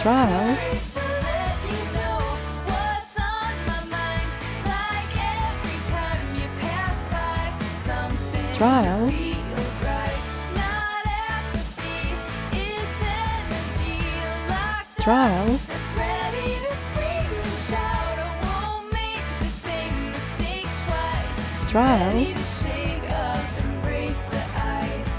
Trial. courage to let you know what's on my mind. Like every time you pass by, something Trial. just feels right. Not apathy, it's energy locked up. Trial. That's ready to scream and shout. I won't make the same mistake twice. Trial. Ready to shake up and break the ice.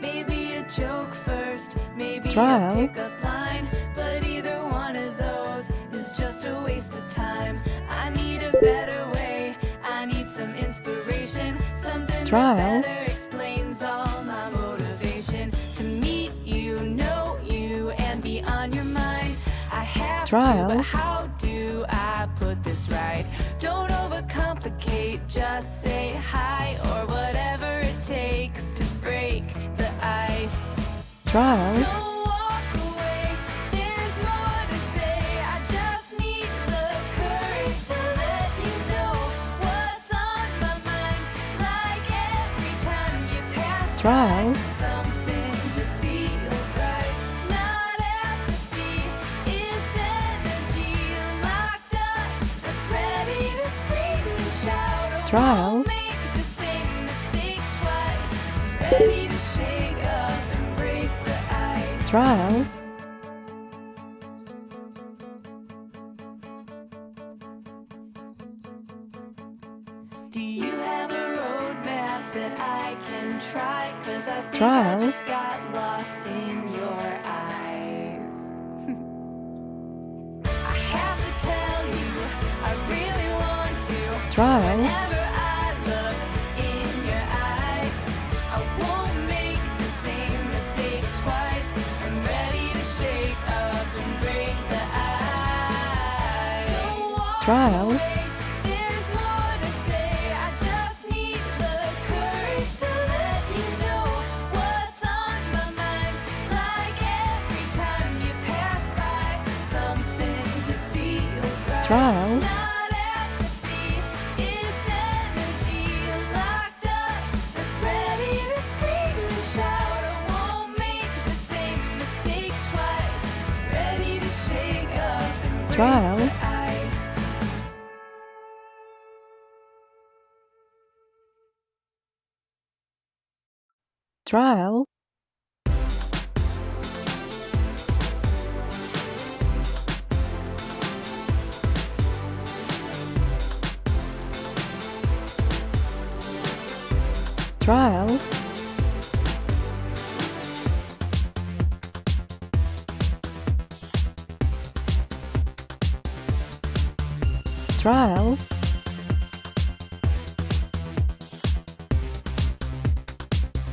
Maybe a joke first, maybe Trial. a pickup line, but either one of those is just a waste of time. I need a better way, I need some inspiration, something Trial. that better explains all my motivation. To meet you, know you, and be on your mind. I have Trial. to, but how do I put this right? Don't overcomplicate, just say hi or whatever it takes to break the ice. Trial. Don't walk away, there's more to say. I just need the courage to let you know what's on my mind. Like every time you pass Trial. by, something just feels right. Not apathy, it's energy locked up. That's ready to scream and shout. I Trial. won't make the same mistakes twice. Ready to shake up and break the ice. Trial. Do you have a roadmap that I can try? 'Cause I think Trial. I just got lost in your eyes. I have to tell you, I really want to. Trial. Whenever I look in your eyes, I won't make the same mistake twice. I'm ready to shake up and break the ice. Don't walk Trial. away, there's more to say. I just need the courage to let you know what's on my mind. Like every time you pass by, something just feels right. Trial. Not apathy, it's energy locked up. That's ready to scream and shout. I won't make the same mistake twice. Ready to shake up and break Trial. the ice. Trial. Trial.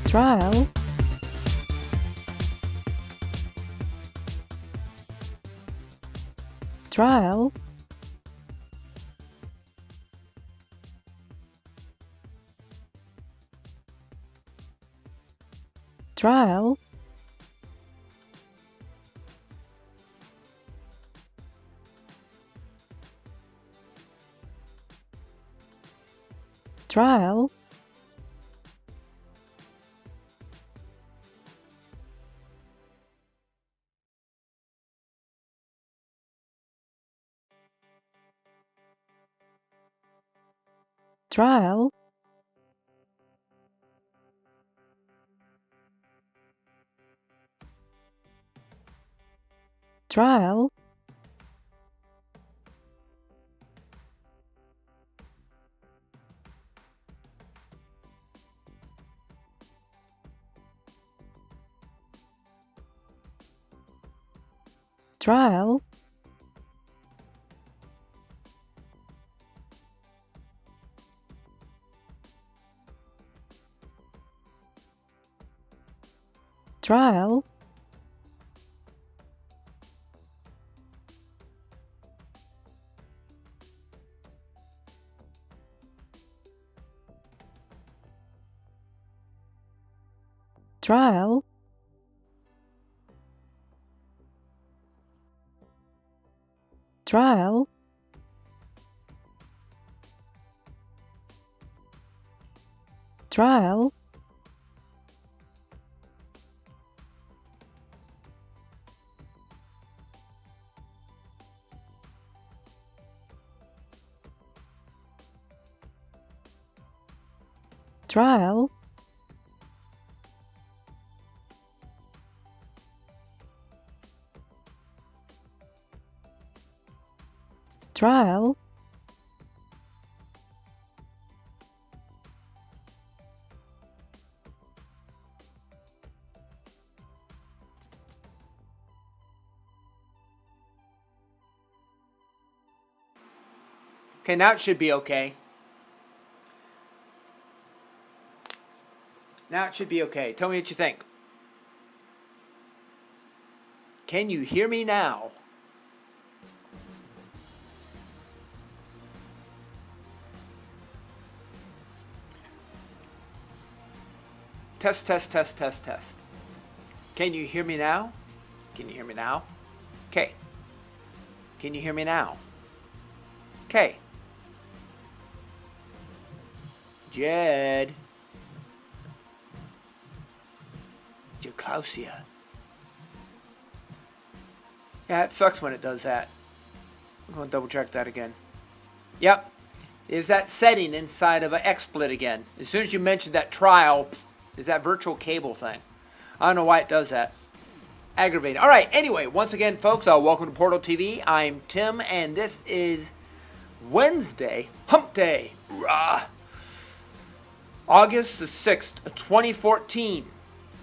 Trial. Trial. Trial. Trial. Trial. Trial. Trial. Trial. Trial. Trial. Trial. Trial. trial, trial, Okay, now it should be okay. Now it should be okay. Tell me what you think. Can you hear me now? Test, test, test, test, test. Can you hear me now? Can you hear me now? Okay. Can you hear me now? Okay. Jed. Jaclausia. Yeah, it sucks when it does that. I'm going to double check that again. Yep. Is that setting inside of an XSplit again. As soon as you mentioned that trial, is that virtual cable thing. I don't know why it does that. Aggravating. All right, anyway, once again, folks, welcome to Portal TV. I'm Tim, and this is Wednesday, Hump Day. August the 6th, 2014.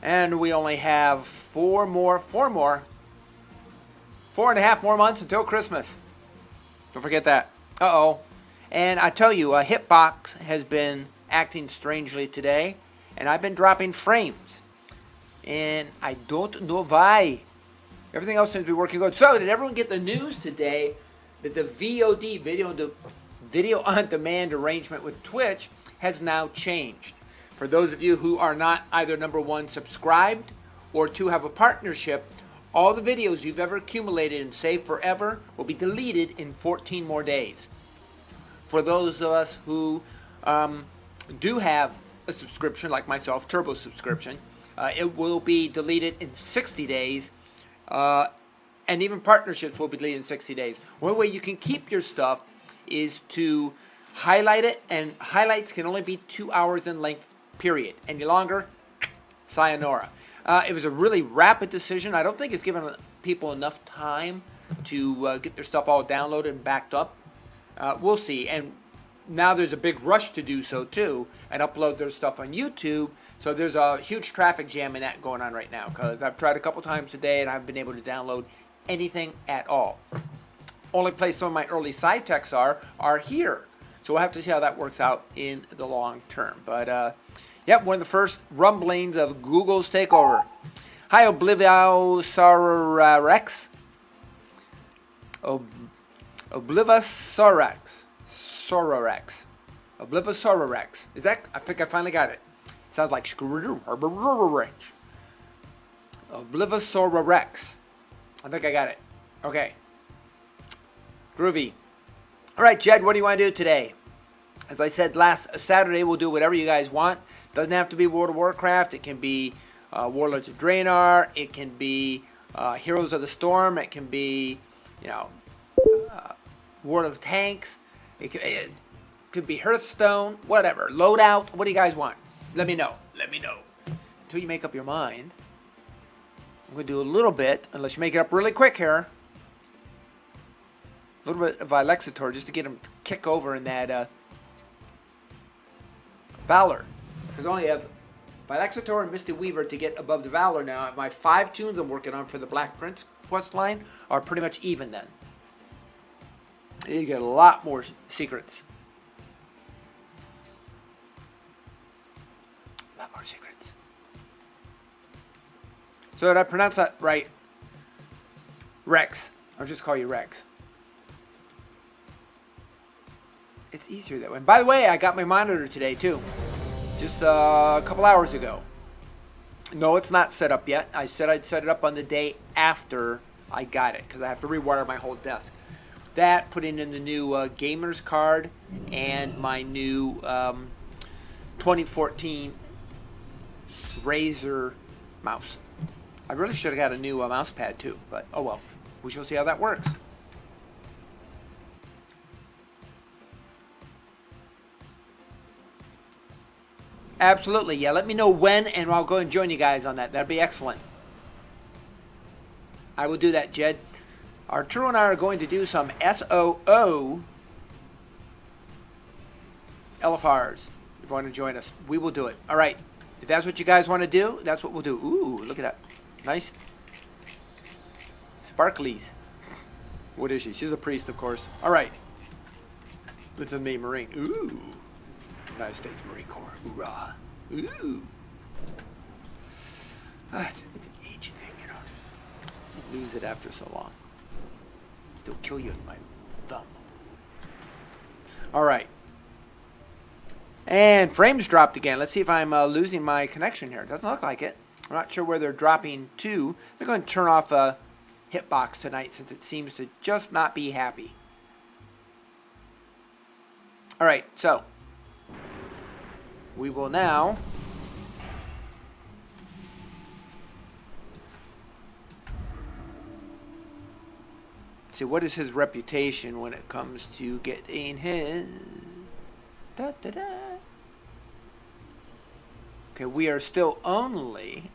And we only have 4.5 more months until Christmas. Don't forget that. Uh-oh. And I tell you, Hitbox has been acting strangely today, and I've been dropping frames. And I don't know why. Everything else seems to be working good. So, did everyone get the news today that the VOD, video on demand arrangement with Twitch, has now changed? For those of you who are not either number one subscribed or two have a partnership, all the videos you've ever accumulated and saved forever will be deleted in 14 more days. For those of us who do have a subscription, like myself, Turbo subscription, it will be deleted in 60 days, and even partnerships will be deleted in 60 days. One way you can keep your stuff is to highlight it, and highlights can only be 2 hours in length, period. Any longer, sayonara. It was a really rapid decision. I don't think it's given people enough time to get their stuff all downloaded and backed up. We'll see. And now there's a big rush to do so too and upload their stuff on YouTube. So there's a huge traffic jam in that going on right now, because I've tried a couple times today and I haven't been able to download anything at all. Only place some of my early side techs are here. So we'll have to see how that works out in the long term. But yep, one of the first rumblings of Google's takeover. Hi, Obliviosaurus. Oblivisaurus. Oblivisaurus. Is that? I think I finally got it. Sounds like Oblivisaurus. I think I got it. Okay. Groovy. All right, Jed, what do you want to do today? As I said last Saturday, we'll do whatever you guys want. Doesn't have to be World of Warcraft. It can be Warlords of Draenor. It can be Heroes of the Storm. It can be, World of Tanks. It could be Hearthstone. Whatever. Loadout. What do you guys want? Let me know. Until you make up your mind. I'm going to do a little bit, unless you make it up really quick here. A little bit of Alexator just to get him to kick over in that Valor. Because I only have Alexator and Misty Weaver to get above the Valor now. My 5 tunes I'm working on for the Black Prince quest line are pretty much even then. You get a lot more secrets. A lot more secrets. So did I pronounce that right? Rex. I'll just call you Rex. It's easier that way. And by the way, I got my monitor today too. Just a couple hours ago. No, it's not set up yet. I said I'd set it up on the day after I got it, because I have to rewire my whole desk. That, putting in the new gamer's card and my new 2014 Razer mouse. I really should have got a new mouse pad too, but oh well. We shall see how that works. Absolutely, yeah. Let me know when, and I'll go and join you guys on that. That'd be excellent. I will do that, Jed. Arturo and I are going to do some SOO LFRs. If you want to join us, we will do it. All right. If that's what you guys want to do, that's what we'll do. Ooh, look at that. Nice. Sparklies. What is she? She's a priest, of course. All right. Listen to me, Marine. Ooh. United States Marine Corps. Hoorah. Ooh. It's an age thing, you know. You lose it after so long. Still kill you with my thumb. All right. And frames dropped again. Let's see if I'm losing my connection here. It doesn't look like it. I'm not sure where they're dropping to. They're going to turn off Hitbox tonight since it seems to just not be happy. All right, so we will now see what is his reputation when it comes to getting his da-da-da. Okay, we are still only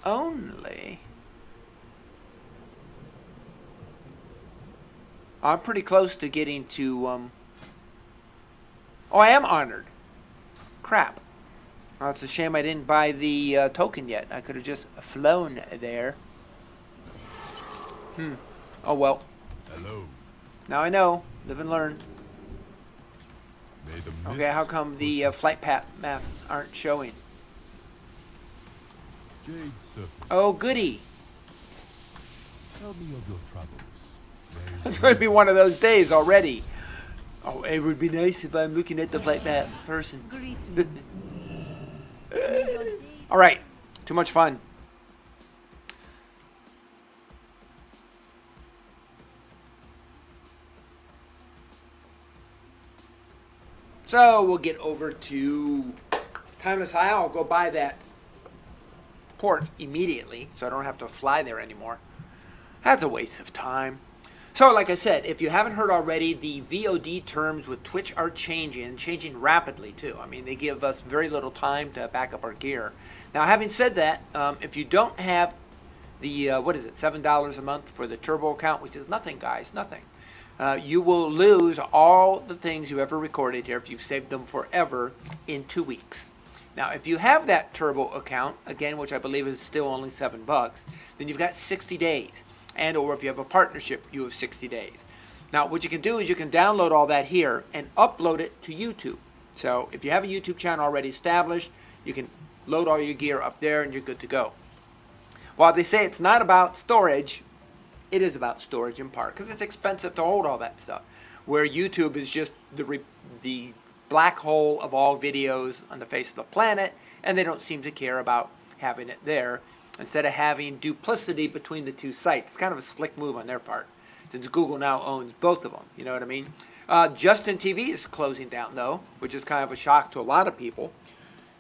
I'm pretty close to getting to oh, I am honored. Crap. Oh, it's a shame I didn't buy the token yet. I could have just flown there. Oh well. Hello. Now I know. Live and learn. May the Okay, how mists come the flight path maps aren't showing? Jade Serpent, Oh, goody. tell me of your travels. It's going to be one of those days already. Oh, it would be nice if I'm looking at the flight map person. All right. Too much fun. So we'll get over to Timeless High. I'll go buy that port immediately so I don't have to fly there anymore. That's a waste of time. So like I said, if you haven't heard already, the VOD terms with Twitch are changing rapidly too. I mean, they give us very little time to back up our gear. Now, having said that, if you don't have the, what is it, $7 a month for the turbo account, which is nothing, guys, nothing. You will lose all the things you ever recorded here if you've saved them forever in 2 weeks. Now, if you have that turbo account, again, which I believe is still only $7, then you've got 60 days. And or if you have a partnership, you have 60 days. Now, what you can do is you can download all that here and upload it to YouTube. So if you have a YouTube channel already established, you can load all your gear up there and you're good to go. While they say it's not about storage, it is about storage in part because it's expensive to hold all that stuff. Where YouTube is just the black hole of all videos on the face of the planet, and they don't seem to care about having it there instead of having duplicity between the two sites. It's kind of a slick move on their part since Google now owns both of them. You know what I mean? Justin TV is closing down though, which is kind of a shock to a lot of people,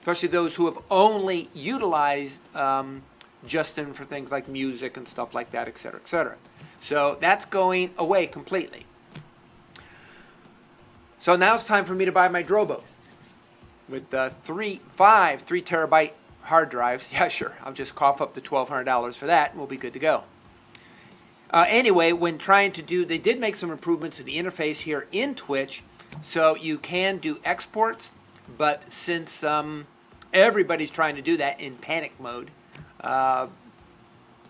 especially those who have only utilized Justin for things like music and stuff like that, etc., etc. So that's going away completely. So now it's time for me to buy my Drobo with 3 terabyte hard drives. Yeah, sure. I'll just cough up the $1,200 for that and we'll be good to go. Anyway, when trying to do, they did make some improvements to the interface here in Twitch, so you can do exports, but since everybody's trying to do that in panic mode,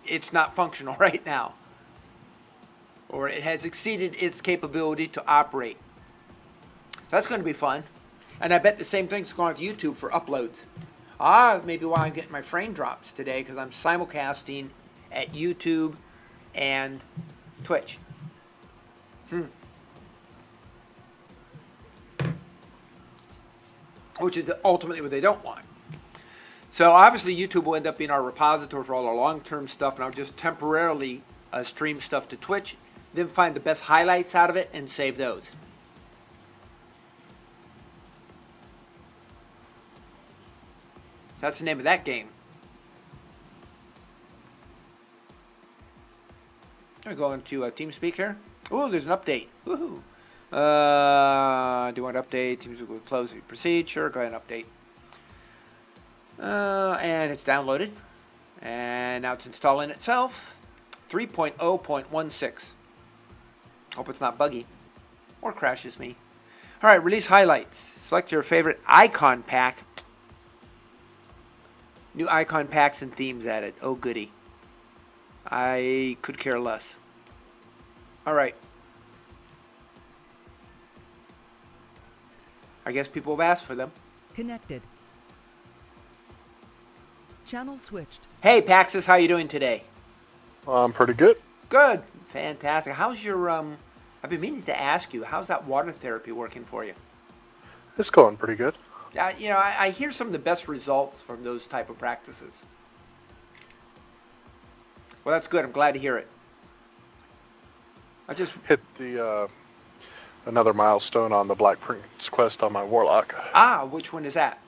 it's not functional right now, or it has exceeded its capability to operate. That's going to be fun, and I bet the same thing's going on with YouTube for uploads. Maybe why I'm getting my frame drops today, because I'm simulcasting at YouTube and Twitch. Which is ultimately what they don't want. So obviously YouTube will end up being our repository for all our long-term stuff, and I'll just temporarily stream stuff to Twitch, then find the best highlights out of it and save those. That's the name of that game. I'm going to TeamSpeak here. Ooh, there's an update. Woohoo! Do you want to update? TeamSpeak will close. Proceed. Sure, go ahead and update. And it's downloaded. And now it's installing itself. 3.0.16. Hope it's not buggy. Or crashes me. Alright, release highlights. Select your favorite icon pack. New icon packs and themes added. Oh goody. I could care less. Alright. I guess people have asked for them. Connected. Channel switched. Hey Paxis, how you doing today? I'm pretty good. Good. Fantastic. How's your I've been meaning to ask you, how's that water therapy working for you? It's going pretty good. You know, I hear some of the best results from those type of practices. Well, that's good. I'm glad to hear it. I just Hit the another milestone on the Black Prince quest on my Warlock. which one is that?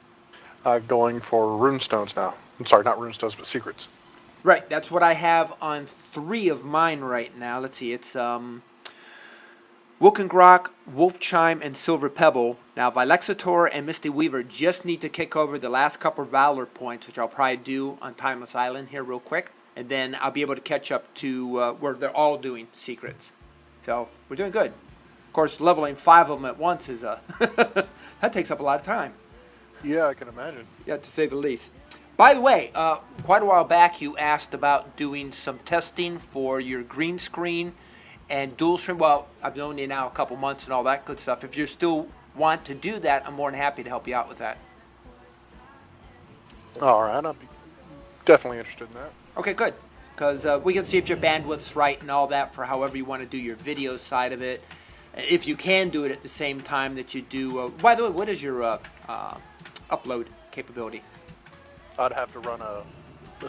Going for runestones now. I'm sorry, not runestones, but secrets. Right, that's what I have on 3 of mine right now. Let's see, it's Wilkengrok, Wolf Chime, and Silver Pebble. Now, Vilexitor and Misty Weaver just need to kick over the last couple of Valor points, which I'll probably do on Timeless Island here real quick. And then I'll be able to catch up to where they're all doing secrets. So, we're doing good. Of course, leveling 5 of them at once is that takes up a lot of time. Yeah, I can imagine. Yeah, to say the least. By the way, quite a while back you asked about doing some testing for your green screen and dual stream. Well, I've known you now a couple months and all that good stuff. If you still want to do that, I'm more than happy to help you out with that. All right, I'll be definitely interested in that. Okay, good. Because we can see if your bandwidth's right and all that for however you want to do your video side of it. If you can do it at the same time that you do. By the way, what is your upload capability? I'd have to run a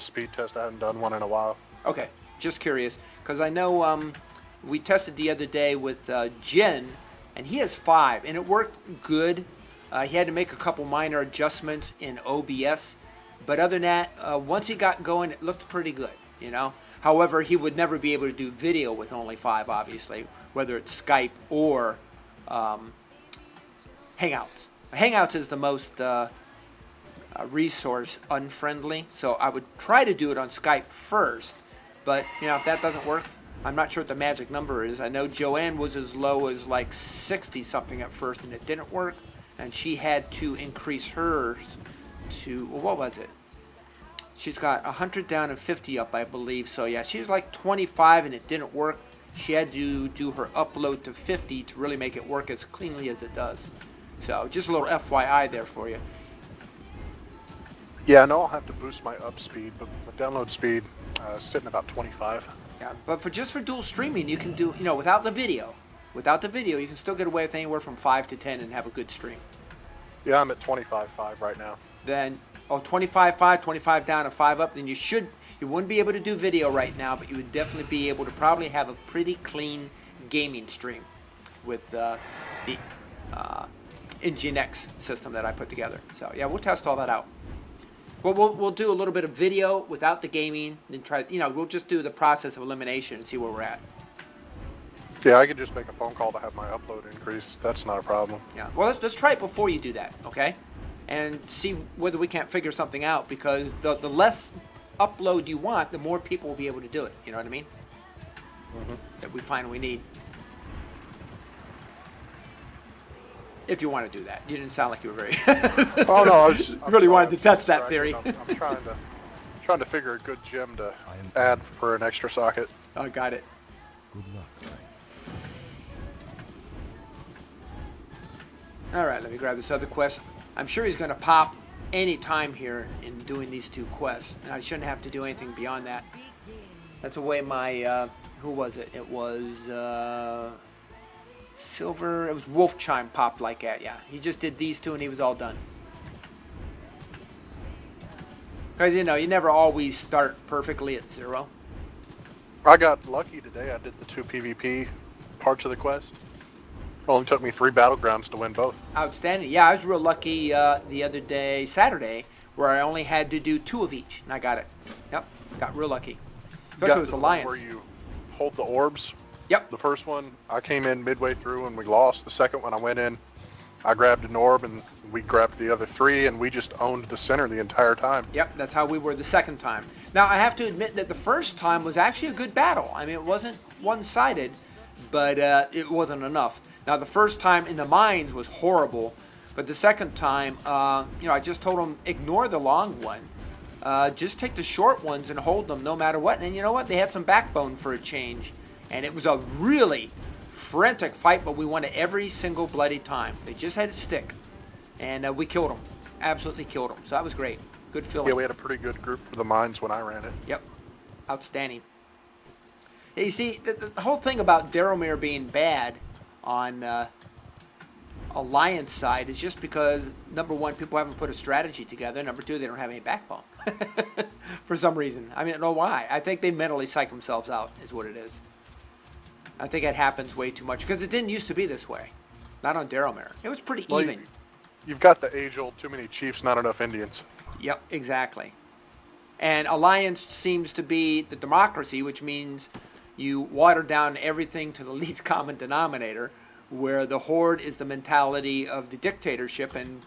speed test. I haven't done one in a while. Okay, just curious. Because I know we tested the other day with Jen, and he has 5, and it worked good. He had to make a couple minor adjustments in OBS. But other than that, once he got going, it looked pretty good, you know. However, he would never be able to do video with only 5, obviously, whether it's Skype or Hangouts. Hangouts is the most resource unfriendly, so I would try to do it on Skype first. But, you know, if that doesn't work, I'm not sure what the magic number is. I know Joanne was as low as like 60-something at first, and it didn't work. And she had to increase hers to, well, what was it? She's got 100 down and 50 up, I believe. So, yeah, she was like 25, and it didn't work. She had to do her upload to 50 to really make it work as cleanly as it does. So, just a little FYI there for you. Yeah, I know I'll have to boost my up speed, but my download speed is sitting about 25. Yeah, but just for dual streaming, you can do, you know, without the video. Without the video, you can still get away with anywhere from 5 to 10 and have a good stream. Yeah, I'm at 25.5 right now. Then, 25.5, 25 down and 5 up, then you wouldn't be able to do video right now, but you would definitely be able to probably have a pretty clean gaming stream with the Nginx system that I put together. So, yeah, we'll test all that out. Well, we'll do a little bit of video without the gaming, then try, you know, we'll just do the process of elimination and see where we're at. Yeah, I could just make a phone call to have my upload increase. That's not a problem. Yeah, well, let's try it before you do that, okay? And see whether we can't figure something out, because the less upload you want, the more people will be able to do it. You know what I mean? Mm-hmm. That we find we need. If you want to do that. You didn't sound like you were very... Oh, no, I'm really sorry, wanted to I'm test that distracted. theory. I'm trying to figure a good gem to add for an extra socket. Oh, got it. Good luck. All right, let me grab this other quest. I'm sure he's going to pop any time here in doing these 2 quests. And I shouldn't have to do anything beyond that. That's the way my, who was it? It was, Silver, it was Wolf Chime popped like that, yeah. He just did these 2 and he was all done. Because, you know, you never always start perfectly at 0. I got lucky today. I did the 2 PvP parts of the quest. It only took me 3 battlegrounds to win both. Outstanding. Yeah, I was real lucky the other day, Saturday, where I only had to do 2 of each, and I got it. Yep, got real lucky. Especially with the Lions. Where you hold the orbs. Yep. The first one, I came in midway through and we lost. The second one, I went in I grabbed an orb, and we grabbed the other 3, and we just owned the center the entire time. Yep, that's how we were the second time. Now, I have to admit that the first time was actually a good battle. I mean, it wasn't one-sided, but it wasn't enough. Now, the first time in the mines was horrible, but the second time, I just told them, ignore the long one. Just take the short ones and hold them no matter what. And you know what? They had some backbone for a change. And it was a really frantic fight, but we won it every single bloody time. They just had to stick. And we killed them. Absolutely killed them. So that was great. Good feeling. Yeah, we had a pretty good group for the mines when I ran it. Yep. Outstanding. You see, the whole thing about Daromir being bad on Alliance side is just because, number one, people haven't put a strategy together. Number two, they don't have any backbone. For some reason. I mean, I don't know why. I think they mentally psych themselves out is what it is. I think it happens way too much because it didn't used to be this way. Not on Daromir. It was pretty even. You've got the age-old too many chiefs, not enough Indians. Yep, exactly. And Alliance seems to be the democracy, which means you water down everything to the least common denominator, where the Horde is the mentality of the dictatorship, and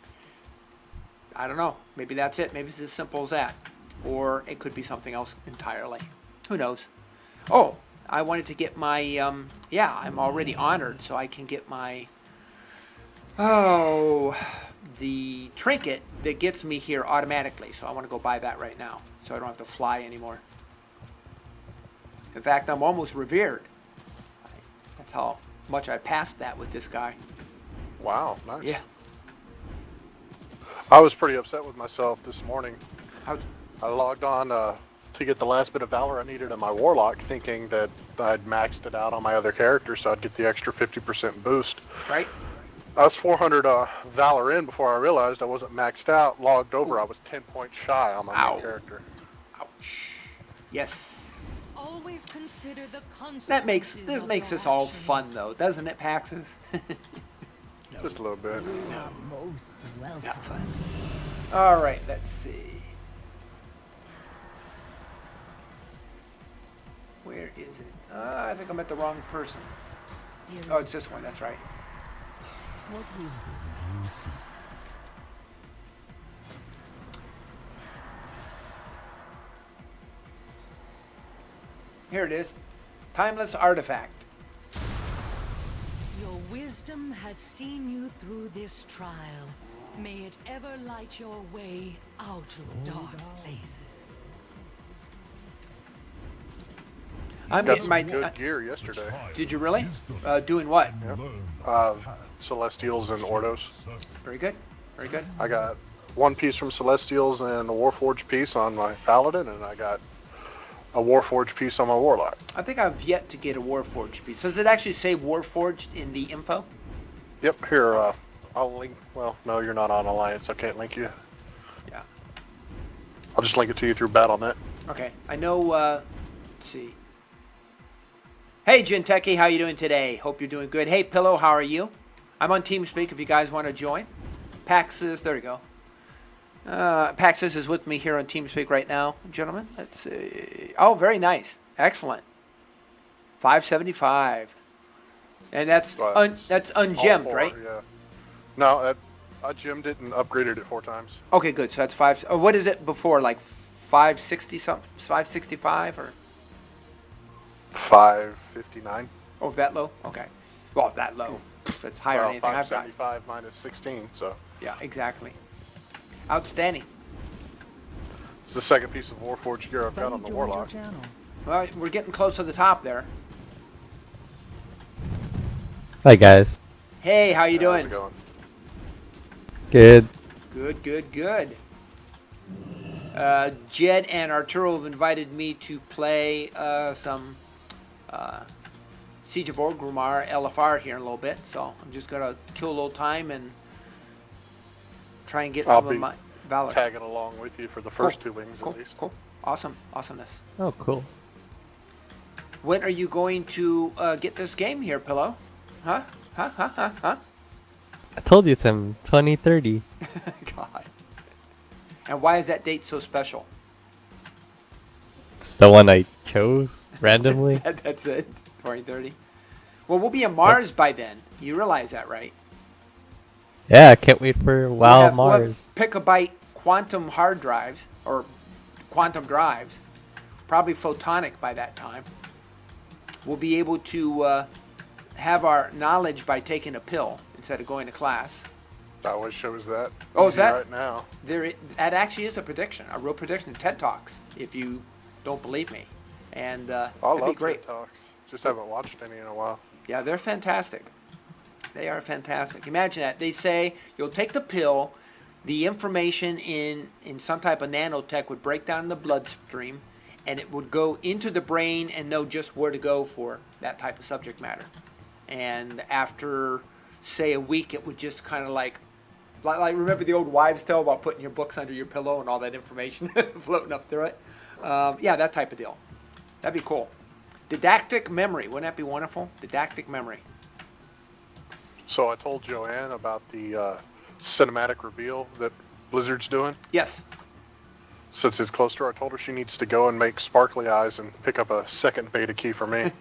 I don't know, maybe that's it. Maybe it's as simple as that. Or it could be something else entirely. Who knows? Oh, I wanted to get my, I'm already honored, so I can get my, the trinket that gets me here automatically. So I want to go buy that right now, so I don't have to fly anymore. In fact, I'm almost revered. That's how much I passed that with this guy. Wow, nice. Yeah. I was pretty upset with myself this morning. How's, I logged on to get the last bit of valor I needed in my warlock, thinking that I'd maxed it out on my other character, so I'd get the extra 50% boost. right? I was 400 valor in before I realized I wasn't maxed out. Logged over, I was 10 points shy on my main character. Ouch. Yes. Always consider the consequences. This makes this all fun, though, doesn't it, Paxis? Just a little bit. Most welcome. Not fun. All right, let's see. Where is it? I think I'm at the wrong person. Oh, it's this one. That's right. What wisdom do you seek? Here it is. Timeless artifact. Your wisdom has seen you through this trial. May it ever light your way out of dark places. I'm Got getting some my. good gear yesterday. Did you really? Doing what? Celestials and Ordos. Very good. Very good. I got one piece from Celestials and a Warforged piece on my Paladin, and I got a Warforged piece on my Warlock. I think I've yet to get a Warforged piece. Does it actually say Warforged in the info? Yep, here, I'll link. Well, no, you're not on Alliance. I can't link you. Yeah. I'll just link it to you through Battle.net. Okay. I know, let's see. Hey, Jinteki, how you doing today? Hope you're doing good. Hey, Pillow, how are you? I'm on TeamSpeak if you guys want to join. Paxis, there we go. Paxis is with me here on TeamSpeak right now, gentlemen. Let's see. Oh, very nice. Excellent. 575. And that's that's ungemmed, right? Yeah. No, I gemmed it and upgraded it 4 times. Okay, good. So that's 5. Oh, what is it before? Like 560 something? 565 or? 559. Oh, that low? Okay. Well, that low. That's higher than anything I've got. 575 minus 16, so. Yeah, exactly. Outstanding. It's the second piece of Warforged gear I've got on the Joined your Warlock. channel. Well, we're getting close to the top there. Hi guys. Hey, how you How's doing? it going? Good. Good, good, good. Jed and Arturo have invited me to play some Siege of Orgrimmar LFR here in a little bit, so I'm just gonna kill a little time and try and get I'll some of be my valor. tagging along with you for the first 2 wings Cool, at least. cool. Awesome, awesomeness. Oh, cool. When are you going to get this game here, Pillow? Huh? Huh? Huh? Huh? Huh? I told you it's in 2030. God. And why is that date so special? It's the one I chose randomly. That's it. 2030. Well, we'll be on Mars by then. You realize that, right? Yeah, I can't wait for WoW We'll have Mars. petabyte quantum hard drives or quantum drives, probably photonic by that time. We'll be able to have our knowledge by taking a pill instead of going to class. I always shows that. Oh, Easy that right now. that actually is a prediction, a real prediction. TED Talks, if you don't believe me, and I that'd be love great. TED Talks. Just haven't watched any in a while. Yeah, they're fantastic. They are fantastic. Imagine that. They say you'll take the pill, the information in some type of nanotech would break down in the bloodstream, and it would go into the brain and know just where to go for that type of subject matter. And after, say, a week, it would just kind of like remember the old wives' tale about putting your books under your pillow and all that information floating up through it? Yeah, that type of deal. That'd be cool. Didactic memory. Wouldn't that be wonderful? Didactic memory. So I told Joanne about the cinematic reveal that Blizzard's doing. Yes. Since it's close to her, I told her she needs to go and make sparkly eyes and pick up a second beta key for me.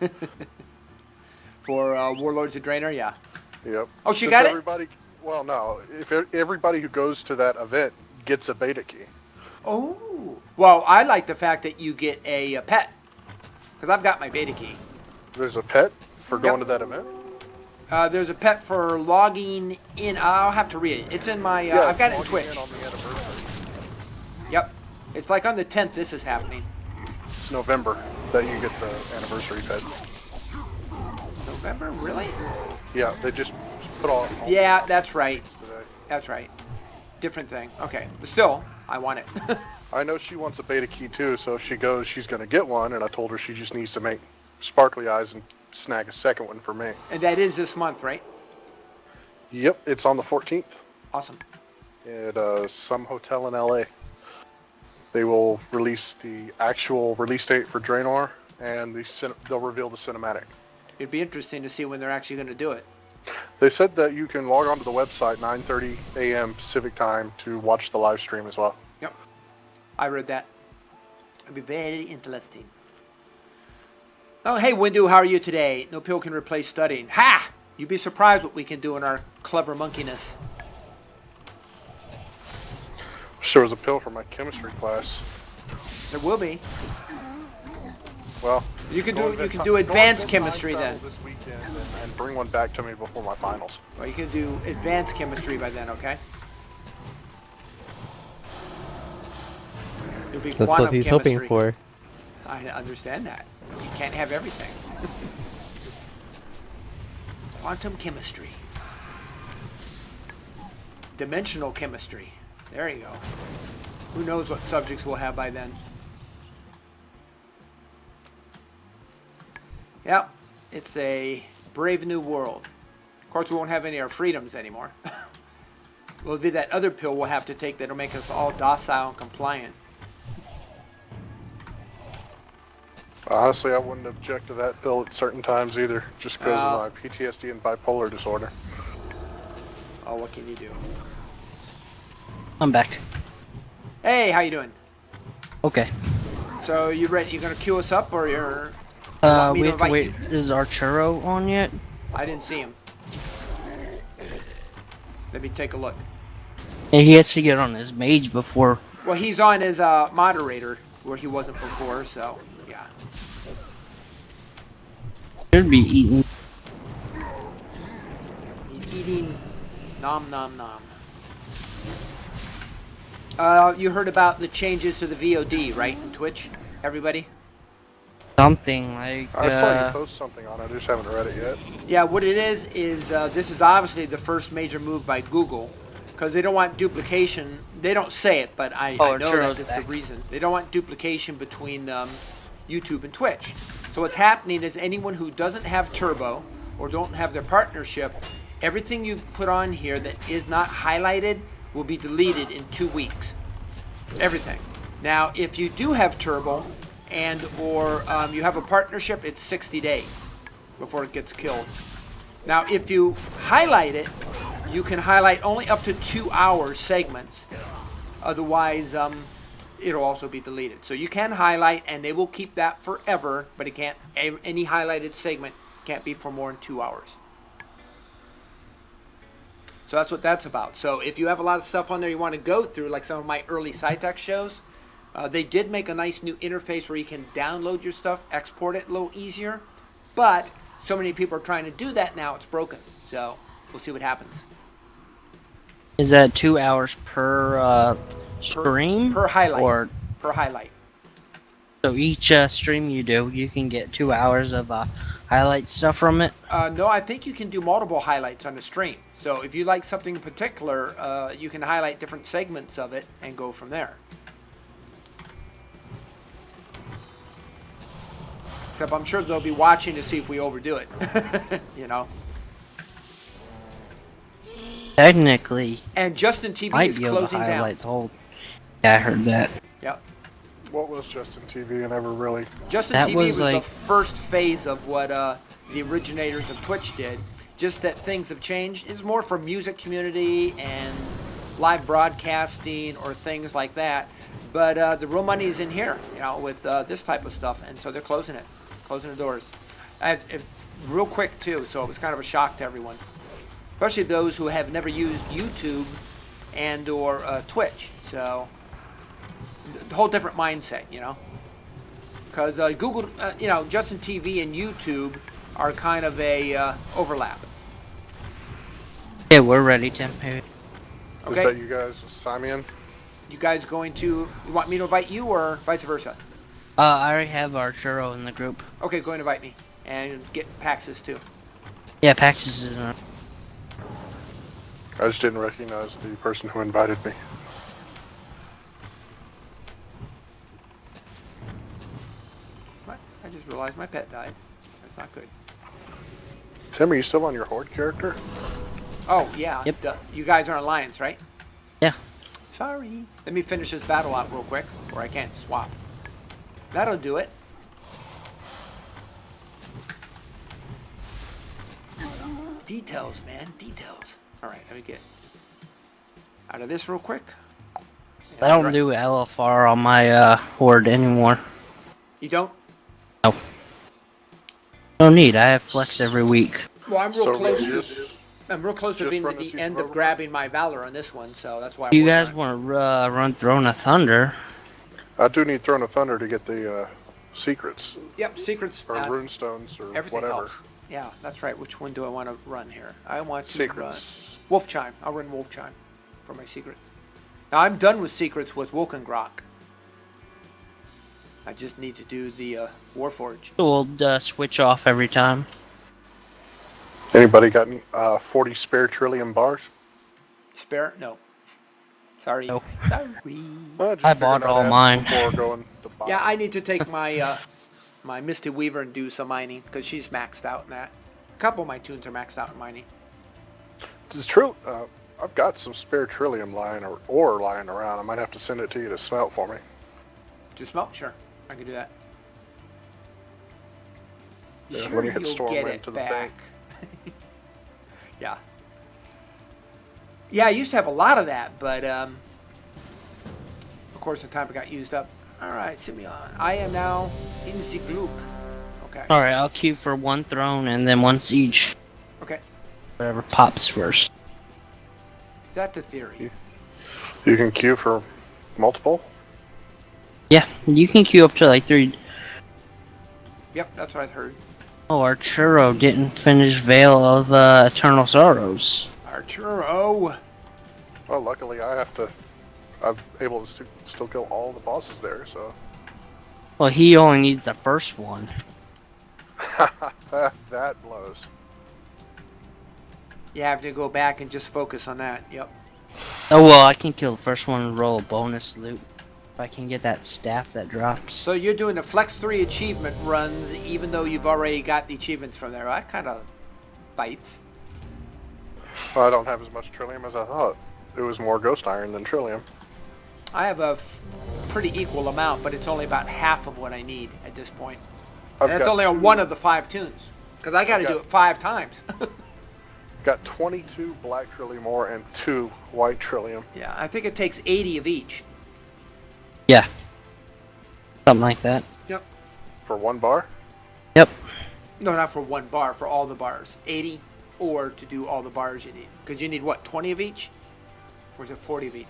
For Warlords of Draenor, yeah. Yep. Oh, she Since got it? everybody, well, no. If everybody who goes to that event gets a beta key. Oh. Well, I like the fact that you get a pet. Because I've got my beta key. There's a pet for going Yep. to that event? There's a pet for logging in. I'll have to read it. It's in my. Yeah, I've got it in logging Twitch. in on the anniversary. Yep. It's like on the 10th. This is happening. It's November that you get the anniversary pet. November, really? Yeah, they just put all Yeah, that's right. today. That's right. Different thing. Okay, but still, I want it. I know she wants a beta key too, so if she goes, she's going to get one, and I told her she just needs to make sparkly eyes and snag a second one for me. And that is this month, right? Yep, it's on the 14th Awesome. at some hotel in LA. They will release the actual release date for Draenor, and they'll reveal the cinematic. It'd be interesting to see when they're actually going to do it. They said that you can log onto the website 9:30 a.m. Pacific time to watch the live stream as well. Yep. I read that. It'd be very interesting. Oh, hey, Windu, how are you today? No pill can replace studying. Ha! You'd be surprised what we can do in our clever monkeyness. Wish there was a pill for my chemistry class. There will be. Well, You can go do invent advanced time chemistry travel then. this weekend and bring one back to me before my finals. Well, you can do advanced chemistry by then, okay? It'll be That's quantum what he's chemistry. hoping for. I understand that. You can't have everything. Quantum chemistry. Dimensional chemistry. There you go. Who knows what subjects we'll have by then. Yep, it's a brave new world. Of course, we won't have any of our freedoms anymore. It'll be that other pill we'll have to take that'll make us all docile and compliant. Honestly, I wouldn't object to that pill at certain times either, just because of my PTSD and bipolar disorder. Oh, what can you do? I'm back. Hey, how you doing? Okay. So you ready? You gonna queue us up, or you're? you want me We to have to invite wait. you? Is Arturo on yet? I didn't see him. Let me take a look. Yeah, he has to get on his mage before. Well, he's on as a moderator where he wasn't before, so yeah. Should be eating. He's eating nom nom nom. You heard about the changes to the VOD, right? In Twitch, everybody? Something like. I saw you post something on it, I just haven't read it yet. Yeah, what it is this is obviously the first major move by Google, because they don't want duplication. They don't say it, but I know Arturo's that's the back. reason. They don't want duplication between YouTube and Twitch. So what's happening is anyone who doesn't have Turbo or don't have their partnership, everything you've put on here that is not highlighted will be deleted in 2 weeks. Everything. Now, if you do have Turbo and or you have a partnership, it's 60 days before it gets killed. Now, if you highlight it, you can highlight only up to 2-hour segments. Otherwise, it'll also be deleted. So you can highlight, and they will keep that forever, but it can't. Any highlighted segment can't be for more than 2 hours. So that's what that's about. So if you have a lot of stuff on there you want to go through, like some of my early SciTech shows, they did make a nice new interface where you can download your stuff, export it a little easier. But so many people are trying to do that now, it's broken. So we'll see what happens. Is that 2 hours per stream? Per highlight. Or Per highlight. so each stream you do, you can get 2 hours of highlight stuff from it? No, I think you can do multiple highlights on the stream. So if you like something in particular, you can highlight different segments of it and go from there. Except I'm sure they'll be watching to see if we overdo it. You know. Technically, And Justin TV might is be able to closing highlight down. the whole. Yeah, I heard that. Yep. What was Justin TV? I never really. Justin That TV was was the like- first phase of what the originators of Twitch did. Just that things have changed. It's more for music community and live broadcasting or things like that. But the real money is in here, you know, with this type of stuff. And so they're closing it, closing the doors. Real quick, too, so it was kind of a shock to everyone. Especially those who have never used YouTube and or Twitch. So, a whole different mindset, you know. Because Google, you know, Justin TV and YouTube are kind of a overlap. Yeah, we're ready, Tim. Okay. Is that you guys sign me in? You guys going to, you want me to invite you or vice versa? I already have our churro in the group. Okay, go and invite me. And get Pax's too. Yeah, Pax is in our... I just didn't recognize the person who invited me. What? I just realized my pet died. That's not good. Tim, are you still on your Horde character? Oh, yeah. Yep. Duh. You guys are Alliance, right? Yeah. Sorry. Let me finish this battle out real quick, or I can't swap. That'll do it. Details, man. Details. Alright, let me get out of this real quick. I don't do LFR on my horde anymore. You don't? No. No need. I have flex every week. Well, I'm real So close. just- I'm real close to just being to run the the siege end of program? grabbing my Valor on this one, so that's why. If you guys want to run Throne of Thunder, I do need Throne of Thunder to get the secrets Yep, secrets. or runestones or Everything whatever. helps. Yeah, that's right. Which one do I want to run here? I want to Secrets. run Wolf Chime. I'll run Wolf Chime for my secrets. Now I'm done with secrets with Wokengrok. I just need to do the Warforge. we'll switch off every time. Anybody got 40 spare trillium bars? Spare? No. Sorry. Nope. Sorry. Just I figured bought I'd all ask mine. Before going to buy. Yeah, I need to take my my Misty Weaver and do some mining because she's maxed out in that. A couple of my tunes are maxed out in mining. It's I've got some spare trillium lying or ore lying around. I might have to send it to you to smelt for me. To smelt? Sure. I can do that. Yeah, Sure, when you hit you'll Stormwind get it to the back. bank. Yeah. Yeah, I used to have a lot of that, but of course, the time it got used up. All right, Simeon. I am now in the group. Okay. Alright, I'll queue for one throne and then one siege. Okay. Whatever pops first. Is that the theory? You can queue for multiple. Yeah, you can queue up to like 3. Yep, that's what I heard. Oh, our churro didn't finish Veil of Eternal Sorrows. Arturo. Well, luckily I'm able to still kill all the bosses there, so. Well, he only needs the first one. that blows. You have to go back and just focus on that. Yep. Oh well, I can kill the first one and roll a bonus loot. If I can get that staff that drops. So you're doing the Flex 3 achievement runs even though you've already got the achievements from there. That kind of bites. Well, I don't have as much trillium as I thought. It was more ghost iron than trillium. I have a pretty equal amount, but it's only about half of what I need at this point. I've And it's got only on one of the 5 tunes. Because I got to I've do got- it 5 times. Got 22 black trillium ore and 2 white trillium. Yeah, I think it takes 80 of each. Yeah. Something like that. Yep. For 1 bar? Yep. No, not for 1 bar, for all the bars. 80 ore to do all the bars you need. Because you need what, 20 of each? Or is it 40 of each?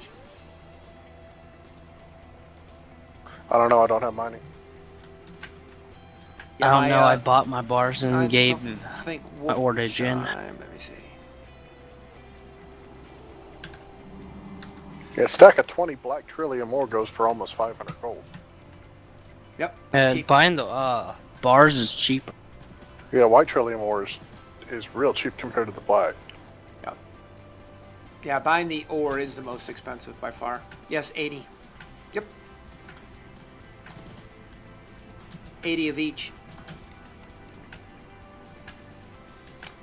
I don't know. I don't have mining. I don't know. I uh, bought my bars and I gave think my ordered in. Let me see. Yeah, a stack of 20 black trillium ore goes for almost 500 gold. Yep. That's cheap. Buying the bars is cheaper. Yeah, white trillium ore is real cheap compared to the black. Yep. Yeah, buying the ore is the most expensive by far. Yes, 80. Yep. 80 of each.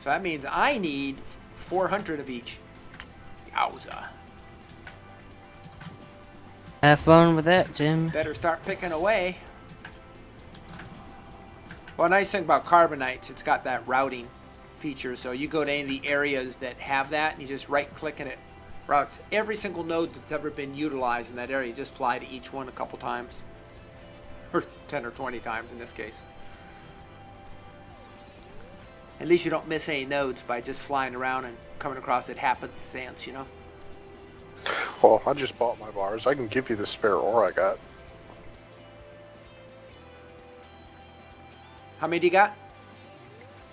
So that means I need 400 of each. Yowza. Have fun with that, Tim. Better start picking away. Well, nice thing about Carbonites, it's got that routing feature. So you go to any of the areas that have that, and you just right-click and it routes every single node that's ever been utilized in that area. You just fly to each one a couple times. Or 10 or 20 times in this case. At least you don't miss any nodes by just flying around and coming across it happenstance, you know? Well, I just bought my bars. I can give you the spare ore I got. How many do you got?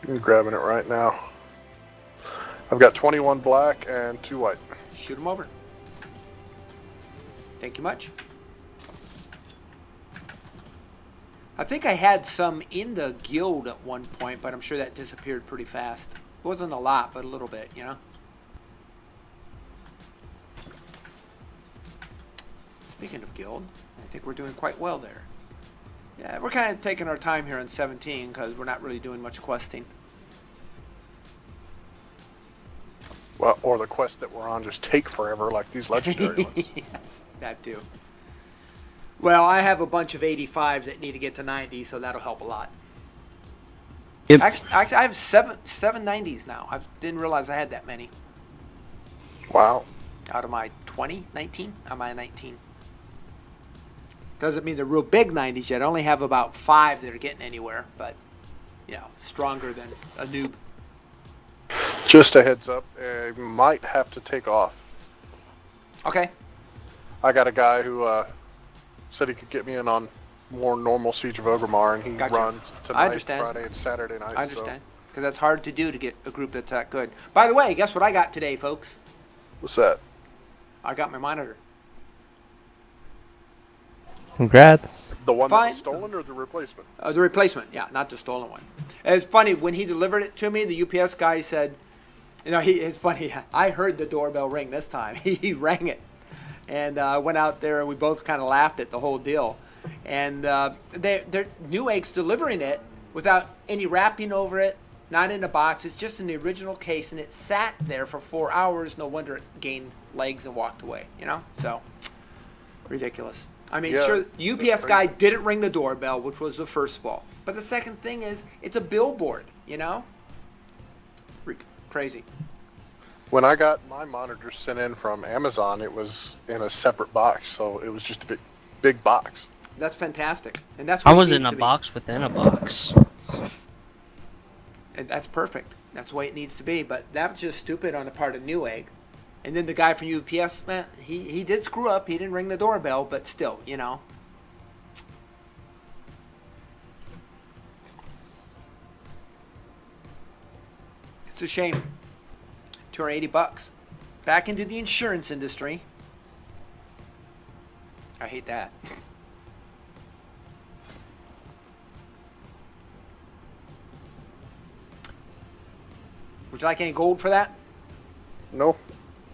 I'm grabbing it right now. I've got 21 black and 2 white. Shoot them over. Thank you much. I think I had some in the guild at one point, but I'm sure that disappeared pretty fast. It wasn't a lot, but a little bit, you know? Speaking of guild, I think we're doing quite well there. Yeah, we're kind of taking our time here on 17 because we're not really doing much questing. Well, or the quests that we're on just take forever, like these legendary ones. Yes, that too. Well, I have a bunch of 85s that need to get to 90, so that'll help a lot. Yep. Actually, I have seven 90s now. I didn't realize I had that many. Wow. Out of my 20, 19? Am I 19? Doesn't mean they're real big 90s yet. I only have about 5 that are getting anywhere, but, you know, stronger than a noob. Just a heads up, I might have to take off. Okay. I got a guy who said he could get me in on more normal Siege of Ogrimmar, and he Gotcha. runs I tonight, understand. Friday, and Saturday night. I understand. Because that's hard to do to get a group that's that good. By the way, guess what I got today, folks? So, what's that? I got my monitor. Congrats. The one Fine. that's stolen or the replacement? The replacement, yeah, not the stolen one. And it's funny, when he delivered it to me, the UPS guy said, you know, it's funny, I heard the doorbell ring this time. He rang it. And I went out there and we both kind of laughed at the whole deal. And they're Newegg's delivering it without any wrapping over it, not in a box. It's just in the original case, and it sat there for 4 hours. No wonder it gained legs and walked away, you know? So, ridiculous. I mean, Yeah, sure, the UPS guy didn't ring the doorbell, which was the first fault. But the second thing is, it's a billboard, you know? Crazy. When I got my monitor sent in from Amazon, it was in a separate box, so it was just a big box. That's fantastic. And that's what I it was needs in a to be. box within a box. And that's perfect. That's the way it needs to be. But that's just stupid on the part of Newegg. And then the guy from UPS, man, he did screw up. He didn't ring the doorbell, but still, you know. It's a shame. $280. Back into the insurance industry. I hate that. Would you like any gold for that? No.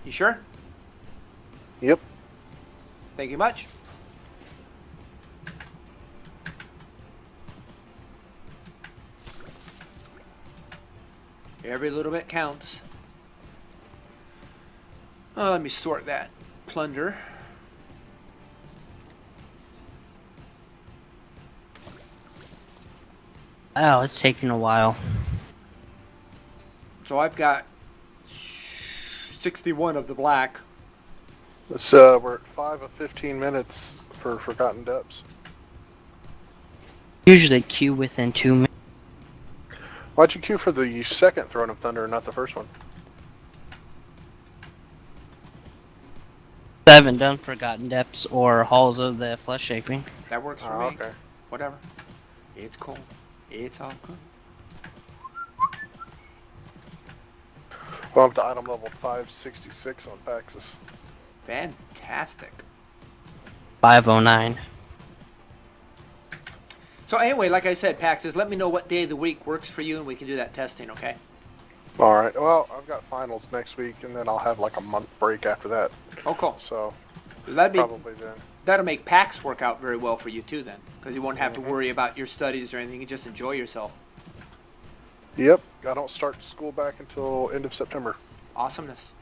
You sure? Yep. Thank you much. Every little bit counts. Oh, let me sort that plunder. Oh, it's taking a while. So I've got 61 of the black. It's, we're at 5 of 15 minutes for Forgotten Depths. Usually queue within 2 minutes. Why'd you queue for the second Throne of Thunder and not the first one? I haven't done Forgotten Depths or Halls of the Flesh Shaping. That works for Oh, me. okay. Whatever. It's cool. It's all good. Well, I'm up to item level 566 on Paxis. Fantastic. 509. So anyway, like I said, Paxis, let me know what day of the week works for you, and we can do that testing, okay? All right. Well, I've got finals next week, and then I'll have like a month break after that. Oh, cool. So Probably then. that'll make PAX work out very well for you too, then, because you won't have to worry about your studies or anything. You just enjoy yourself. Yep. I don't start school back until end of September. Awesomeness.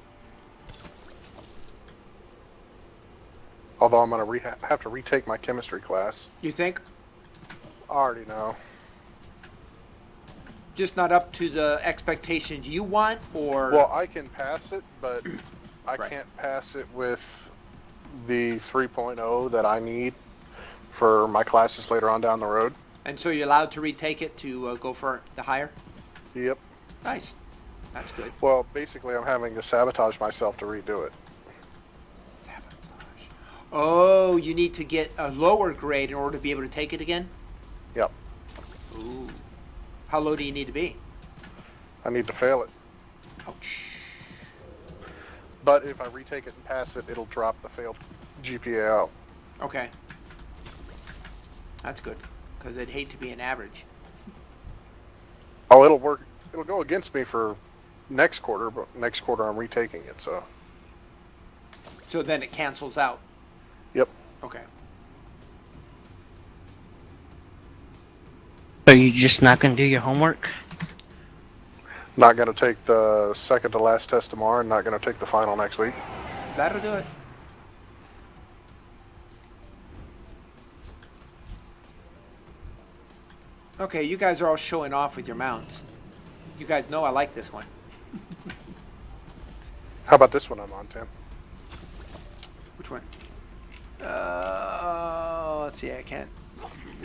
Although I'm gonna have to retake my chemistry class. You think? I already know. Just not up to the expectations you want, or? Well, I can pass it, but I Right. can't pass it with the 3.0 that I need for my classes later on down the road. And so you're allowed to retake it to go for the higher? Yep. Nice. That's good. Well, basically, I'm having to sabotage myself to redo it. Sabotage. Oh, you need to get a lower grade in order to be able to take it again? Yep. Ooh. How low do you need to be? I need to fail it. Ouch. But if I retake it and pass it, it'll drop the failed GPA out. Okay. That's good, because I'd hate to be an average. Oh, it'll work. It'll go against me for next quarter, but next quarter I'm retaking it, so. So then it cancels out. Yep. Okay. So you're just not gonna do your homework? Not going to take the second to last test tomorrow, and not going to take the final next week. That'll do it. Okay, you guys are all showing off with your mounts. You guys know I like this one. How about this one I'm on, Tim? Which one? Let's see, I can't.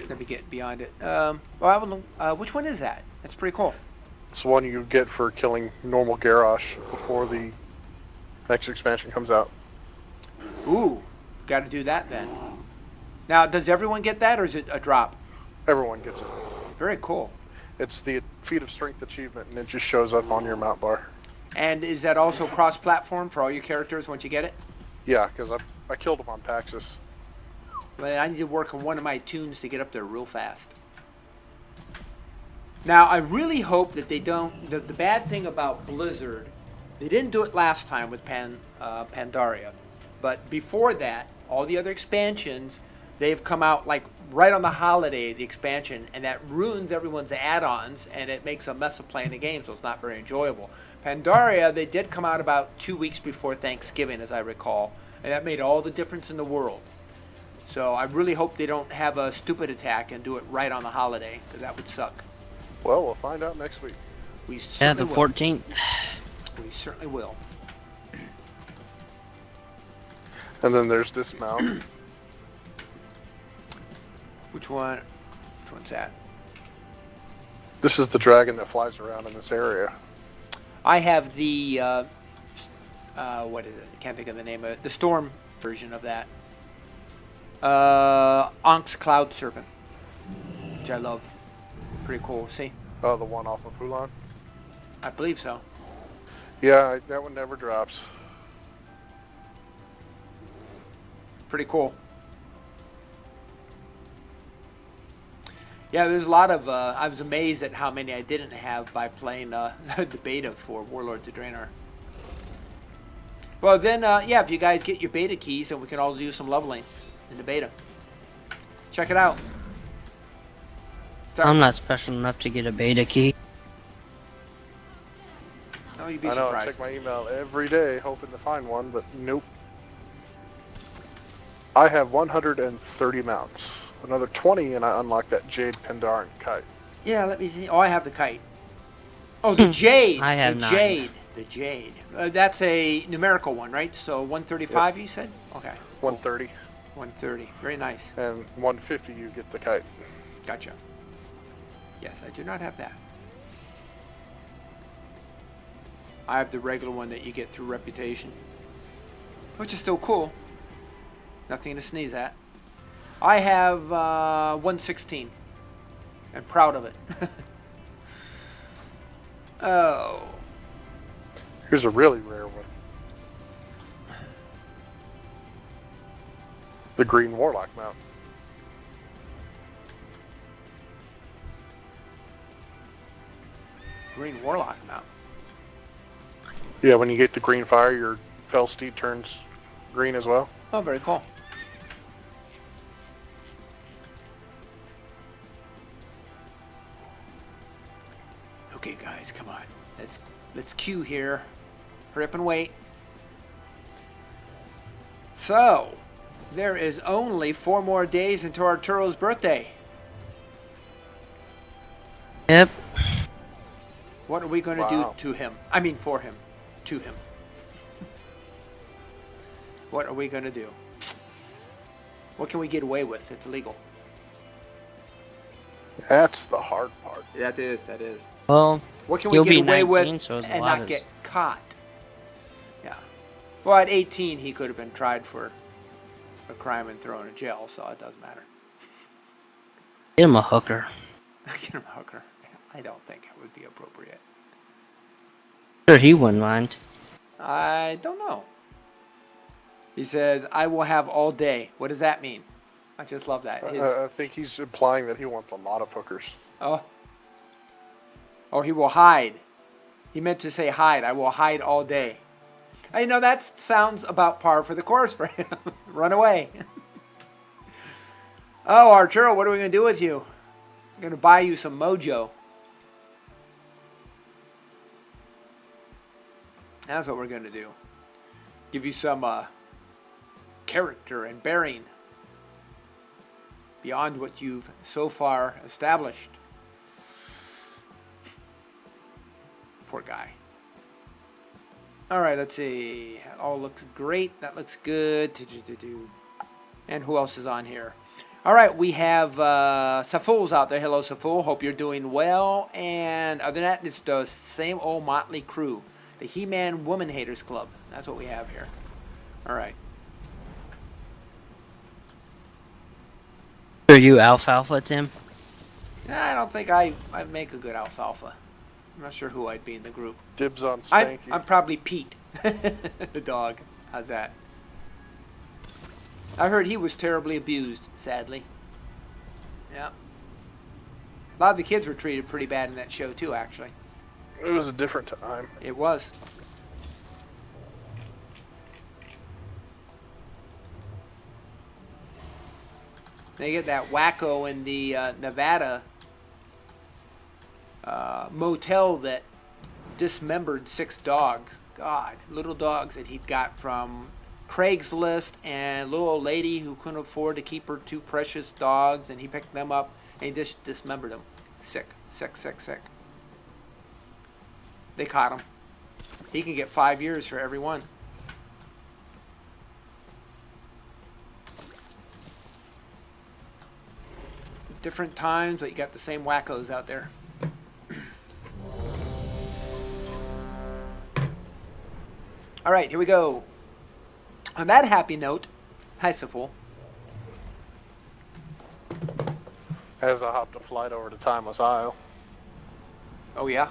Let me get beyond it. Well, I don't know. Which one is that? That's pretty cool. It's the one you get for killing normal Garrosh before the next expansion comes out. Ooh, got to do that then. Now, does everyone get that, or is it a drop? Everyone gets it. Very cool. It's the Feat of Strength achievement, and it just shows up on your mount bar. And is that also cross-platform for all your characters once you get it? Yeah, because I killed him on Paxis. Well, I need to work on one of my tunes to get up there real fast. Now, I really hope that they don't... The bad thing about Blizzard, they didn't do it last time with Pandaria. But before that, all the other expansions, they've come out like right on the holiday, the expansion, and that ruins everyone's add-ons, and it makes a mess of playing the game, so it's not very enjoyable. Pandaria, they did come out about 2 weeks before Thanksgiving, as I recall, and that made all the difference in the world. So I really hope they don't have a stupid attack and do it right on the holiday, because that would suck. Well, we'll find out next week. We Yeah, certainly the will. 14th. We certainly will. And then there's this mount. Which one? Which one's that? This is the dragon that flies around in this area. I have the, what is it? I can't think of the name of it. The storm version of that. Ank's Cloud Serpent, which I love. Pretty cool. See? Oh, the one off of Hulan? I believe so. Yeah, that one never drops. Pretty cool. Yeah, there's a lot of, I was amazed at how many I didn't have by playing the beta for Warlords of Draenor. Well then, yeah, if you guys get your beta keys, then we can all do some leveling in the beta. Check it out. Start. I'm not special enough to get a beta key. Oh, you'd be I know, I surprised. check my email every day hoping to find one, but nope. I have 130 mounts. Another 20 and I unlock that Jade Pandaren kite. Yeah, let me see. Oh, I have the kite. Oh, the Jade. I have the 9. Jade. The Jade. That's a numerical one, right? So 135, you said? Okay. 130. 130. Very nice. And 150 you get the kite. Gotcha. Yes, I do not have that. I have the regular one that you get through reputation, which is still cool. Nothing to sneeze at. I have 116. I'm proud of it. Oh. Here's a really rare one. The Green Warlock mount. Green Warlock mount. Yeah, when you get the green fire, your fell steed turns green as well. Oh, very cool. Okay, guys, come on. Let's queue here. Hurry up and wait. So, there is only 4 more days until Arturo's birthday. Yep. What are we going to Wow. do to him? I mean, for him. To him. What are we going to do? What can we get away with? It's illegal. That's the hard part. That is. Well, What can we he'll get be away 19, with so it's a and lot not of- get caught? Yeah. Well, at 18, he could have been tried for a crime and thrown in jail, so it doesn't matter. get him a hooker. Get him a hooker. I don't think it would be appropriate. Sure, he wouldn't mind. I don't know. He says, I will have all day. What does that mean? I just love that. I think he's implying that he wants a lot of hookers. Oh, he will hide. He meant to say hide. I will hide all day. You know, that sounds about par for the course for him. Run away. Oh, Arturo, what are we going to do with you? I'm going to buy you some mojo. That's what we're going to do. Give you some character and bearing beyond what you've so far established. Poor guy. All right, let's see. That all looks great. That looks good. And who else is on here? All right, we have Saful's out there. Hello, Saful. Hope you're doing well. And other than that, it's the same old motley crew. The He-Man Woman Haters Club. That's what we have here. All right. Are you alfalfa, Tim? I don't think I'd make a good alfalfa. I'm not sure who I'd be in the group. Dibs on I'm Spanky. probably Pete, the dog. How's that? I heard he was terribly abused, sadly. Yeah. A lot of the kids were treated pretty bad in that show, too, actually. It was a different time. It was. They get that wacko in the Nevada motel that dismembered 6 dogs. God, little dogs that he'd got from Craigslist, and a little old lady who couldn't afford to keep her 2 precious dogs, and he picked them up and he just dismembered them. Sick. They caught him. He can get 5 years for every one. Different times, but you got the same wackos out there. All right, here we go. On that happy note, hi, Saful. As I hopped a flight over to Timeless Isle. Oh, yeah?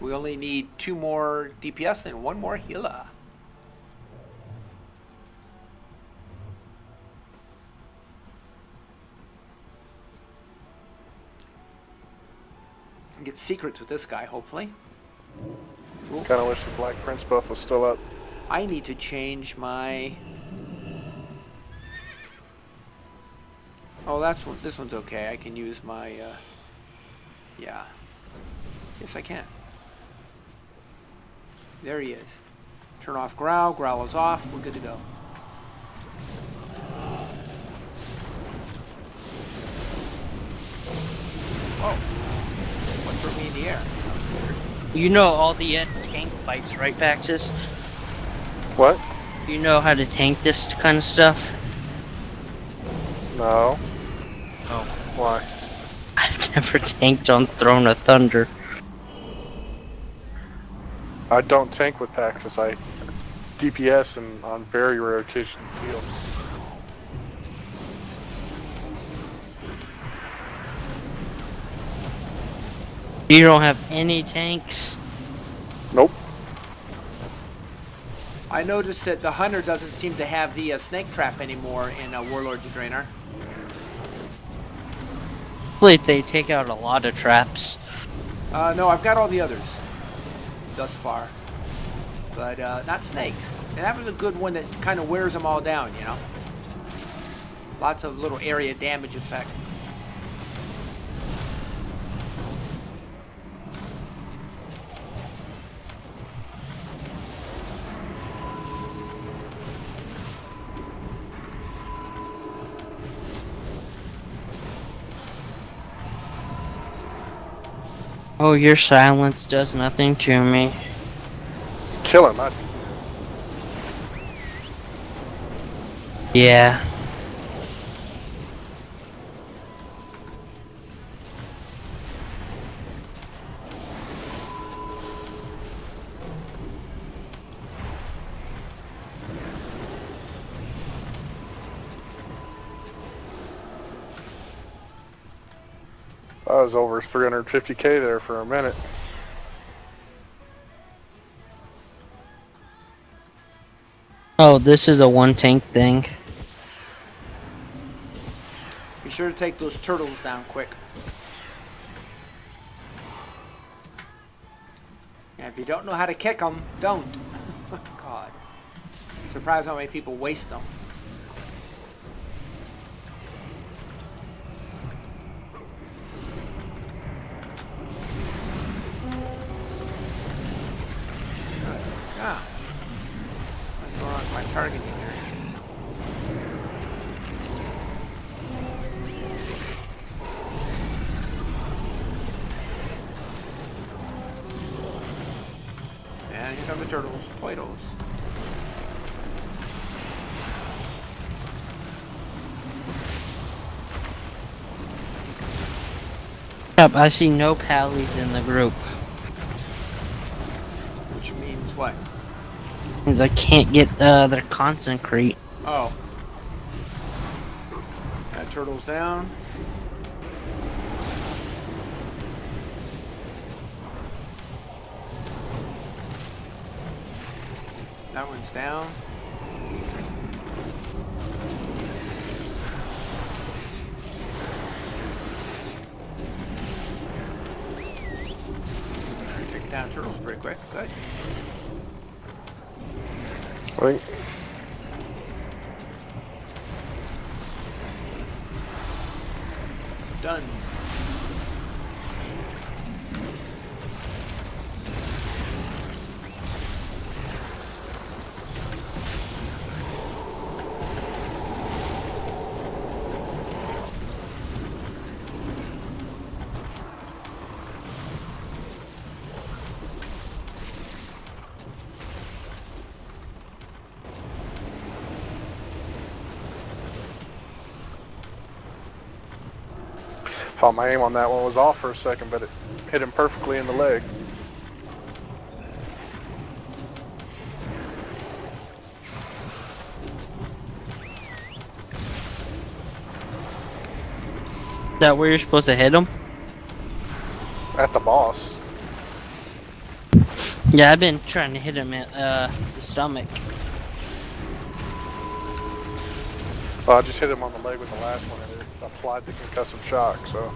We only need 2 more DPS and 1 more healer. Get secrets with this guy, hopefully. Ooh. Kind of wish the Black Prince buff was still up. I need to change my... Oh, this one's okay. I can use my, yeah. Yes, I can. There he is. Turn off Growl. Growl is off. We're good to go. Whoa. What threw me in the air? You know all the tank fights, right, Baxis? What? You know how to tank this kind of stuff? No. Oh. Why? I've never tanked on Throne of Thunder. I don't tank with Paxis. I DPS and on very rare occasions heal. You don't have any tanks? Nope. I noticed that the Hunter doesn't seem to have the snake trap anymore in Warlords of Draenor. Hopefully they take out a lot of traps. No, I've got all the others thus far, but not snakes. And that was a good one that kind of wears them all down, you know. Lots of little area damage effect. Oh, your silence does nothing to me. It's killing my. Yeah. I was over 350k there for a minute. Oh, this is a one tank thing. Be sure to take those turtles down quick. And if you don't know how to kick them, don't. God. Surprised how many people waste them. Yeah. What's going on with my targeting here? And here come the turtles. Toidos. Yep, I see no pallies in the group. Which means what? Means I can't get their concentrate. Oh. Got turtles down. That one's down. Take down turtles pretty quick. Good. Right. Done. Thought my aim on that one was off for a second, but it hit him perfectly in the leg. Is that where you're supposed to hit them? At the boss. Yeah, I've been trying to hit him at the stomach. Well, I just hit him on the leg with the last one, and it applied the concussive shock, so.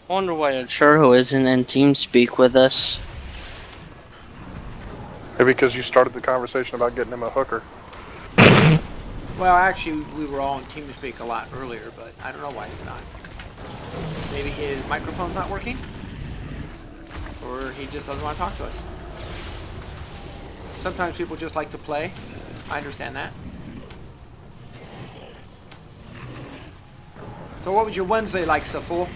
I wonder why Churro isn't in TeamSpeak with us. Maybe because you started the conversation about getting him a hooker. Well, actually, we were all in TeamSpeak a lot earlier, but I don't know why he's not. Maybe his microphone's not working? Or he just doesn't want to talk to us. Sometimes people just like to play. I understand that. So what was your Wednesday like, Saful?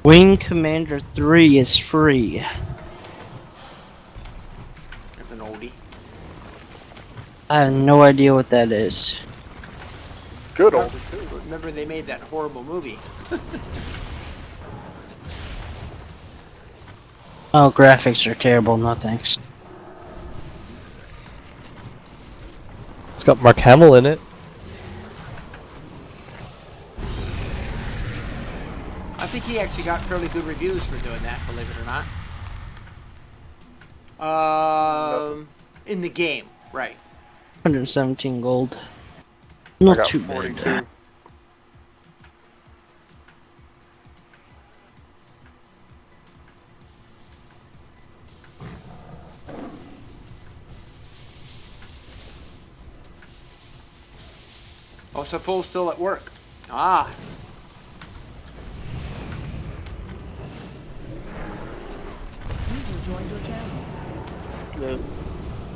Wing Commander 3 is free. That's an oldie. I have no idea what that is. Good old. Remember they made that horrible movie. Oh, graphics are terrible, no thanks. It's got Mark Hamill in it. I think he actually got fairly good reviews for doing that, believe it or not. In the game, right. 117 gold. I Not got too 42. bad. Oh, Saful's still at work. Ah. User joined your channel. Hello.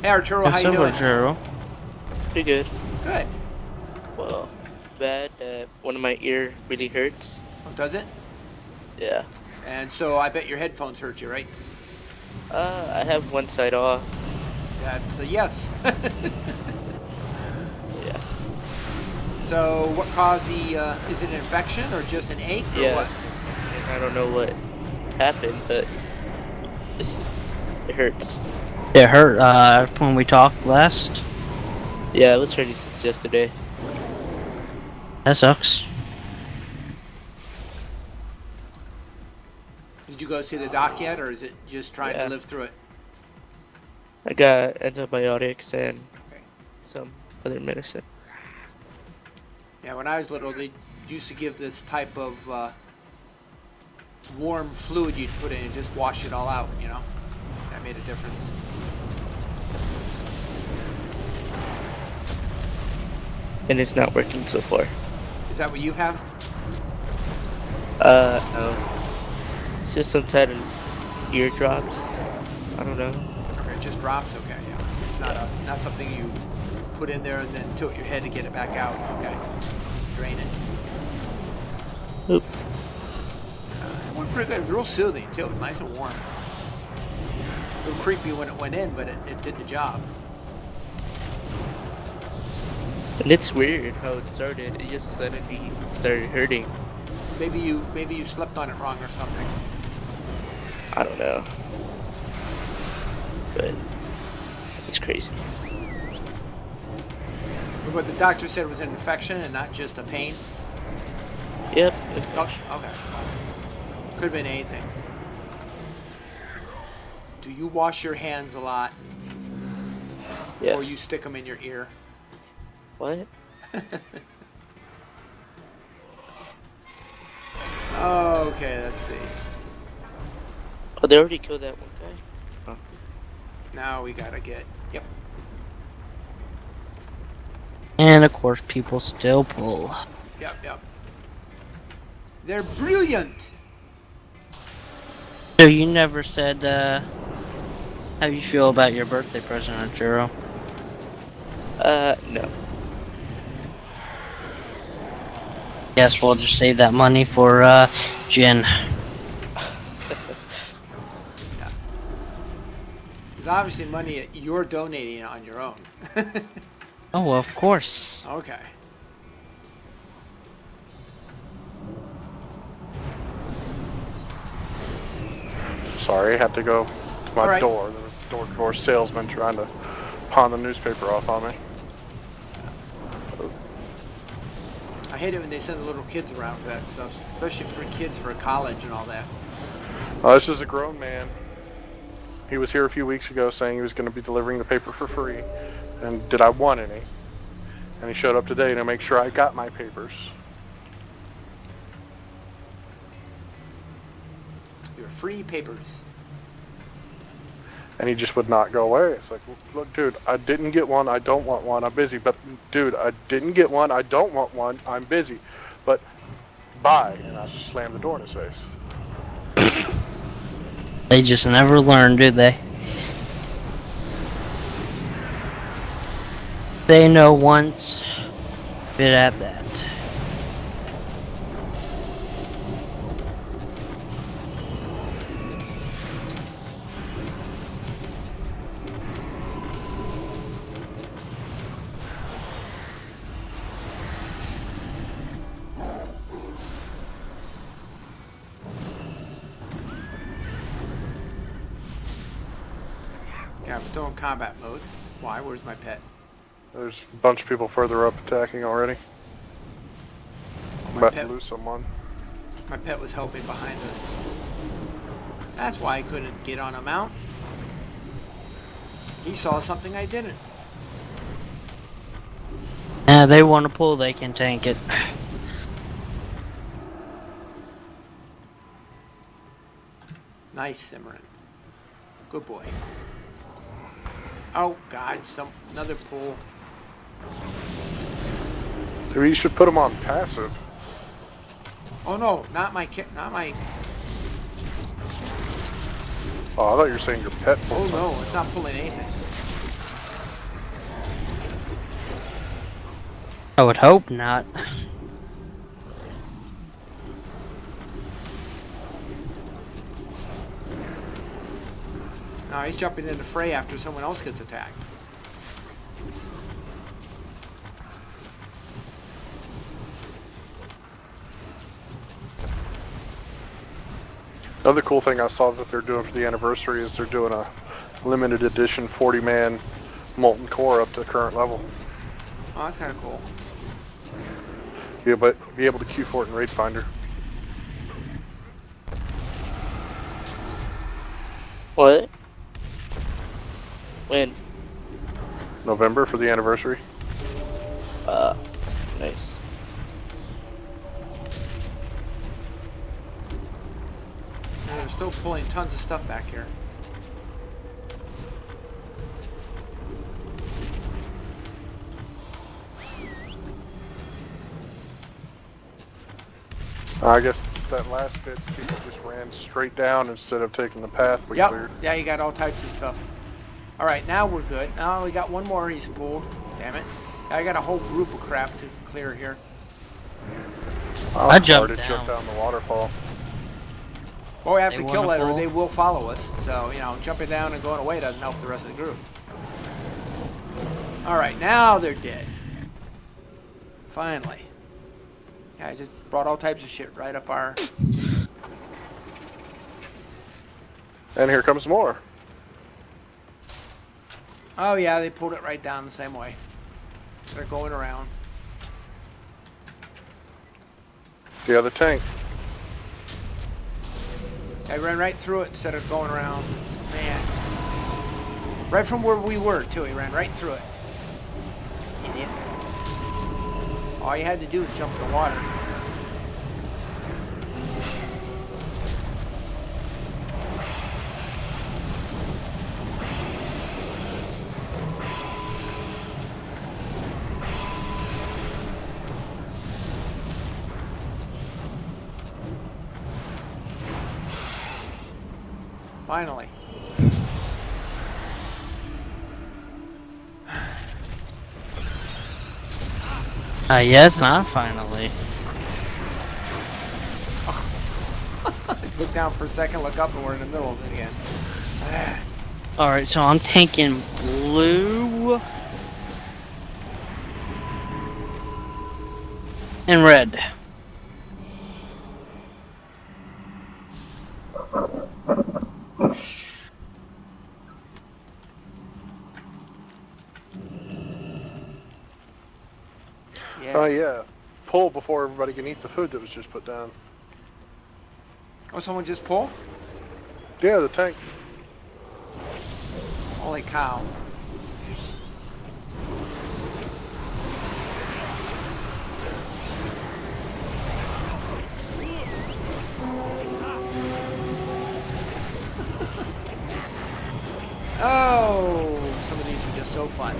Hey, Arturo, how you doing? Jero? Pretty good. Good. Well, bad. One of my ear really hurts. Oh, does it? Yeah. And so I bet your headphones hurt you, right? I have one side off. That's a yes. Yeah. So what caused the, is it an infection or just an ache or Yeah. what? And I don't know what happened, but it hurts. It hurt when we talked last. Yeah, it was hurting since yesterday. That sucks. Did you go see the doc yet, or is it just trying to Yeah. live through it? I got antibiotics and Okay. some other medicine. Yeah, when I was little, they used to give this type of warm fluid you'd put in and just wash it all out, you know? That made a difference. And it's not working so far. Is that what you have? No. It's just some type of eardrops. I don't know. Okay, it just drops? Okay, yeah. It's not, not something you put in there and then tilt your head to get it back out. Okay. Drain it. Oop. It went pretty good. It was real soothing, too. It was nice and warm. A little creepy when it went in, but it did the job. And it's weird how it started. It just suddenly started hurting. Maybe you slept on it wrong or something. I don't know. But it's crazy. What the doctor said was an infection and not just a pain? Yep. Oh, okay. Could have been anything. Do you wash your hands a lot before Yes. you stick them in your ear? What? Okay, let's see. Oh, they already killed that one guy? Oh. Now we gotta get... Yep. And of course, people still pull. Yep. They're brilliant! So you never said, how you feel about your birthday present, Arturo? No. Guess we'll just save that money for, Jen. It's obviously money you're donating on your own. Oh, of course. Okay. Sorry, I had to go to my Alright. door. There was a door-to-door salesman trying to pawn the newspaper off on me. I hate it when they send the little kids around for that stuff, especially for kids for college and all that. This is a grown man. He was here a few weeks ago saying he was going to be delivering the paper for free. And did I want any? And he showed up today to make sure I got my papers. Your free papers. And he just would not go away. It's like, look, dude, I didn't get one. I don't want one. I'm busy. But, dude, I didn't get one. I don't want one. I'm busy. But, bye. And I just slammed the door in his face. They just never learn, do they? They know once, bit at that. Yeah, I'm still in combat mode. Why? Where's my pet? There's a bunch of people further up attacking already. My About pet, to lose someone. my pet was helping behind us. That's why I couldn't get on a mount. He saw something I didn't. Yeah, they want to pull, they can tank it. Nice, Simran. Good boy. Oh God, another pull. Maybe you should put him on passive. Oh no, not my kit, not my. Oh, I thought you were saying your pet Oh pulled no, it's not pulling anything. I would hope not. No, he's jumping in the fray after someone else gets attacked. Another cool thing I saw that they're doing for the anniversary is they're doing a limited edition 40-man molten core up to the current level. Oh, that's kind of cool. Yeah, but be able to queue for it in Raid Finder. What? When? November for the anniversary. Nice. And they're still pulling tons of stuff back here. I guess that last bit, people just ran straight down instead of taking the path we Yep. cleared. Yeah, you got all types of stuff. All right, now we're good. Now we got one more he's pulled. Damn it. I got a whole group of crap to clear here. I jumped to jump down. down the waterfall. Well, we have They to kill wanna it or pull? they will follow us. So, you know, jumping down and going away doesn't help the rest of the group. All right, now they're dead. Finally. Yeah, I just brought all types of shit right up our... And here comes more. Oh, yeah, they pulled it right down the same way. They're going around. The other tank. I ran right through it instead of going around. Man. Right from where we were, too. He ran right through it. Idiot. All you had to do was jump in the water. Finally. Yes, not finally. Look down for a second, look up, and we're in the middle of it again. Alright, so I'm tanking blue and red. Yeah. Oh yeah. Pull before everybody can eat the food that was just put down. Oh, someone just pulled? Yeah, the tank. Holy cow. so fun.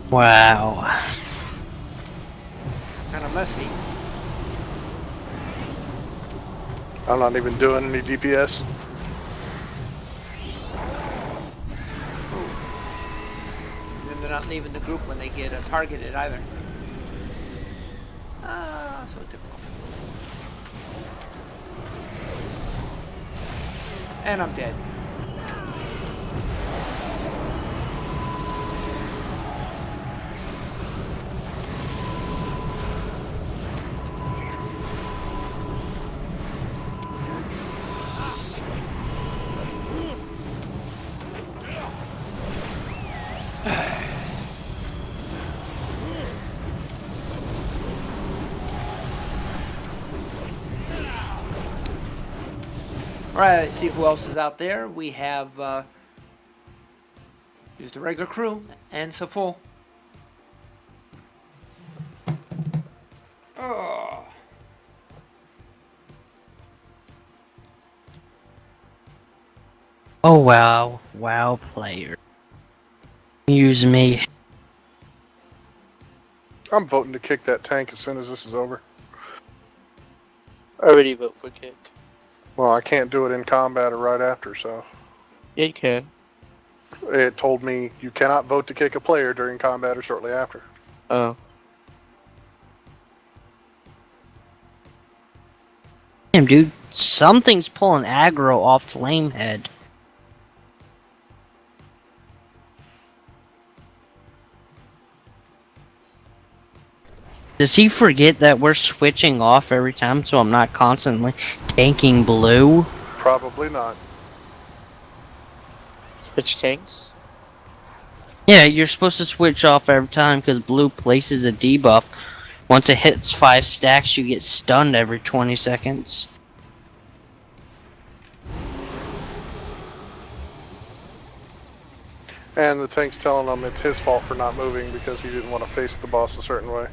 Wow. Kind of messy. I'm not even doing any DPS. And they're not leaving the group when they get targeted either. So typical. And I'm dead. Alright, let's see who else is out there. We have just a regular crew and Saful. Oh. Oh wow. Wow player. Use me. I'm voting to kick that tank as soon as this is over. I already vote for kick. Well, I can't do it in combat or right after, so. Yeah, you can. It told me you cannot vote to kick a player during combat or shortly after. Oh. Damn, dude. Something's pulling aggro off Flamehead. Does he forget that we're switching off every time so I'm not constantly tanking blue? Probably not. Switch tanks? Yeah, you're supposed to switch off every time because blue places a debuff. Once it hits 5 stacks, you get stunned every 20 seconds. And the tank's telling him it's his fault for not moving because he didn't want to face the boss a certain way.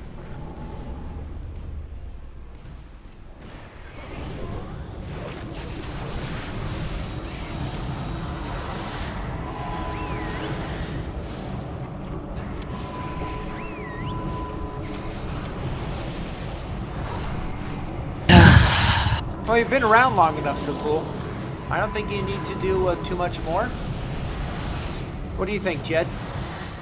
Well, you've been around long enough, Saful. I don't think you need to do too much more. What do you think, Jed?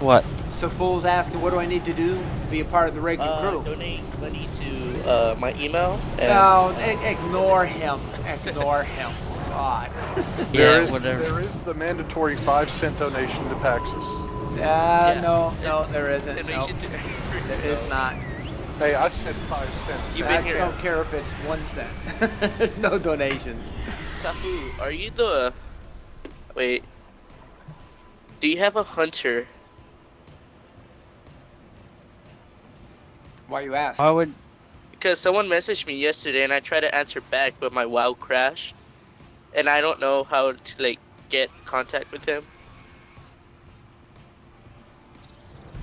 What? Saful's asking, what do I need to do to be a part of the regular crew? Donate money to my email. And No, ignore him. Ignore him. God. Yeah, whatever. There is the mandatory 5-cent donation to Paxis. No, there isn't. No, Donation to there is not. Hey, I said 5 cents. You've I been here. don't care if it's 1 cent. No donations. Safu, are you the... Wait. Do you have a hunter? Why you ask? I would. Because someone messaged me yesterday and I tried to answer back, but my WoW crashed. And I don't know how to, like, get contact with him.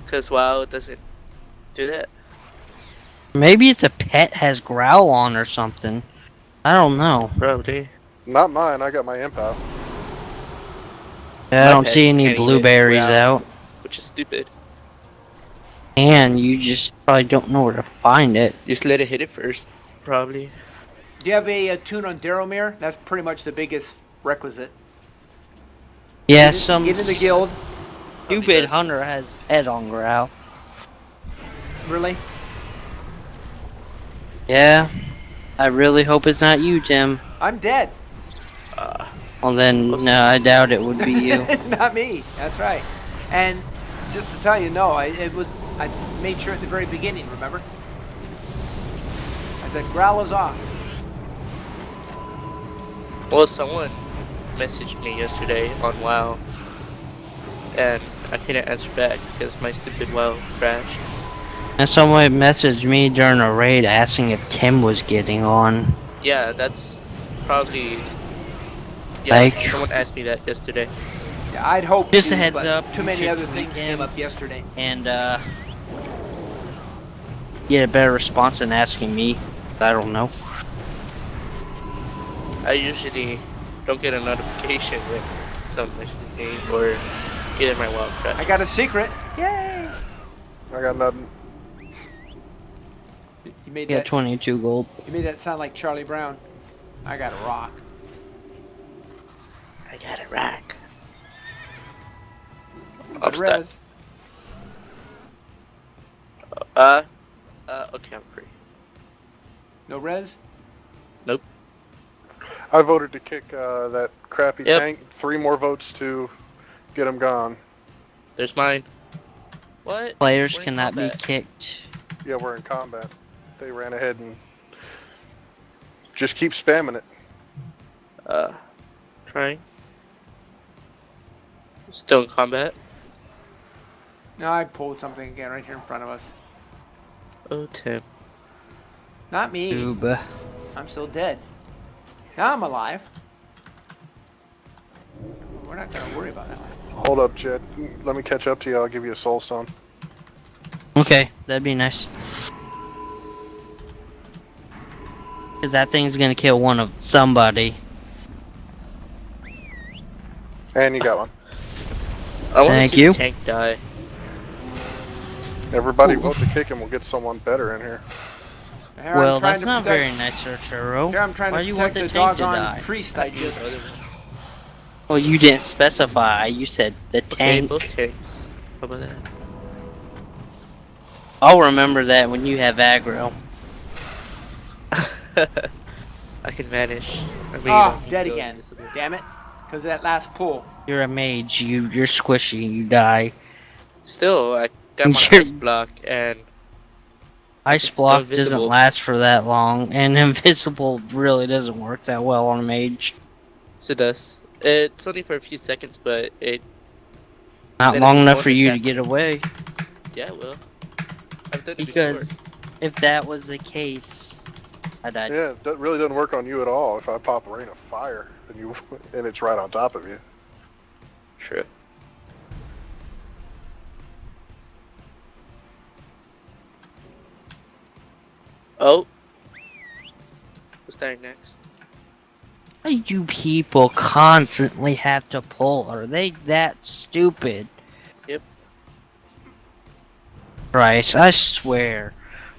Because WoW doesn't do that. Maybe it's a pet has growl on or something. I don't know. Probably. Not mine. I got my imp out. I My don't pet see any can't even blueberries growl, out. which is stupid. And you just probably don't know where to find it. Just let it hit it first, probably. Do you have a tune on Daromir? That's pretty much the biggest requisite. Yeah, Get in the guild. stupid does. hunter has pet on growl. Really? Yeah. I really hope it's not you, Tim. I'm dead. Well then, no, I doubt it would be you. It's not me. That's right. And just to tell you, no, I made sure at the very beginning, remember? I said, growl is off. Well, someone messaged me yesterday on WoW, and I couldn't answer back because my stupid WoW crashed. And someone messaged me during a raid asking if Tim was getting on. Yeah, that's probably. Yeah, Like- someone asked me that yesterday. Yeah, I'd hope Just to, a heads but up, too you many should other tweet things him. came up yesterday. And get a better response than asking me. I don't know. I usually don't get a notification when someone messages me or either my WoW crashes. I got a secret. Yay! I got nothing. You made You that. got 22 gold. You made that sound like Charlie Brown. I got a rock. I got a rack. Good res. Okay, I'm free. No res. Nope. I voted to kick that crappy Yep. tank. 3 more votes to get him gone. There's mine. What? Players We're in cannot be combat. kicked. Yeah, we're in combat. They ran ahead and just keep spamming it. Trying. Still in combat. No, I pulled something again right here in front of us. Oh, Tim. Not me. Oob. I'm still dead. Now I'm alive. We're not gonna worry about that one. Hold up, Jed. Let me catch up to you. I'll give you a soul stone. Okay, that'd be nice. Cause that thing's gonna kill one of somebody. And you got one. I want to Thank see you. the tank die. Everybody vote to kick him. We'll get someone better in here. Here Well, I'm trying that's to not protect- very nice, Arturo. Here I'm trying Why to do you protect want the the tank to doggone die? priest I just. Well, you didn't specify. You said the Okay, tank. both tanks. How about that? I'll remember that when you have aggro. I can vanish. I mean, Ah, you dead go again. invisible. Damn it. Because of that last pull. You're a mage. You're squishy. You die. Still, I got my You're- ice block and Ice block doesn't invisible. last for that long, and invisible really doesn't work that well on a mage. so it does. It's only for a few seconds, but it. Not Then long it's enough one for you to attack. get away. Yeah, it will. I've done it Because before. if that was the case, I died. Yeah, that really doesn't work on you at all. If I pop a rain of fire and you and it's right on top of you. True. Oh. Who's dying next? Why do you people constantly have to pull? Are they that stupid? Yep. Christ, I swear.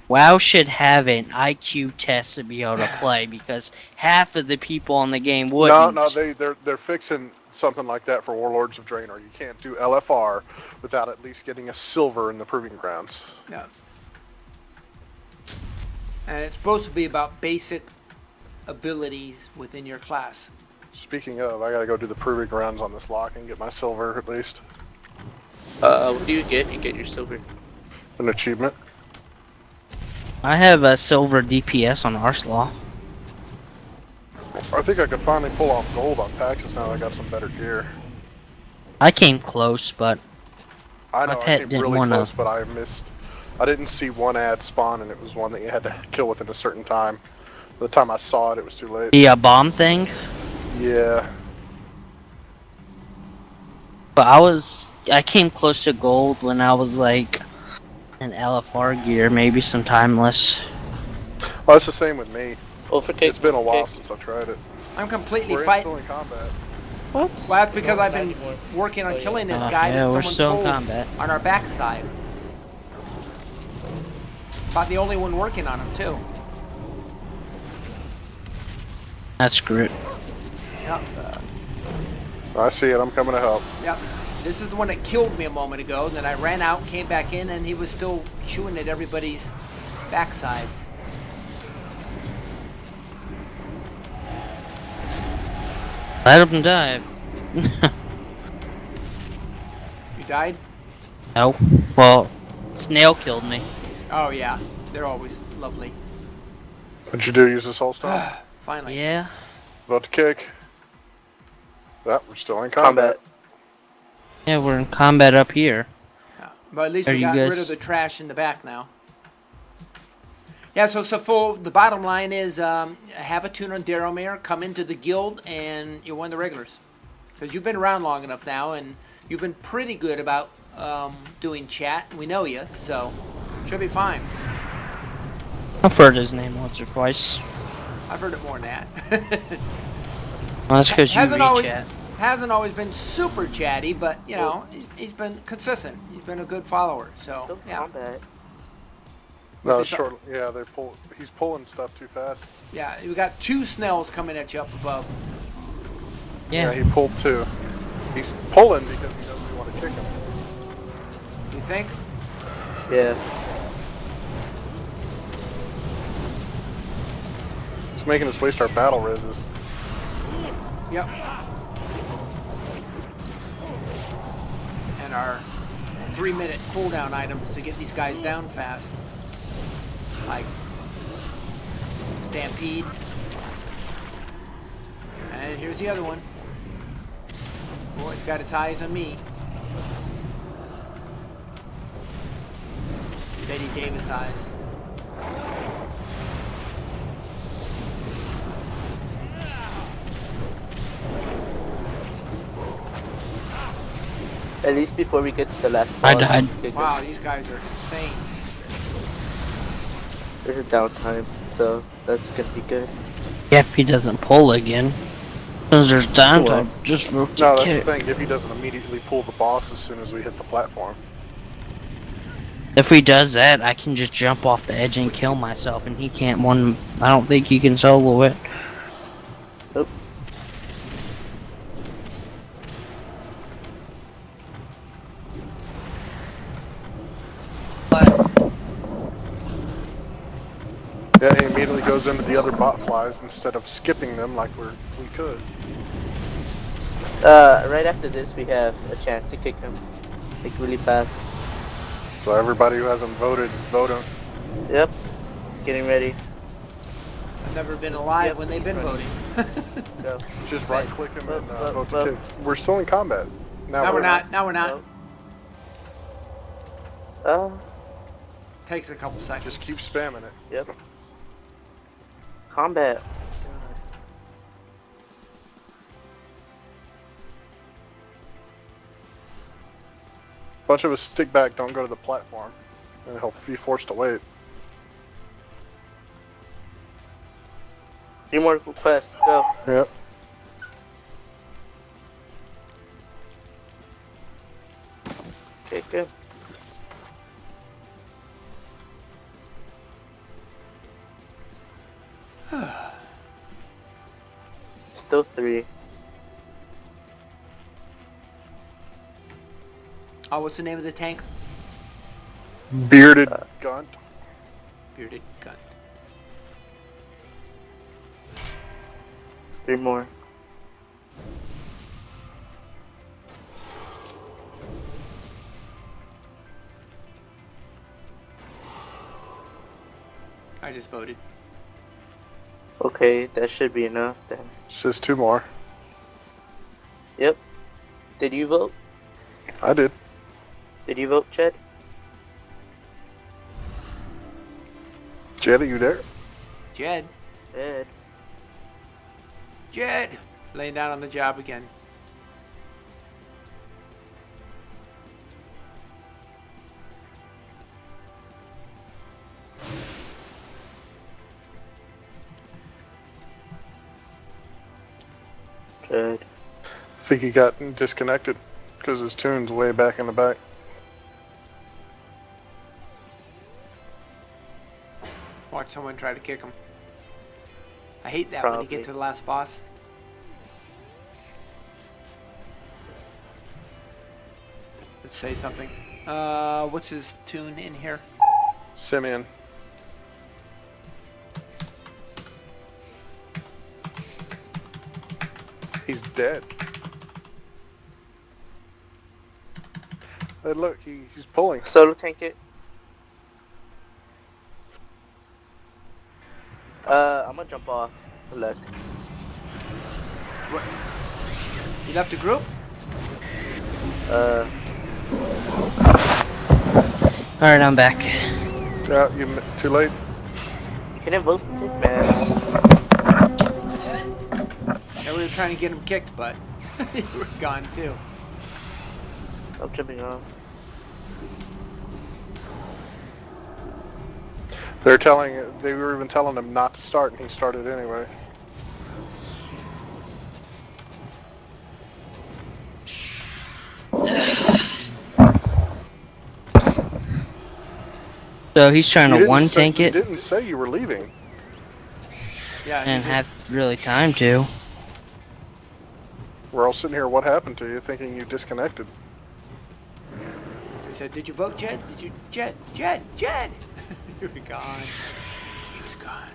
WoW should have an IQ test to be able to play because half of the people on the game wouldn't. No, they're fixing something like that for Warlords of Draenor. You can't do LFR without at least getting a silver in the Proving Grounds. No. And it's supposed to be about basic abilities within your class. Speaking of, I gotta go do the Proving Grounds on this lock and get my silver at least. What do you get if you get your silver? An achievement. I have a silver DPS on Arslaw. I think I could finally pull off gold on Paxis now that I got some better gear. I came close, but I know My I pet came didn't really wanna- close, but I missed. I didn't see one ad spawn, and it was one that you had to kill within a certain time. By the time I saw it, it was too late. the bomb thing. Yeah. But I came close to gold when I was like an LFR gear, maybe some timeless. Well, it's the same with me. Oh, for cake. It's been a for while cake. since I've tried it. I'm completely We're fighting. still in combat. What? Well, that's because No, I've not been anymore. working on Oh, yeah. killing this guy yeah, that we're someone still in pulled combat. on our backside. About the only one working on him too. That's screwed. Yep. I see it. I'm coming to help. Yep. This is the one that killed me a moment ago. Then I ran out, came back in, and he was still chewing at everybody's backsides. Let him die. You died? No. Well, snail killed me. Oh yeah. They're always lovely. What'd you do? Use the soul stone? Finally. Yeah. About to kick. That we're still in combat. Yeah, we're in combat up here. Yeah. But at least Are we you got rid guys- of the trash in the back now. Yeah, so full. The bottom line is have a tune on Daromir, come into the guild, and you're one of the regulars. Because you've been around long enough now, and you've been pretty good about doing chat. We know you, so should be fine. I've heard his name once or twice. I've heard it more than that. Well, that's because you hasn't always re-chat. hasn't always been super chatty, but you know he's been consistent. He's been a good follower. So Still yeah, combat. No, With this- short. Yeah, he's pulling stuff too fast. yeah. We got 2 Snells coming at you up above. Yeah. He pulled 2. He's pulling because he doesn't want to kick him. You think? Yeah. He's making us waste our battle resist. Yep. And our 3-minute cooldown items to get these guys down fast. Like Stampede. And here's the other one. Boy, it's got its eyes on me. Betty Davis eyes. At least before we get to the last I boss. died. Wow, these guys are insane. There's a downtime, so that's gonna be good. If he doesn't pull again. Because there's downtime. Just for No, that's kick. the thing. If he doesn't immediately pull the boss as soon as we hit the platform. If he does that, I can just jump off the edge and kill myself, and he can't one. I don't think he can solo it. Nope. Yeah, he immediately goes into the other bot flies instead of skipping them like we could. Right after this, we have a chance to kick him, like really fast. So everybody who hasn't voted, vote him. Yep. Getting ready. I've never been alive Yep. when they've been voting. Go. Just right click him and Well, vote well, to kick. We're still in combat. Now we're not. Now we're not. Nope. Uh, Takes a couple seconds. Just keep spamming it. yep. Combat. Bunch of us stick back, don't go to the platform, and he'll be forced to wait. 3 more quests. Go. Yep. Okay, good. Still 3. Oh, what's the name of the tank? Bearded Gunt. Bearded Gun. 3 more. I just voted. Okay, that should be enough then. Says 2 more. Yep. Did you vote? I did. Did you vote, Chad? Jed, are you there? Jed. Ed. Jed. Laying down on the job again. Good. I think he got disconnected because his tune's way back in the back. Watch someone try to kick him. I hate that when you Probably. get to the last boss. Let's say something. What's his tune in here? Simeon. He's dead. Hey, look, he's pulling. Solo tank it. I'm gonna jump off. Look. What? You left the group? Alright, I'm back. Yeah, too late. You can invoke it, man. Yeah, we were trying to get him kicked, but you were gone too. I'm jumping off. They were even telling him not to start, and he started anyway. So he's trying You to didn't one say- tank You it didn't say you were leaving. Yeah, and he have really time to. We're all sitting here, what happened to you, thinking you disconnected. They said, "Did you vote, Jed? Did you, Jed? You were gone. He was gone."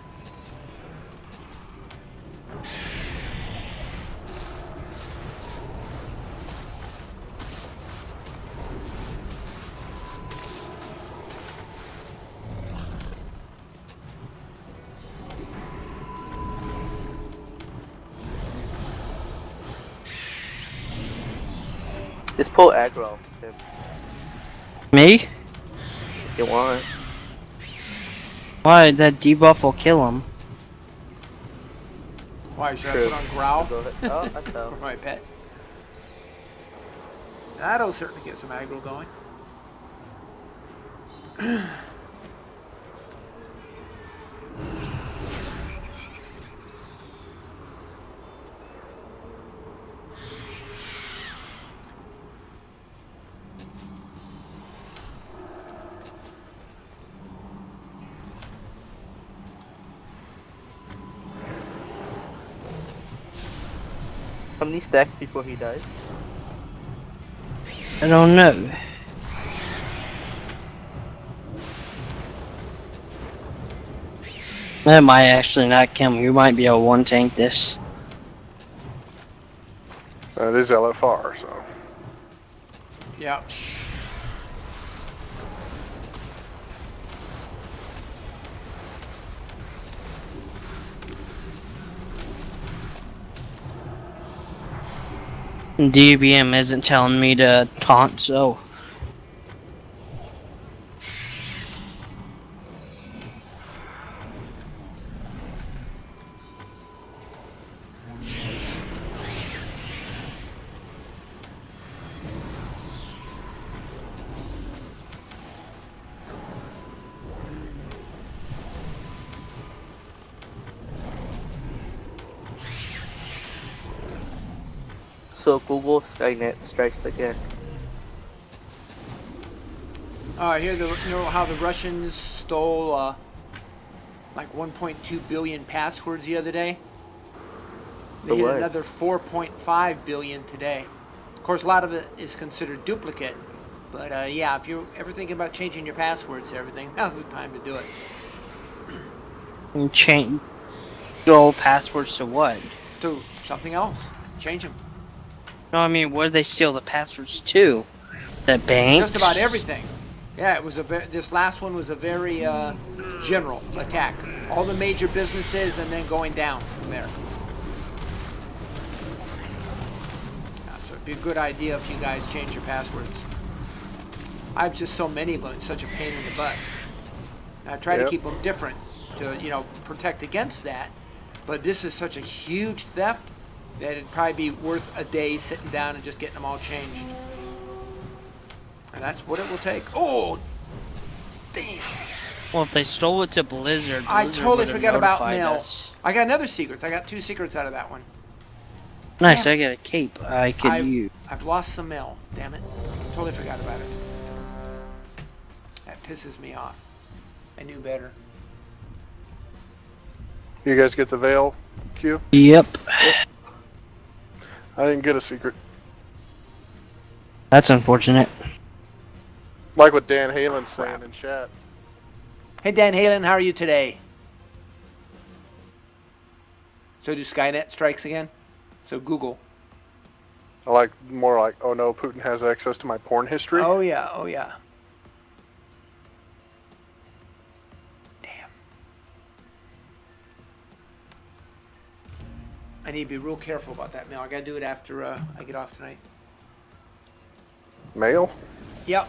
Just pull aggro. If Me? you want. Why? That debuff will kill him. Why should True. I put on growl Go ahead. Oh, that's for how. my pet? That'll certainly get some aggro going. How many stacks before he dies? I don't know. That might actually not kill him. You might be able to one tank this. It is LFR, so. Yeah. DBM isn't telling me to taunt, so. So Google Skynet strikes again. I hear you know how the Russians stole like 1.2 billion passwords the other day? They For hit what? another 4.5 billion today. Of course, a lot of it is considered duplicate. But yeah, if you're ever thinking about changing your passwords to everything, now's the time to do it. And change old passwords to what? To something else. Change them. No, I mean, what did they steal the passwords to? The bank? Just about everything. Yeah, it was this last one was a very general attack. All the major businesses and then going down from there. Yeah, so it'd be a good idea if you guys change your passwords. I have just so many of them, it's such a pain in the butt. And I try to Yep. keep them different to, protect against that. But this is such a huge theft that it'd probably be worth a day sitting down and just getting them all changed. And that's what it will take. Oh, damn. Well, if they stole it to Blizzard, I Blizzard totally would've forgot about notified Mill. us. I got another secrets. I got 2 secrets out of that one. Nice, Yeah. I got a cape I could use. I've lost some mail. Damn it. Totally forgot about it. That pisses me off. I knew better. You guys get the veil, Q? Yep. I didn't get a secret. That's unfortunate. Like what Dan Halen's saying in chat. Hey, Dan Halen, how are you today? So do Skynet strikes again? So Google. I like more like, oh no, Putin has access to my porn history. Oh, yeah. Oh, yeah. Damn. I need to be real careful about that mail. I got to do it after I get off tonight. Mail? Yep.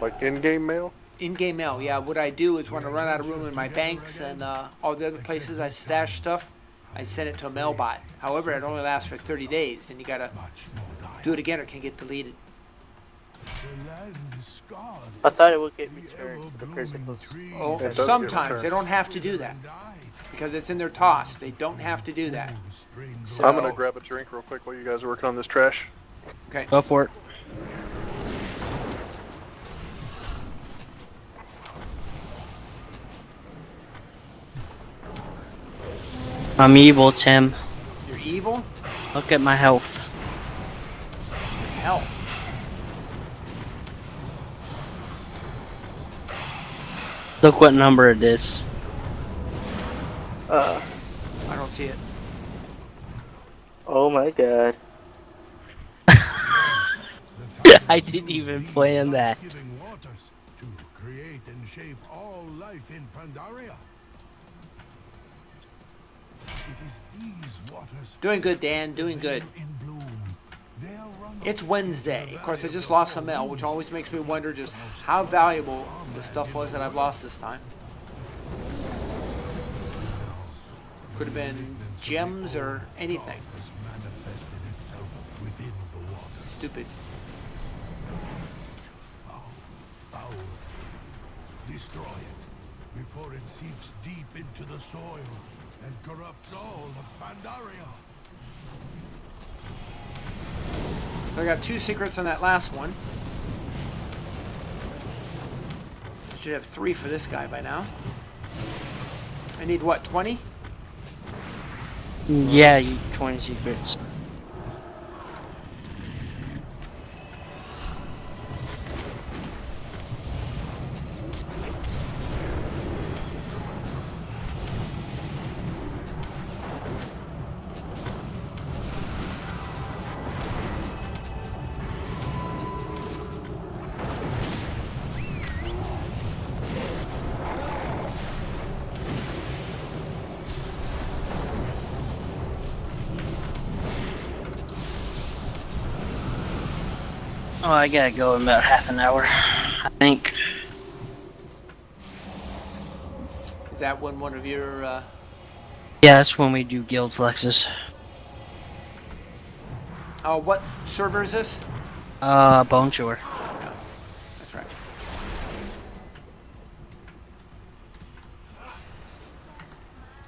Like in-game mail? In-game mail, yeah. What I do is when I run out of room in my banks and all the other places I stash stuff, I send it to a mailbot. However, it only lasts for 30 days, and you gotta do it again or it can get deleted. I thought it would get returned to the physical. Oh, It does get sometimes returned. they don't have to do that because it's in their toss. They don't have to do that. So, I'm gonna grab a drink real quick while you guys are working on this trash. Okay. Go for it. I'm evil, Tim. You're evil? Look at my health. Hell. Look what number it is. I don't see it. Oh my god. I didn't even plan that. Giving waters to create and shape all life in Pandaria. It is these waters Doing good, Dan. Doing good. in bloom. They are run It's Wednesday. Of course, I just lost some mail, which always makes me wonder just how valuable the stuff was that I've lost this time. Could have been gems or anything. has manifested itself within the waters. Stupid. Foul. Destroy it before it seeps deep into the soil and corrupts all of Pandaria. So I got 2 secrets on that last one. Should have 3 for this guy by now. I need what, 20? Yeah, you 20 secrets. Oh, I gotta go in about half an hour, I think. Is that one of your, Yeah, that's when we do guild flexes. oh, what server is this? Bone Shore. That's right.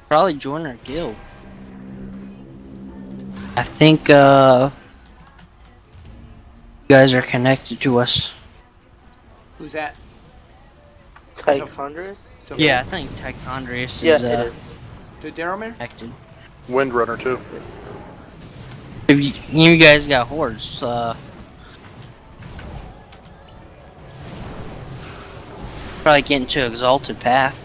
Probably join our guild. I think, you guys are connected to us. Who's that? Tychondrus? So Yeah, I think Tychondrius Yeah, is, it is. To Daromir? connected. Windrunner too. If you guys got hordes, probably get into Exalted Path.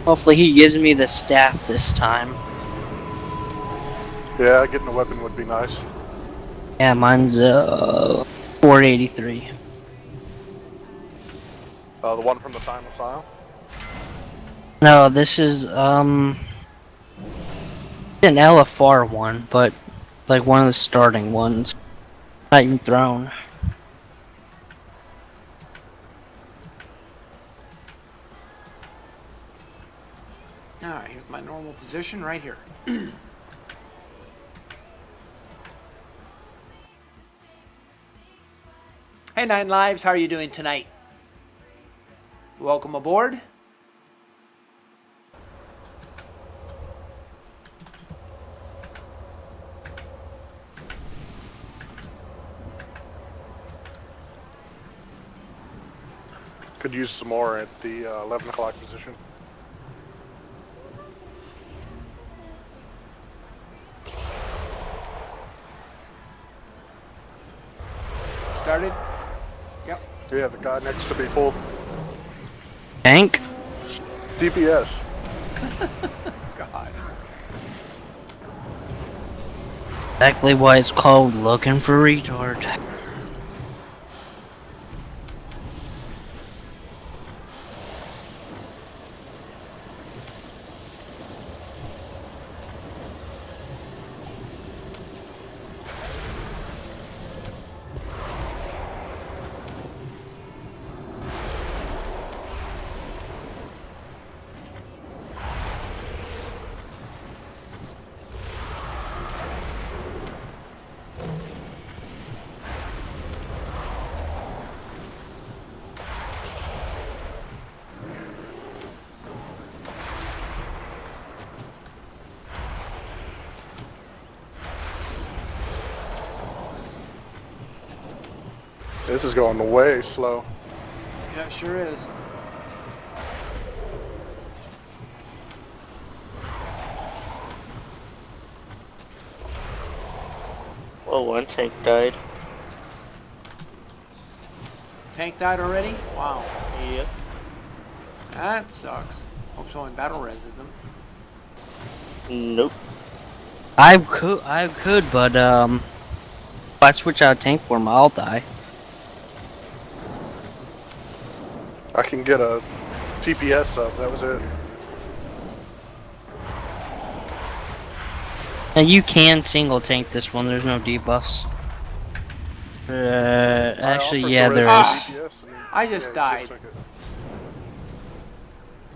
Hopefully he gives me the staff this time. Yeah, getting a weapon would be nice. Yeah, mine's 483. The one from the Time of Sile? No, this is an LFR one, but like one of the starting ones. Titan Throne. Alright, here's my normal position right here. Hey, Nine Lives, how are you doing tonight? Welcome aboard. Could use some more at the 11 o'clock position. Started? Yep. Yeah, the guy next to me pulled Tank? DPS. God. Exactly why it's called looking for retard. This is going way slow. Yeah, it sure is. Oh, one tank died. Tank died already? Wow. Yep. That sucks. Hope someone battle reses them. Nope. I could, but if I switch out tank for him, I'll die. I can get a TPS up, that was it. And you can single tank this one. There's no debuffs. Actually, offered yeah, the there res is. DPS and I just he died. took it.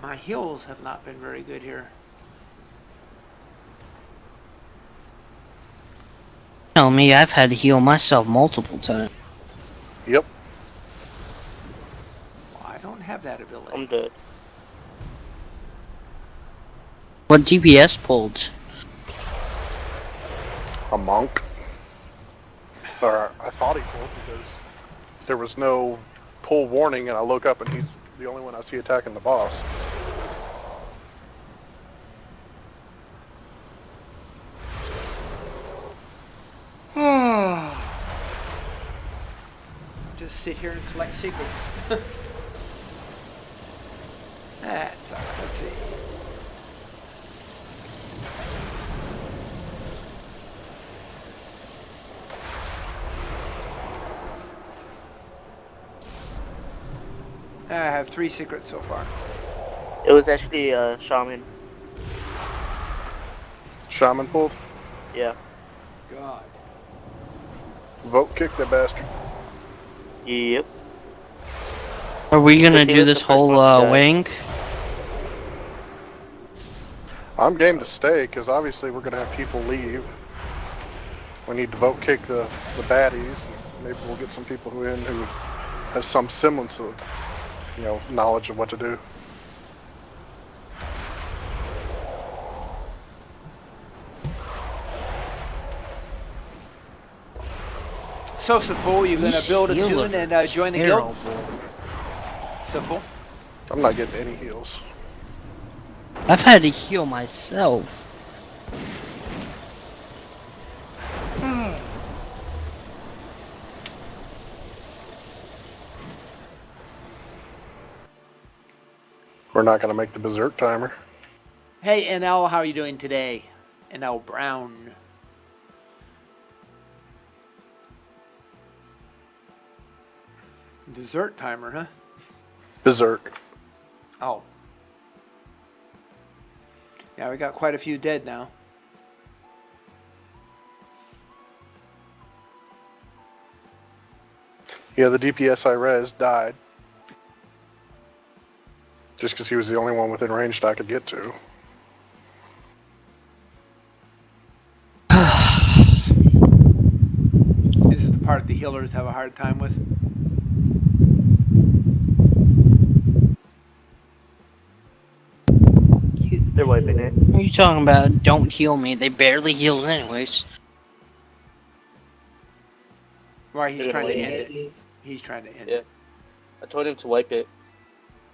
My heals have not been very good here. Tell me, I've had to heal myself multiple times. Yep. Well, I don't have that ability. I'm dead. What DPS pulled? A monk. Or I thought he pulled because there was no pull warning, and I look up and he's the only one I see attacking the boss. Just sit here and collect secrets. That sucks. Let's see. I have 3 secrets so far. It was actually shaman. Shaman pulled. Yeah. God. Vote kick that bastard. Yep. Are we gonna But he do was this the first whole one to die. wing? I'm game to stay because obviously we're gonna have people leave. We need to vote kick the baddies. And maybe we'll get some people who have some semblance of, knowledge of what to do. So, Siful, you gonna These build a healers tune are and join the guild? terrible. Siful? I'm not getting any heals. I've had to heal myself. We're not gonna make the berserk timer. Hey, NL, how are you doing today? NL Brown. Dessert timer, huh? Berserk. Oh. Yeah, we got quite a few dead now. Yeah, the DPS I res died. Just because he was the only one within range that I could get to. This is the part the healers have a hard time with. They're wiping it. What are you talking about? Don't heal me. They barely healed anyways. Right, he's They're trying to gonna end wipe it. He's trying to end Yeah. it. I told him to wipe it.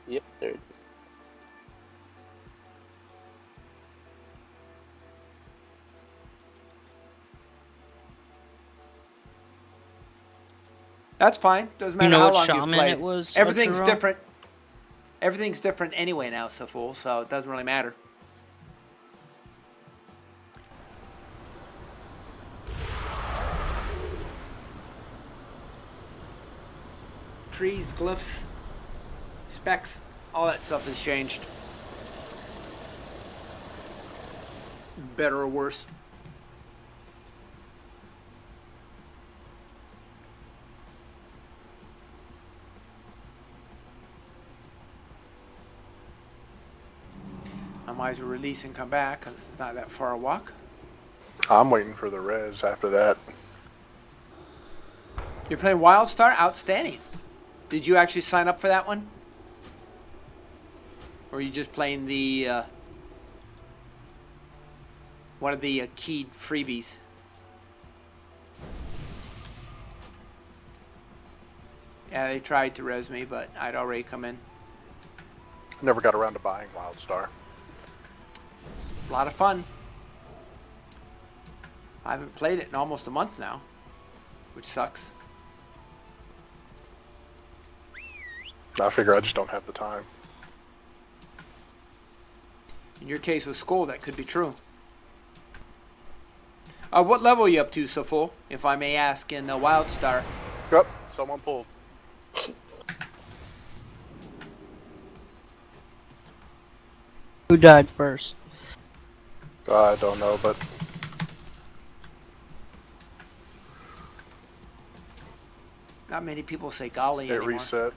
Yep, there it is. That's fine. Doesn't matter You know how what long shaman you've played. it was, Everything's Arturo? different. Everything's different anyway now, Saful, so it doesn't really matter. Trees, glyphs, specs, all that stuff has changed. Better or worse. I might as well release and come back because it's not that far a walk. I'm waiting for the res after that. You're playing WildStar? Outstanding. Did you actually sign up for that one? Or are you just playing the one of the keyed freebies? Yeah, they tried to res me, but I'd already come in. Never got around to buying WildStar. A lot of fun. I haven't played it in almost a month now, which sucks. I figure I just don't have the time. In your case with school, that could be true. What level are you up to, Saful, if I may ask, in WildStar? Yep, someone pulled. Who died first? I don't know, but Not many people say golly it anymore. reset.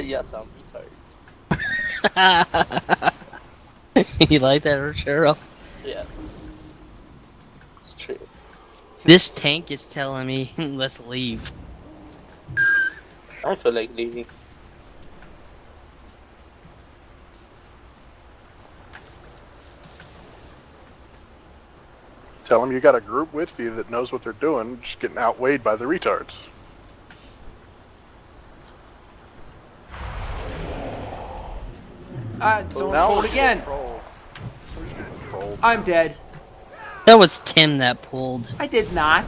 Yes, I'm retarded. You like that, Arturo? Yeah. It's true. This tank is telling me, let's leave. I feel like leaving. Tell them you got a group with you that knows what they're doing, just getting outweighed by the retards. Someone now pulled we're again. getting trolled. We're just getting trolled. I'm dead. That was Tim that pulled. I did not.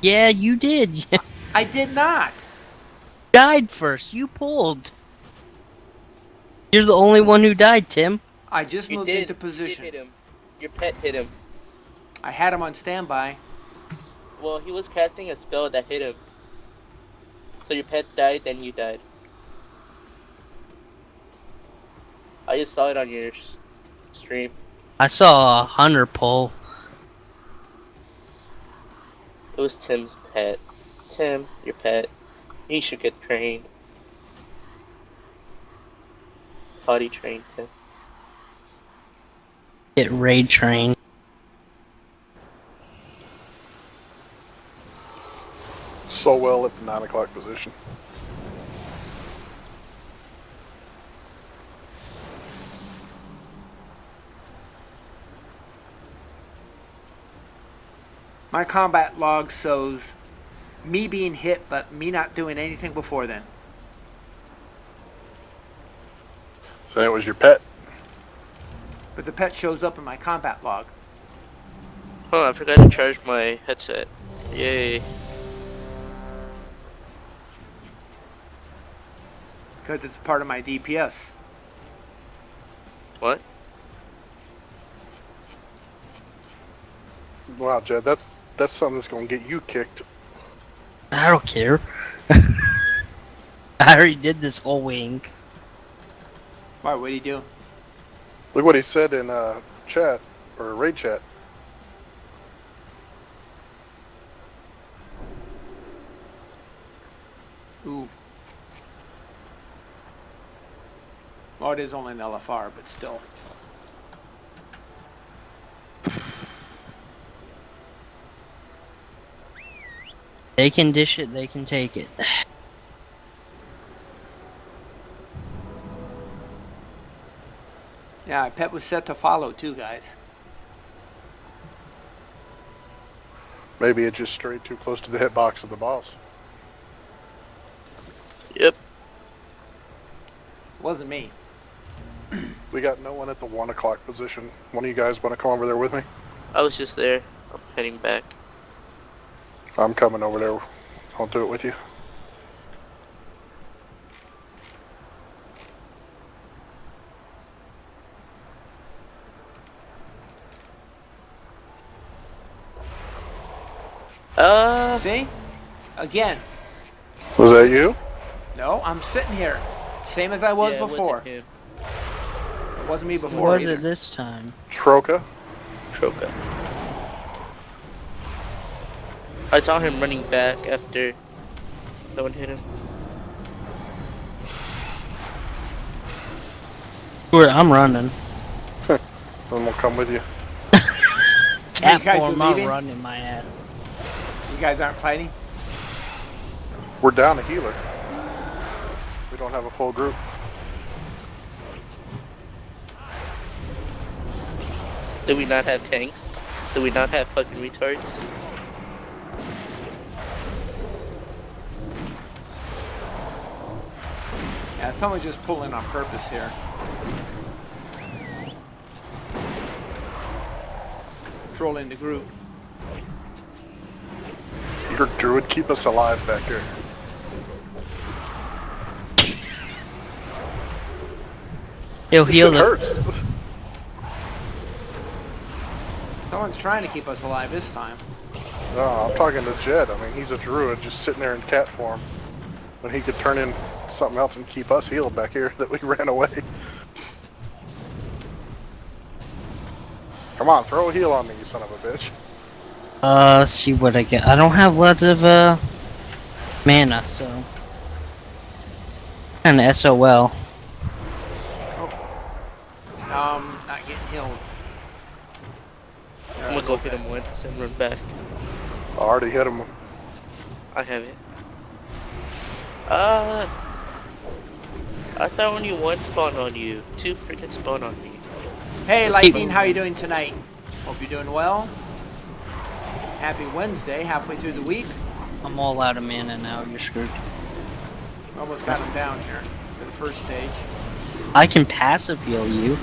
Yeah, you did. You I did not. died first. You pulled. You're the only one who died, Tim. I just You moved did. into You position. did hit him. Your pet hit him. I had him on standby. Well, he was casting a spell that hit him. So your pet died, then you died. I just saw it on your stream. I saw a hunter pull. It was Tim's pet. Tim, your pet. He should get trained. Potty trained Tim. Get raid trained. So well at the 9 o'clock position. My combat log shows me being hit, but me not doing anything before then. So it was your pet. But the pet shows up in my combat log. Oh, I forgot to charge my headset. Yay. Because it's part of my DPS. What? Wow, Jed, that's something that's gonna get you kicked. I don't care. I already did this whole wing. Why? What do you do? Look what he said in chat, or raid chat. Ooh. Well, it is only an LFR, but still. They can dish it, they can take it. Yeah, Pet was set to follow too, guys. Maybe it just strayed too close to the hitbox of the boss. Yep. Wasn't me. We got no one at the 1 o'clock position. One of you guys want to come over there with me? I was just there. I'm heading back. I'm coming over there. I'll do it with you. See? Again. Was that you? No, I'm sitting here. Same as I was yeah, before. It It wasn't me What before was either. it this time? Troca? Troca. I saw him running back after no one hit him. I'm running. Then we'll come with you. Cat guys are form, I'm leaving? running my ass. You guys aren't fighting? We're down a healer. We don't have a full group. Do we not have tanks? Do we not have fucking retards? Yeah, someone just pulling on purpose here. Trolling the group. Your druid keep us alive back here. He'll heal It the. hurts. Someone's trying to keep us alive this time. No, I'm talking to Jed. I mean, he's a druid just sitting there in cat form. When he could turn in something else and keep us healed back here that we ran away. Come on, throw a heal on me, you son of a bitch. Let's see what I get. I don't have lots of, mana, so. And SOL. Not getting healed. I'm gonna go hit him once and run back. I already hit him. I have it. I thought only one spawned on you. 2 freaking spawned on me. Hey, Lightning, how you doing tonight? Hope you're doing well. Happy Wednesday, halfway through the week. I'm all out of mana now, you're screwed. Almost got him down here for the first stage. I can passive heal you.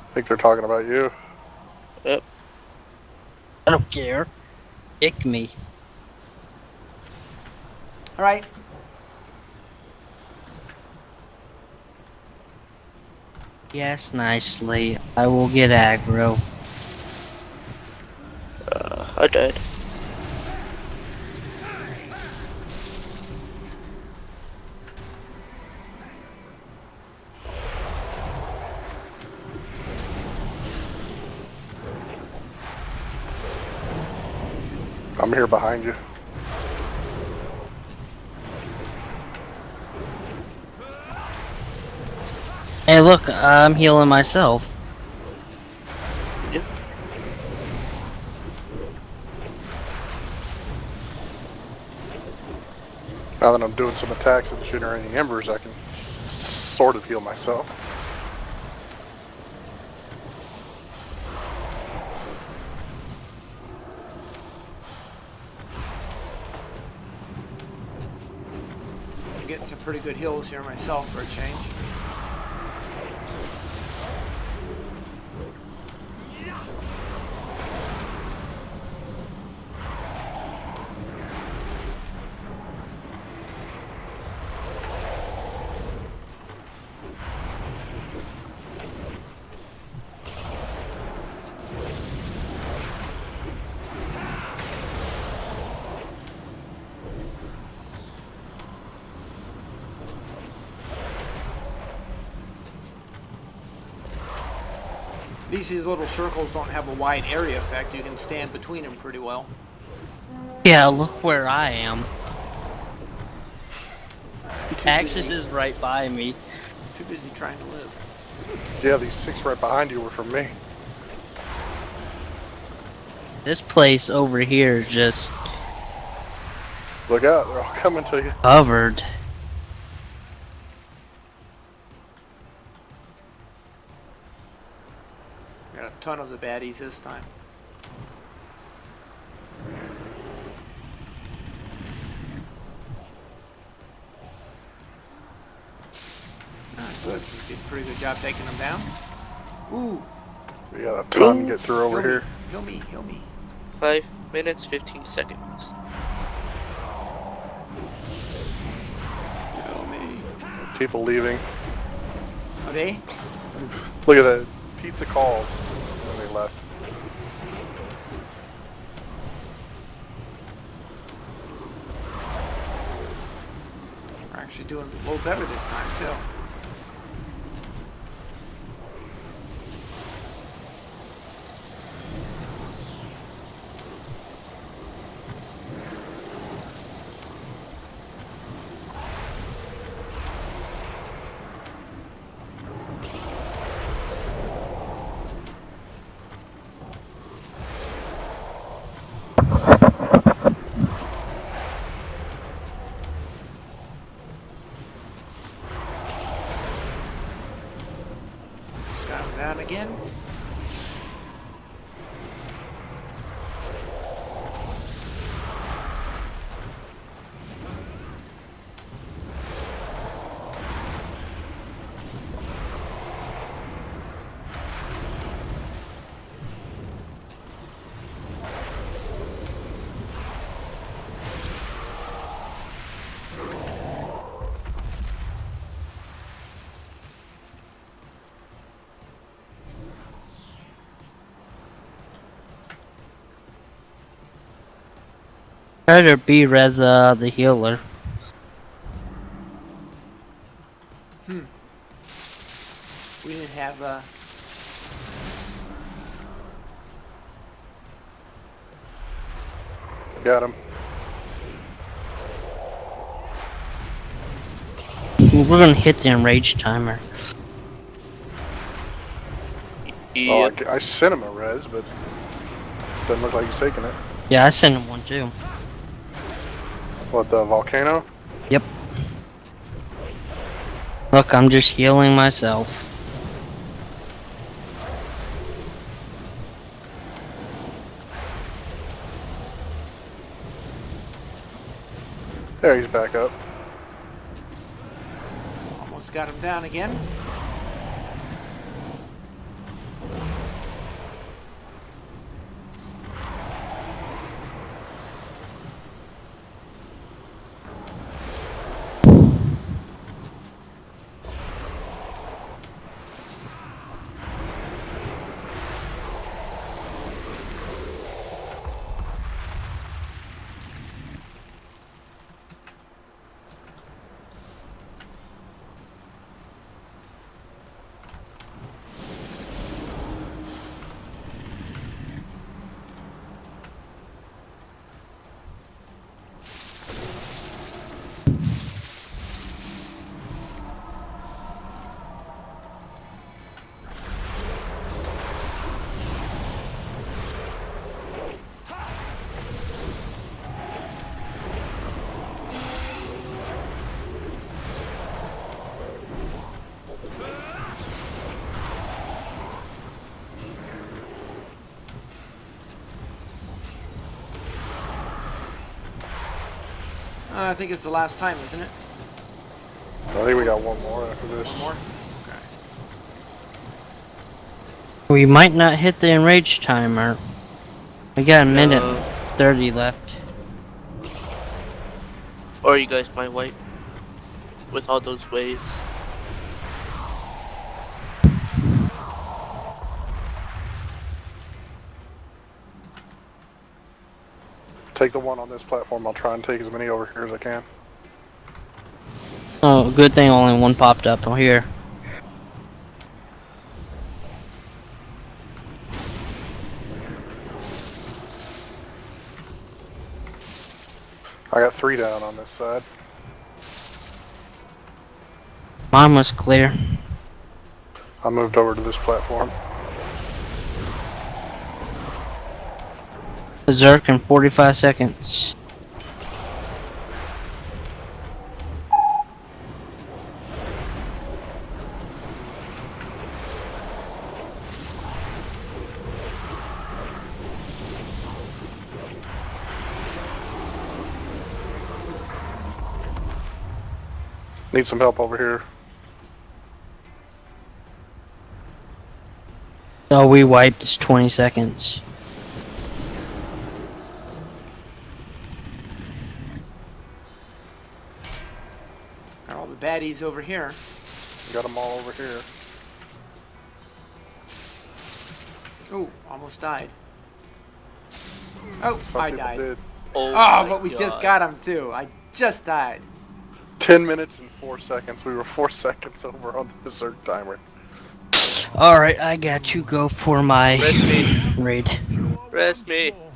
I think they're talking about you. Yep. I don't care. Kick me. All right. Yes, nicely. I will get aggro. I died. I'm here behind you. Hey, look, I'm healing myself. Yep. Now that I'm doing some attacks and generating embers, I can sort of heal myself. I'm getting some pretty good heals here myself for a change. These little circles don't have a wide area effect. You can stand between them pretty well. Yeah, look where I am. Too Axis busy, is right by me. too busy trying to live. Yeah, these 6 right behind you were from me. This place over here is just Look out, they're all coming to you. covered. Got a ton of the baddies this time. Ah, good. Did a pretty good job taking them down. Ooh. We got a ton to get through over Heal here. me, heal me, heal me. 5 minutes, 15 seconds. Heal me. People leaving. Are they? Look at that. Pizza calls. And they left. We're actually doing a little better this time, too. Got him down again. Try to B-res the healer. We didn't have Got him. We're gonna hit the enrage timer. Oh, Yep. I sent him a res, but doesn't look like he's taking it. Yeah, I sent him one too. What, the volcano? Yep. Look, I'm just healing myself. There, he's back up. almost got him down again. I think it's the last time, isn't it? I think we got one more after this. One more? Okay. We might not hit the enrage timer. We got a minute 30 left. Or you guys might wipe with all those waves. Take the one on this platform. I'll try and take as many over here as I can. Oh, good thing only one popped up here. I got 3 down on this side. Mine was clear. I moved over to this platform. Berserk in 45 seconds. Need some help over here. So we wiped. It's 20 seconds. Got all the baddies over here. Got them all over here. Ooh, almost died. Oh, Some I people died. did. Oh, Oh, my but we just God. got him too. I just died. 10 minutes and 4 seconds. We were 4 seconds over on the Berserk timer. Alright, I got to go for my Rest me. raid. You are Rest once me. more.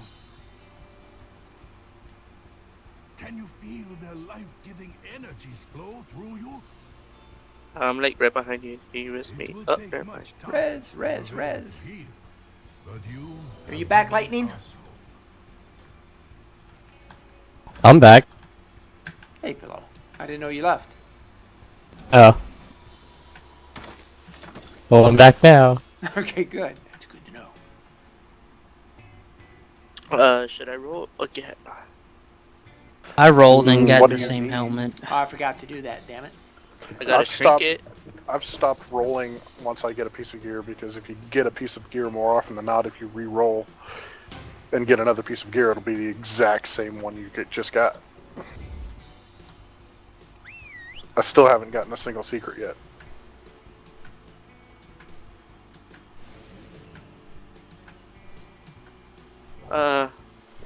Can you feel their life-giving energies flow through you? I'm like right behind you. Can you rest me? It will Oh, take never mind. much time Res, to res, prepare res. to heal, but Are you have back, done Lightning? us so. I'm back. Hey, Pillow. I didn't know you left. Oh. Well, I'm back now. Okay, good. That's good to know. Should I roll again? I rolled and got What the do you same need? helmet. Oh, I forgot to do that, damn it. I got a I've stopped- trinket. I've stopped rolling once I get a piece of gear, because if you get a piece of gear more often than not, if you re-roll and get another piece of gear, it'll be the exact same one you just got. I still haven't gotten a single secret yet.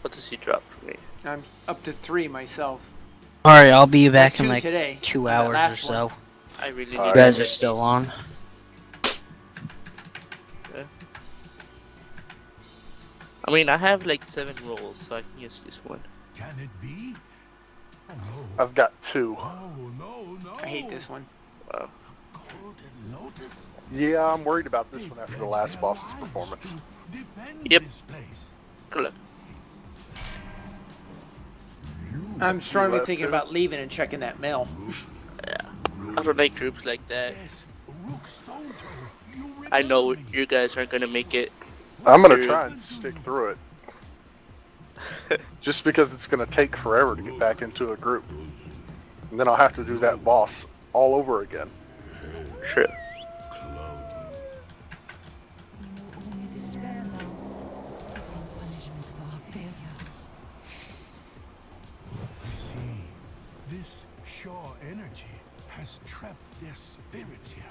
What does he drop for me? I'm up to 3 myself. Alright, I'll be back in two like today, 2 on that hours or last so. I really need You You to guys check are still these. on. I mean, I have like 7 rolls, so I can use this one. Can it be? Oh no. I've got 2. Oh no, no. I hate this one. Wow. Golden Lotus? Yeah, I'm worried about this They one after the pledged last their boss's lives performance. to defend Yep. this place. Good luck. I'm strongly left thinking too? about leaving and checking that mail. I don't like groups like that. Yes, Rook Stone Toe, you I know remember me. you guys aren't gonna make it. I'm gonna True. try and stick through it. Just because it's gonna take forever to get back into a group. And then I'll have to do that boss all over again. True. Only despair now. Punishment for our failure. You see, this Shaw energy has trapped their spirits here.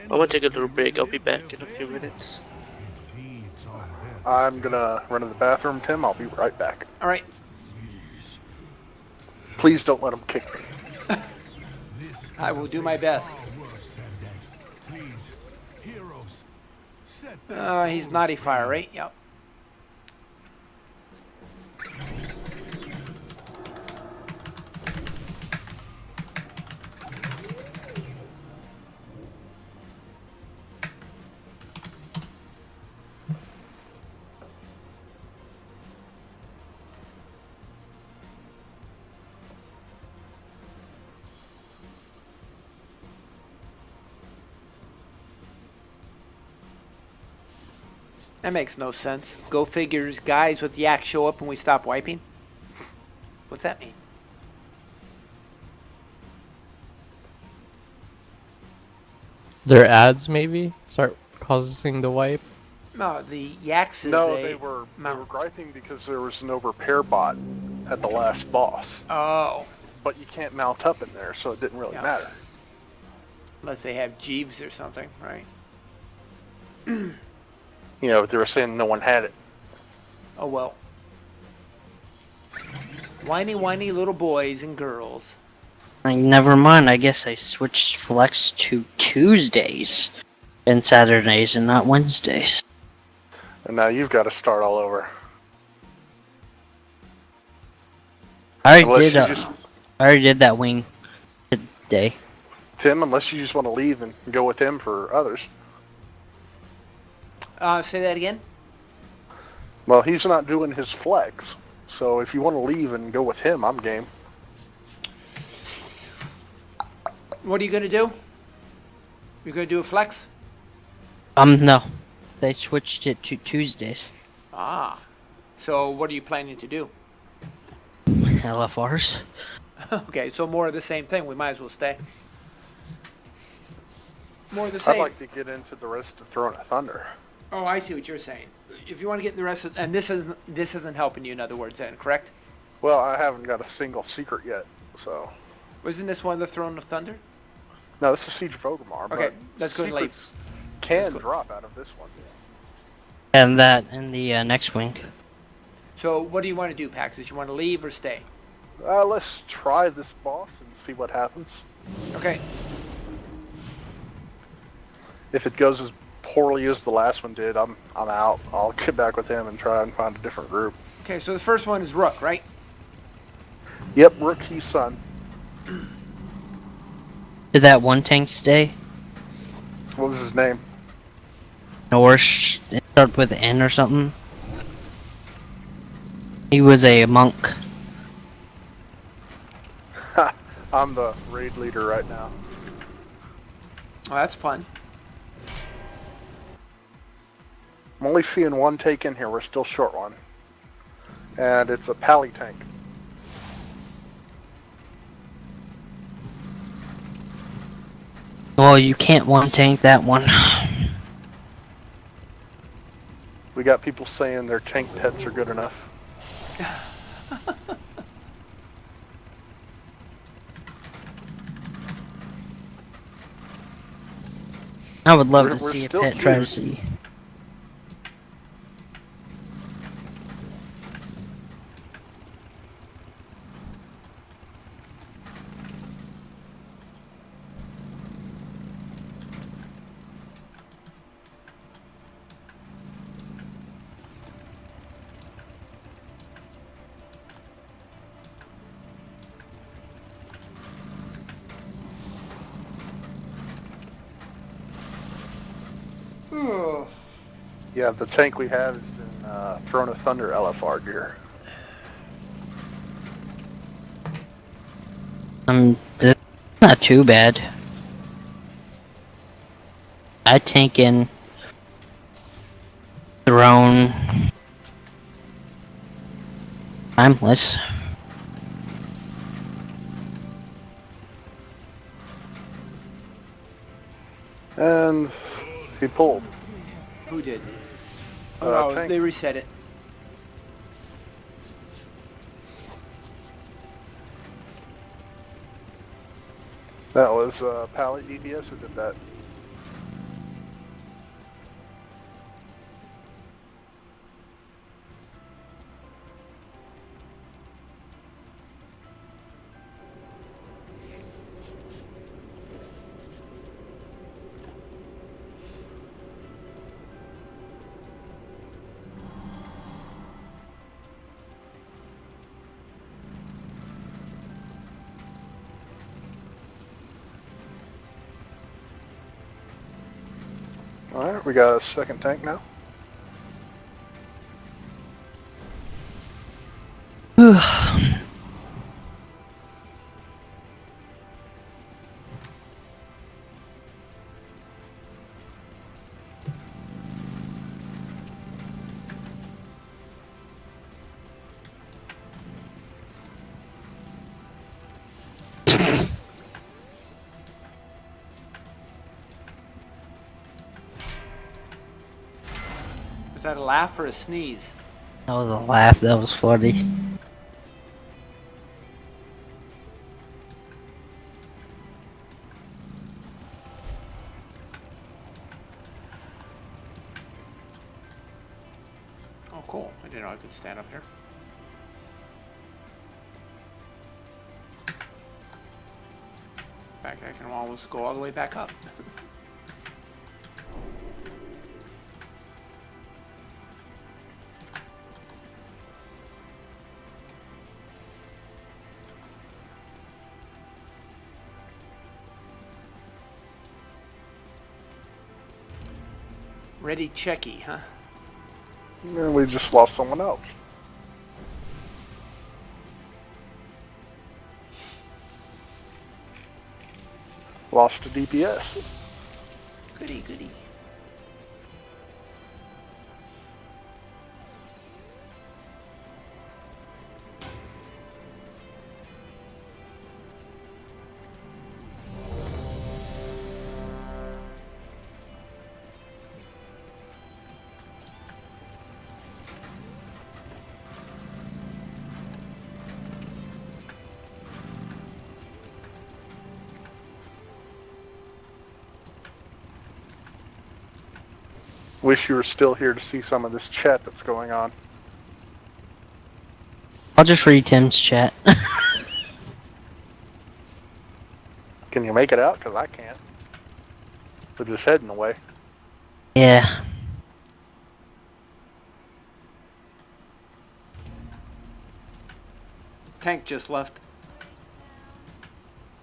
I'm gonna take a little break. I'll be back in a few minutes. It feeds on their I'm gonna run to the bathroom, Tim. I'll be right back. All right. disease. Please don't let him kick me. This I is will a do fate my best. far worse than death. Please, heroes, set their He's souls naughty free. fire, right? Yep. That makes no sense. Go figures, guys with yak show up and we stop wiping? What's that mean? Their ads maybe start causing the wipe. No, the yaks is No, a they were mount. griping because there was no repair bot at the last boss. Oh, But you can't mount up in there, so it didn't really Yeah. matter. unless they have Jeeves or something, right? You know, they were saying no one had it. Oh well. Whiny, whiny little boys and girls. Like, never mind. I guess I switched flex to Tuesdays and Saturdays and not Wednesdays. And now you've got to start all over. Unless you just, I already did that wing today. Tim, unless you just want to leave and go with him for others. Say that again? Well, he's not doing his flex. So if you want to leave and go with him, I'm game. What are you going to do? You're going to do a flex? No. They switched it to Tuesdays. Ah. So what are you planning to do? LFRs. Okay, so more of the same thing. We might as well stay. More of the same. I'd like to get into the rest of Throne of Thunder. Oh, I see what you're saying. If you want to get the rest of, and this isn't helping you, in other words, then, correct? Well, I haven't got a single secret yet, so. Wasn't this one the Throne of Thunder? No, this is Siege of Orgrimmar. Okay, but let's go to leave. secrets can drop out of this one. And that in the next wing. So what do you want to do, Paxis? You want to leave or stay? Let's try this boss and see what happens. Okay. If it goes as poorly as the last one did, I'm out. I'll get back with him and try and find a different group. Okay, so the first one is Rook, right? Yep, Rook, he's son. Did that one tank today? What was his name? Norse. It started with N or something. He was a monk. I'm the raid leader right now. Oh, that's fun. I'm only seeing one take in here. We're still short one. And it's a pally tank. Well, you can't one tank that one. We got people saying their tank pets are good enough. I would love We're to see a still pet try to here. see. Yeah, the tank we have is in Throne of Thunder LFR gear. That's not too bad. I tank in Throne. Timeless. And he pulled. Who did? Oh, no, tank. they reset it. That was Pally DPS who did that. Alright, we got a second tank now. Was that a laugh or a sneeze? That was a laugh. That was funny. Oh, cool. I didn't know I could stand up here. In fact, I can almost go all the way back up. Ready checky, huh? And we just lost someone else. Lost to DPS. Goody, goody. Wish you were still here to see some of this chat that's going on. I'll just read Tim's chat. Can you make it out? Because I can't. With his head in the way. Yeah. Tank just left.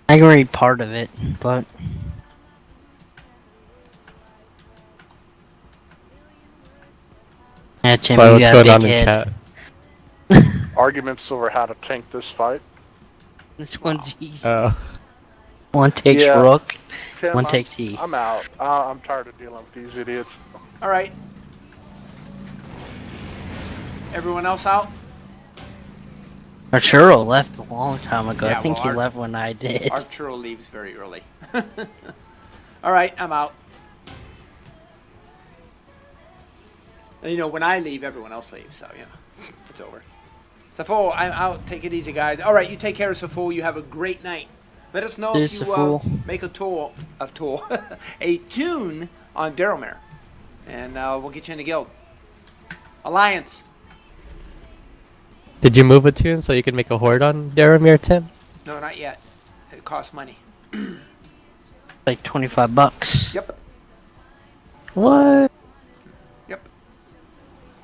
I can read part of it, but yeah, Tim, But you what's got a going on big in head. chat? Arguments over how to tank this fight. This one's easy. Oh. One takes Yeah. Rook, Tim, one takes he. I'm out. I'm tired of dealing with these idiots. All right. Everyone else out? Arturo left a long time ago. Yeah, I think well, he our- left when I did. Arturo leaves very early. All right, I'm out. And, you know, when I leave, everyone else leaves, so, you know, it's over. Safo, I'm out. Take it easy, guys. All right, you take care of Safo. You have a great night. Let us know Cheers, if you Safo. make a a tune on Darrowmere, and we'll get you in the guild. Alliance. Did you move a tune so you can make a horde on Daramir, Tim? No, not yet. It costs money. Like $25. Yep. What? Yep.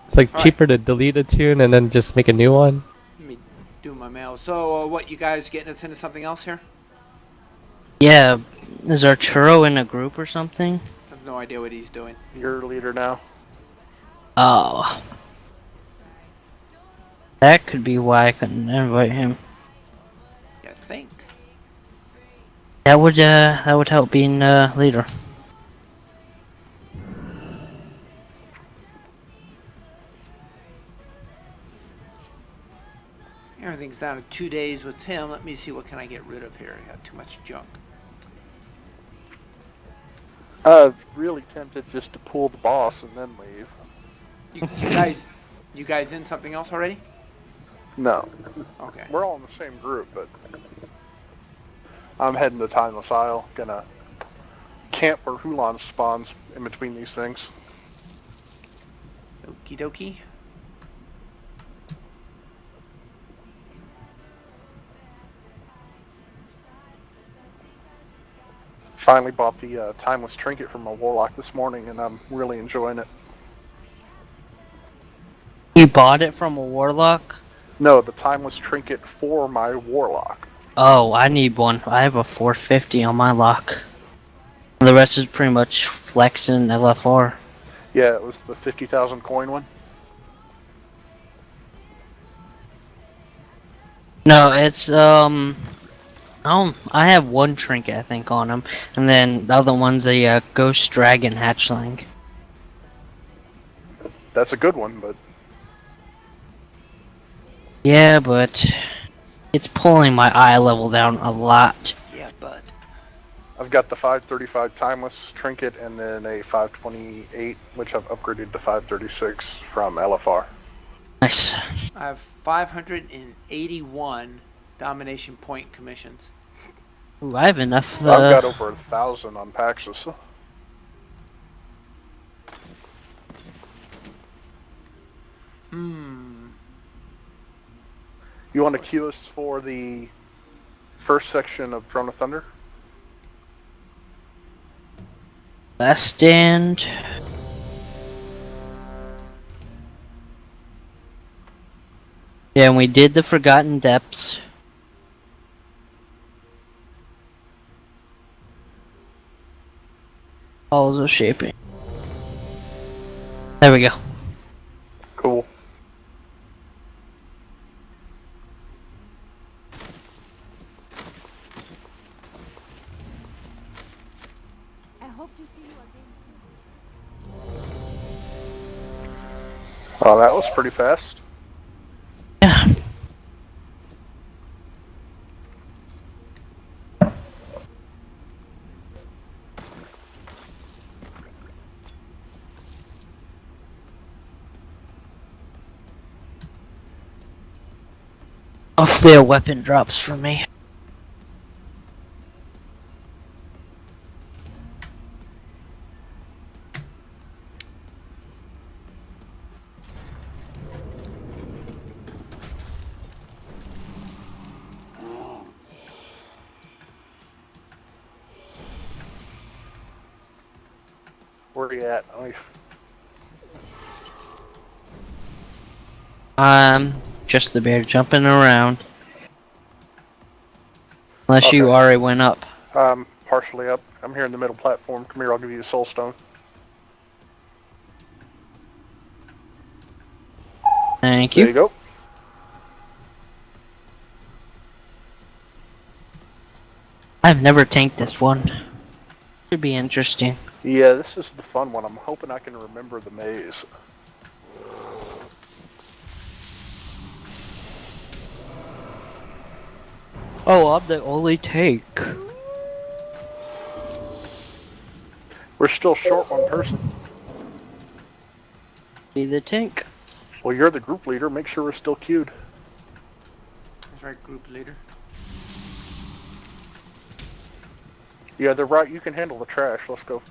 It's like All right. cheaper to delete a tune and then just make a new one. Let me do my mail. So, what, you guys getting us into something else here? Yeah, is Arturo in a group or something? I have no idea what he's doing. You're leader now. Oh. That could be why I couldn't invite him. Yeah, I think. That would help being leader. Everything's down to 2 days with him. Let me see, what can I get rid of here? I got too much junk. Really tempted just to pull the boss and then leave. You guys in something else already? No. Okay. We're all in the same group, but I'm heading to Timeless Isle. Gonna camp where Hulan spawns in between these things. Okie dokie. Finally bought the Timeless Trinket from my Warlock this morning, and I'm really enjoying it. You bought it from a warlock? No, the Timeless Trinket for my Warlock. Oh, I need one. I have a 450 on my lock. The rest is pretty much flexing LFR. Yeah, it was the 50,000 coin one. No, it's I have one trinket I think on him, and then the other one's a ghost dragon hatchling. That's a good one, but Yeah, but it's pulling my eye level down a lot. Yeah, but I've got the 535 Timeless Trinket and then a 528, which I've upgraded to 536 from LFR. Nice. I have 581 domination point commissions. Ooh, I have enough. I've got over 1,000 on Paxos. You want to queue us for the first section of Throne of Thunder? Last stand. Yeah, and we did the Forgotten Depths. All the shaping. There we go. Cool. I hope to see you again soon. Oh, that was pretty fast. Yeah. Off their weapon drops for me. Where are you at? Just the bear jumping around. Unless you Okay. already went up. Partially up. I'm here in the middle platform. Come here, I'll give you a soul stone. Thank There you. you go. I've never tanked this one. Should be interesting. Yeah, this is the fun one. I'm hoping I can remember the maze. Oh, I'm the only tank. We're still short one person. Be the tank. Well, you're the group leader. Make sure we're still queued. That's right, group leader. Yeah, they're right. You can handle the trash. Let's go.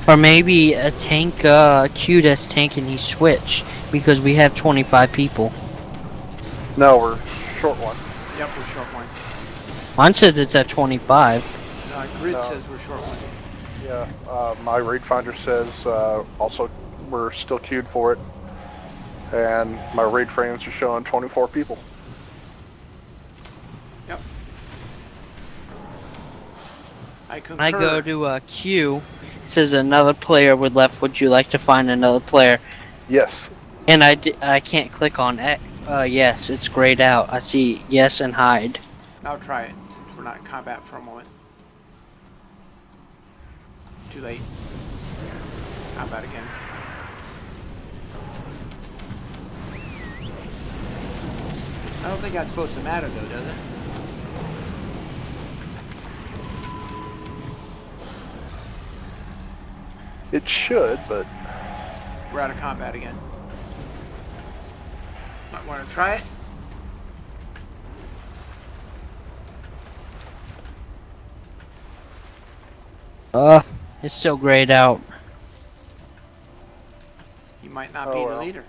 Or maybe a tank, queued as tank and he switched. Because we have 25 people. No, we're short one. Yep, we're short one. Mine says it's at 25. Grid No. says we're short one. Yeah, my raid finder says also we're still queued for it. And my raid frames are showing 24 people. Yep. I concur. I go to a queue. It says another player would left. Would you like to find another player? Yes. And I can't click on it. Yes, it's grayed out. I see yes and hide. Now try it, since we're not in combat for a moment. Too late. Combat again. I don't think that's supposed to matter though, does it? It should, but We're out of combat again. Might want to try it. It's still grayed out. You might not Oh, be the well. leader.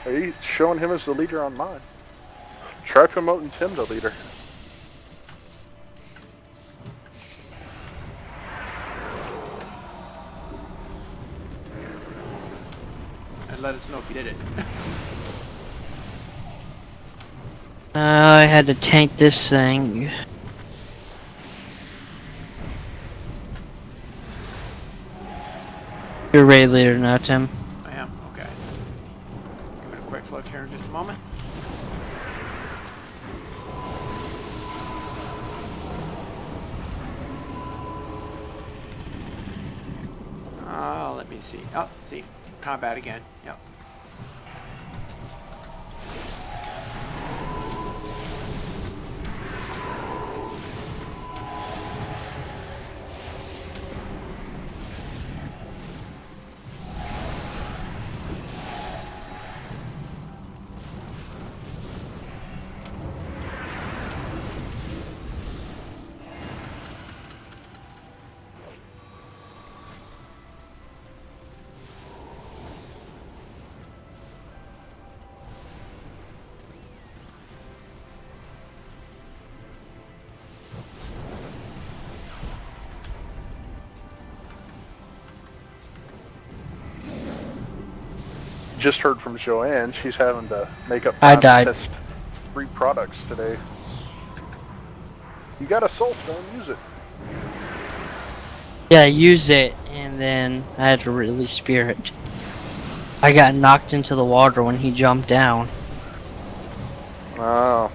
are you showing him as the leader on mine? Try promoting Tim to leader. And let us know if you did it. I had to tank this thing. You're raid leader now, Tim. I am, okay. Give it a quick look here in just a moment. Let me see. Oh, see. Combat again. Yep. Just heard from Joanne. She's having to make up I time died. to test 3 products today. You got a soul stone, use it. Yeah, I used it, and then I had to release spirit. I got knocked into the water when he jumped down. Oh.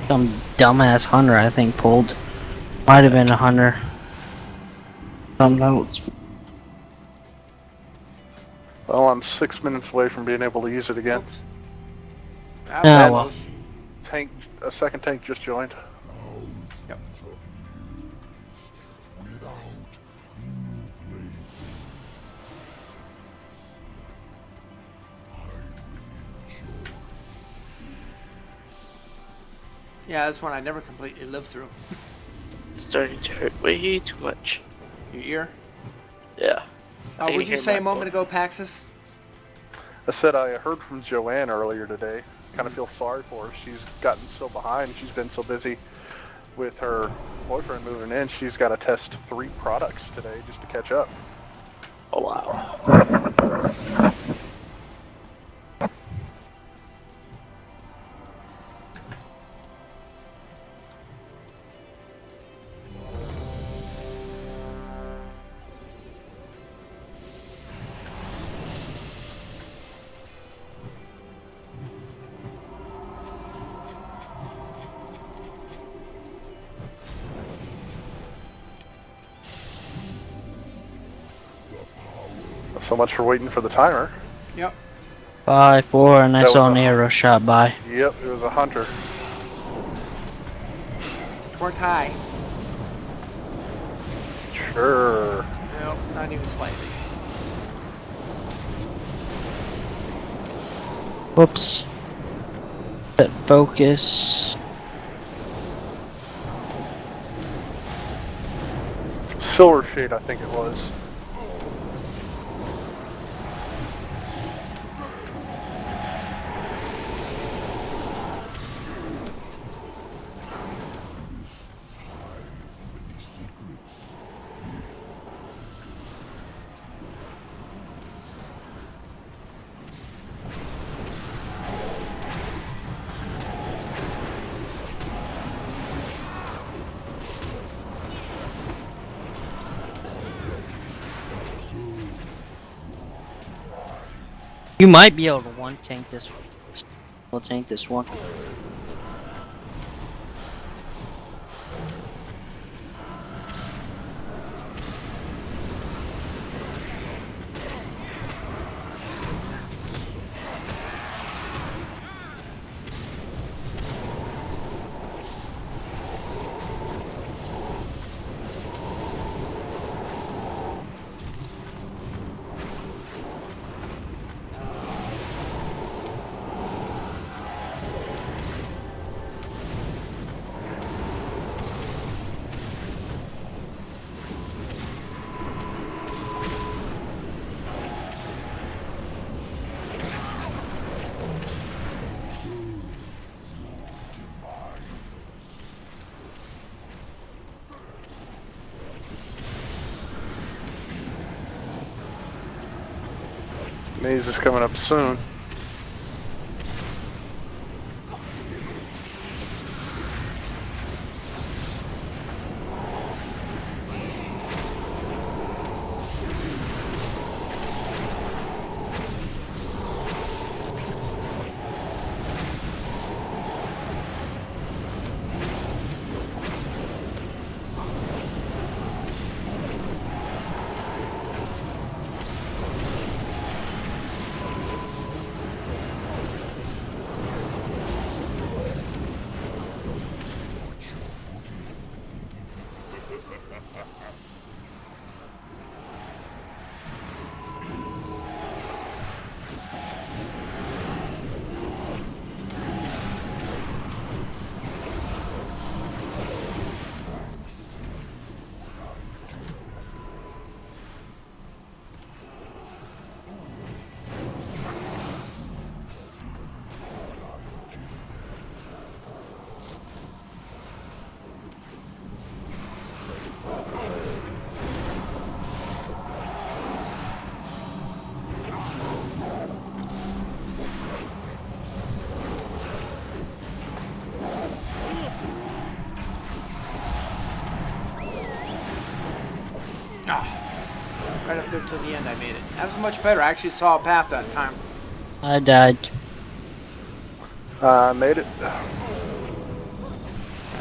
Some dumbass hunter, I think, pulled. Might have been a hunter. Some notes. Well, I'm 6 minutes away from being able to use it again. Oops. Oh, that well. was- Tank, a second tank just joined. Yep. Without new blade, I will enjoy. Yeah, that's one I never completely lived through. It's starting to hurt way too much. Your ear? Yeah. I can Would you hear say my a moment phone. ago, Paxis? I said I heard from Joanne earlier today. Kind of feel sorry for her. She's gotten so behind. She's been so busy with her boyfriend moving in. She's got to test 3 products today just to catch up. Oh wow. So much for waiting for the timer. Yep. 5, 4, and I That saw was an a- arrow shot by. Yep, it was a hunter. Weren't high. Sure. Nope, not even slightly. Whoops. Set focus. Silver Shade, I think it was. Secrets. You might be able to one tank this one. We'll tank this one. Maze is coming up soon. Right up there till the end I made it. That was much better. I actually saw a path that time. I died. I made it. That's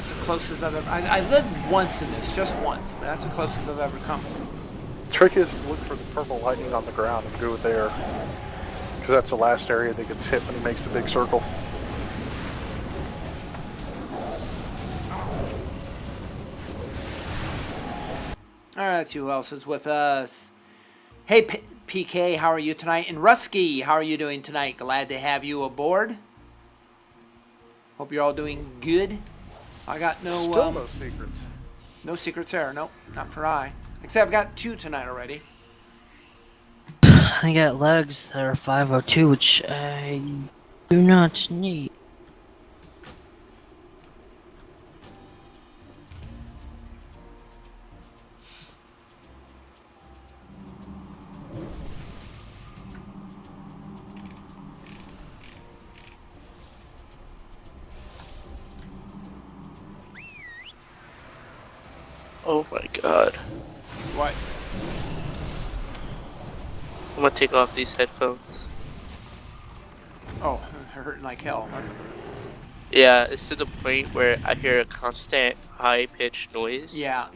the closest I've ever... I lived once in this, just once, but that's the closest I've ever come. Trick is to look for the purple lightning on the ground and do it there. Because that's the last area that gets hit when he makes the big circle. Alright, let's see who else is with us. Hey, PK, how are you tonight? And Rusky, how are you doing tonight? Glad to have you aboard. Hope you're all doing good. I got no... Still no secrets. No secrets there. Nope, not for I. Except I've got 2 tonight already. I got legs that are 502, which I do not need. Oh my god. What? I'm gonna take off these headphones. Oh, they're hurting like hell. Huh? Yeah, it's to the point where I hear a constant high-pitched noise. Yeah.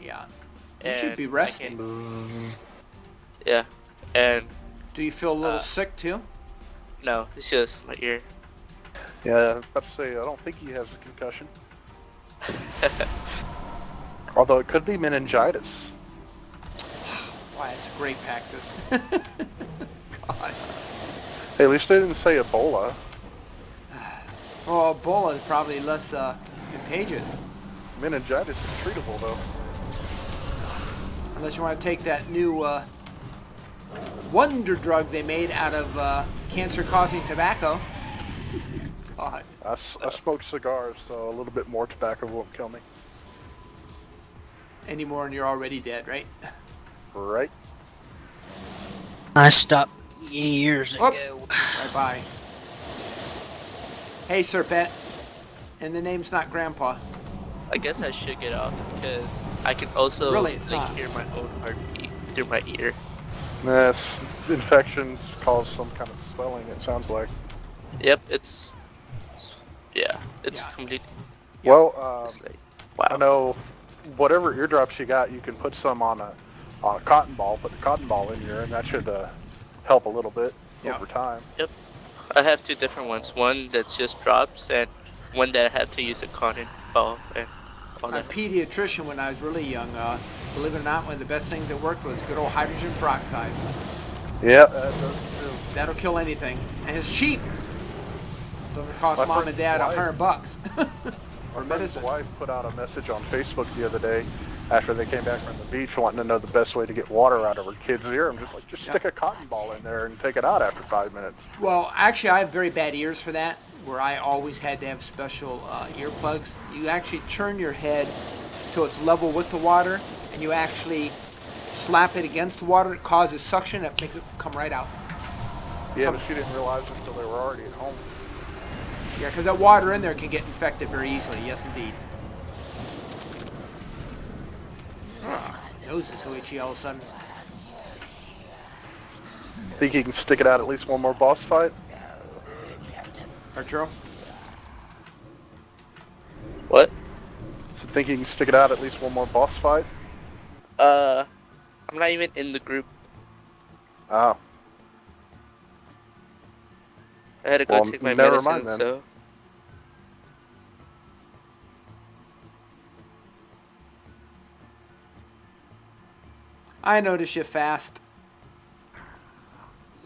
You should be resting. Yeah, and... Do you feel a little sick too? No, it's just my ear. Yeah, I was about to say, I don't think he has a concussion. Although it could be meningitis. Why, it's great, Paxis. God. Hey, at least they didn't say Ebola. Well, Ebola is probably less contagious. Meningitis is treatable, though. Unless you want to take that new wonder drug they made out of cancer-causing tobacco. God. I smoke cigars, so a little bit more tobacco won't kill me. Anymore and you're already dead, right? Right? I stopped years ago. Bye-bye. Hey, Serpent. And the name's not Grandpa. I guess I should get off because I can also Really, it's not. hear my own heartbeat through my ear. Yes, infections cause some kind of swelling, it sounds like. Yep, it's complete. Well, It's like, wow. I know whatever eardrops you got, you can put some on a cotton ball, put the cotton ball in here, and that should help a little bit over time. Yep. I have 2 different ones. One that's just drops, and one that I have to use a cotton ball and all My that. pediatrician, when I was really young, believe it or not, one of the best things that worked was good old hydrogen peroxide. Yeah, that does too. That'll kill anything. And it's cheap. Doesn't cost My mom and dad friend's $100 My for friend's medicine. wife put out a message on Facebook the other day after they came back from the beach wanting to know the best way to get water out of her kid's ear. I'm just like, just stick a cotton ball in there and take it out after 5 minutes. Well, actually, I have very bad ears for that, where I always had to have special earplugs. You actually turn your head so it's level with the water, and you actually slap it against the water. It causes suction. It makes it come right out. Yeah, but she didn't realize it until they were already at home. Yeah, because that water in there can get infected very easily. Yes, indeed. Nose is so itchy all of a sudden. Think he can stick it out at least one more boss fight? Arturo? What? So think he can stick it out at least one more boss fight? I'm not even in the group. Oh. I had to go Well, take my never medicine, mind then. so... I noticed you fast.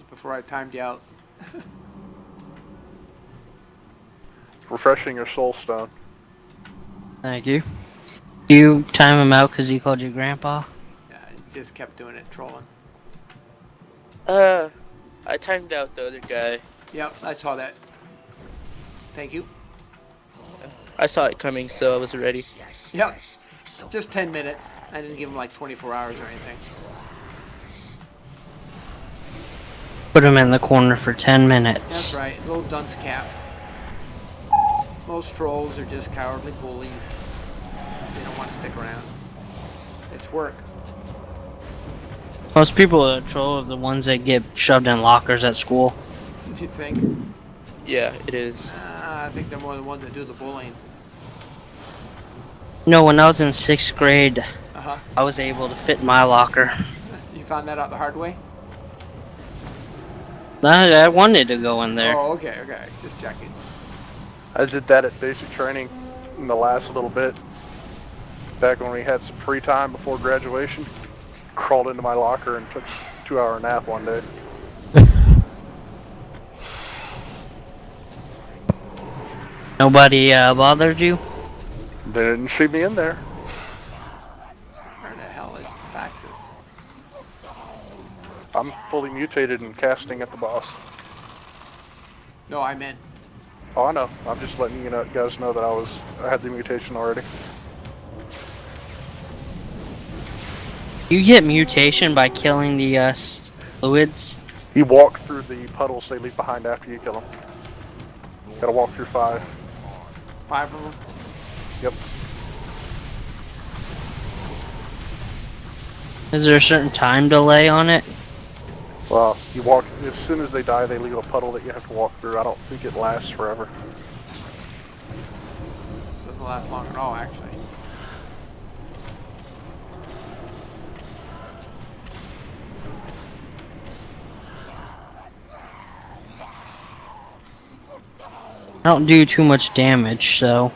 Before I timed you out. Refreshing your soul stone. Thank you. Do you time him out because he called you grandpa? Yeah, he just kept doing it, trolling. I timed out the other guy. Yep, I saw that. Thank you. I saw it coming, so I was ready. Yep. Just 10 minutes. I didn't give him like 24 hours or anything. Put him in the corner for 10 minutes. That's right, little dunce cap. Most trolls are just cowardly bullies. They don't want to stick around. It's work. Most people that troll are the ones that get shoved in lockers at school. What do you think? Yeah, it is. I think they're more the ones that do the bullying. No, when I was in 6th grade, Uh-huh. I was able to fit in my locker. You found that out the hard way? I wanted to go in there. Oh, okay, okay. Just checking. I did that at basic training in the last little bit. Back when we had some free time before graduation. Crawled into my locker and took a 2-hour nap one day. Nobody bothered you? They didn't see me in there. Where the hell is Faxus? I'm fully mutated and casting at the boss. No, I meant. Oh, I know. I'm just letting you guys know that I had the mutation already. You get mutation by killing the fluids. You walk through the puddles they leave behind after you kill them. Gotta walk through 5. 5 of them? Yep. Is there a certain time delay on it? Well, you walk, as soon as they die, they leave a puddle that you have to walk through. I don't think it lasts forever. Doesn't last long at all, actually. I don't do too much damage, so.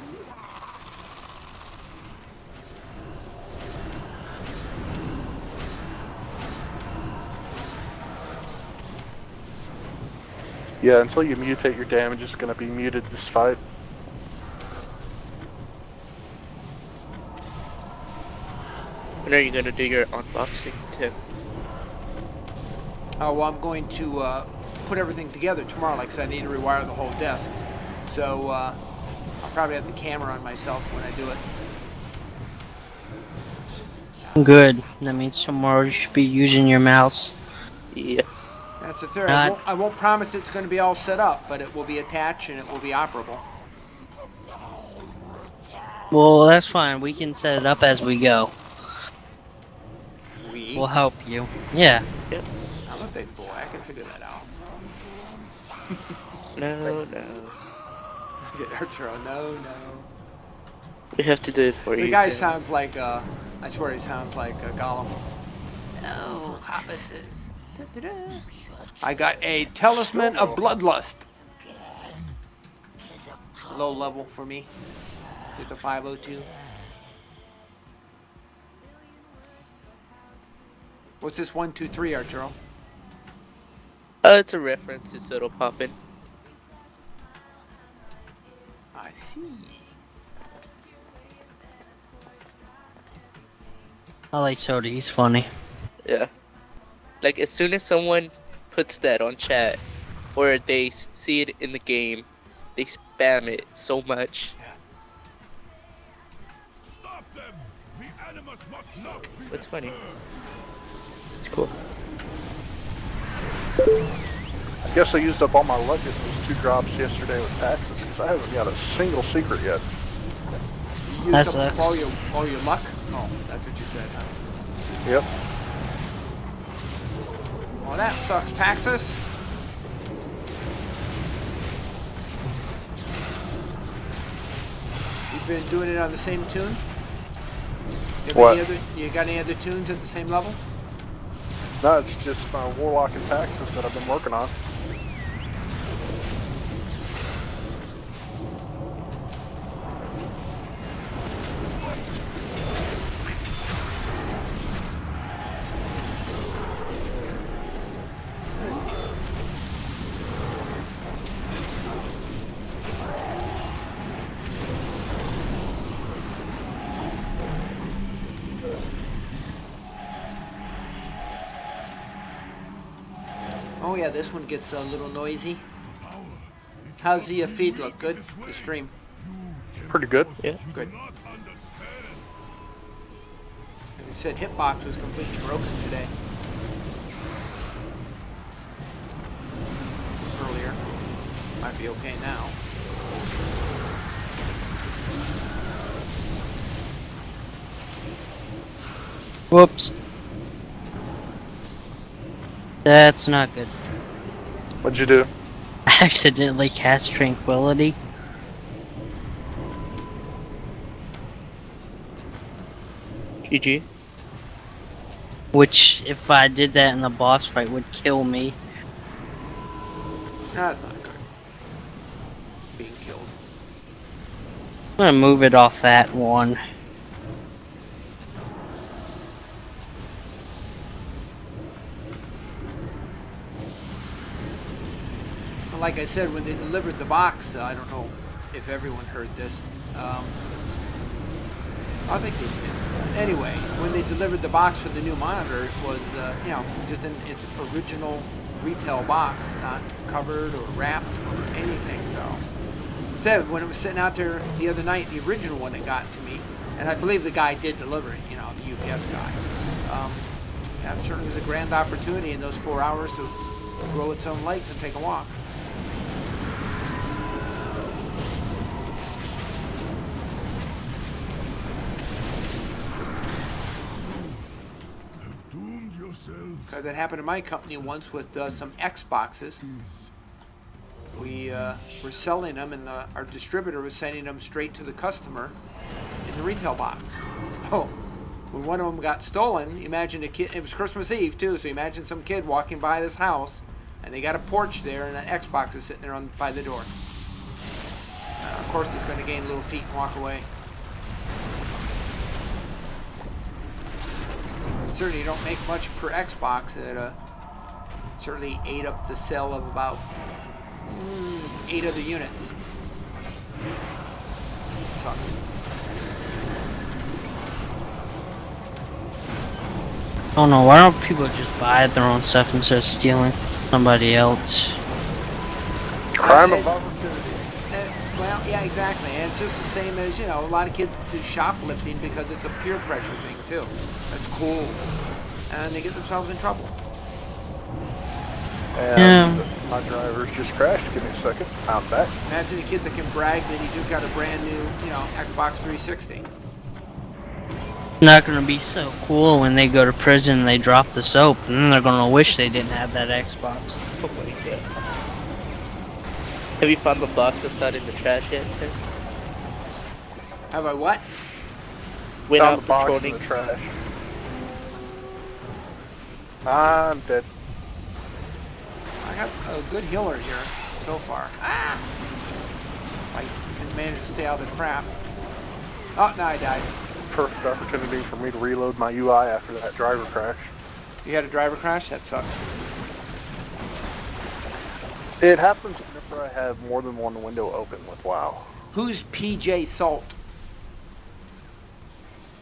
Yeah, until you mutate, your damage is going to be muted this fight. When are you gonna do your unboxing, Tim? Oh, well, I'm going to put everything together tomorrow. Like I said, I need to rewire the whole desk. So I'll probably have the camera on myself when I do it. Good. That means tomorrow you should be using your mouse. Yeah. That's the third. Not- I won't promise it's going to be all set up, but it will be attached and it will be operable. Well, that's fine. We can set it up as we go. We'll help you. Yeah. I'm a big boy. I can figure that out. No. Arturo, no. We have to do it for you. The guy Tim. sounds like, I swear he sounds like Gollum. No, opposites. I got a Talisman of Bloodlust. Low level for me. Just a 502. What's this 123, Arturo? It's a reference, so it'll pop in. I see. I like Soda. He's funny. Yeah. Like, as soon as someone puts that on chat, or they see it in the game, they spam it so much. Stop them! The animus must not be It's funny. disturbed. It's cool. I guess I used up all my luck in those 2 drops yesterday with taxes because I haven't got a single secret yet. You That used up sucks. all your luck? Oh, that's what you said, huh? Yep. Well, that sucks, Paxus. You've been doing it on the same tune? What? You got any other tunes at the same level? No, it's just my Warlock and taxes that I've been working on. Oh yeah, this one gets a little noisy. How's the feed look? Good? The stream? Pretty good. Yeah. Good. As I said, Hitbox was completely broken today. Earlier. Might be okay now. Whoops. That's not good. What'd you do? I accidentally cast Tranquility. GG. Which, if I did that in the boss fight, would kill me. That's not good. Being killed. I'm gonna move it off that one. Well, like I said, when they delivered the box, I don't know if everyone heard this. I think they did. Anyway, when they delivered the box for the new monitor, it was, you know, just in its original retail box, not covered or wrapped or anything. So, said when it was sitting out there the other night, the original one that got to me, and I believe the guy did deliver it, you know, the UPS guy. Yeah, it certainly was a grand opportunity in those 4 hours to grow its own legs and take a walk. Have doomed yourselves. Because it happened in my company once with some Xboxes. We were selling them, and our distributor was sending them straight to the customer in the retail box. Oh, when one of them got stolen, imagine a kid. It was Christmas Eve too, so imagine some kid walking by this house, and they got a porch there, and an Xbox is sitting there by the door. Of course, he's going to gain little feet and walk away. Certainly, you don't make much per Xbox. It certainly ate up the sale of about 8 other units. Sucks. I don't know, why don't people just buy their own stuff instead of stealing somebody else? Crime of opportunity. Well, yeah, exactly. And it's just the same as, you know, a lot of kids do shoplifting because it's a peer pressure thing, too. That's cool. And they get themselves in trouble. And my driver's just crashed. Give me a second. I'm back. Imagine a kid that can brag that he just got a brand new, you know, Xbox 360. Not gonna be so cool when they go to prison and they drop the soap, and then they're gonna wish they didn't have that Xbox. Oh my god. Have you found the box outside in the trash yet, Tim? Have I what? Went Found out the box in patrolling. the trash. I'm dead. I got a good healer here so far. Ah! I can manage to stay out of the crap. Oh, now I died. Perfect opportunity for me to reload my UI after that driver crash. You had a driver crash? That sucks. It happens whenever I have more than one window open with WoW. Who's PJ Salt?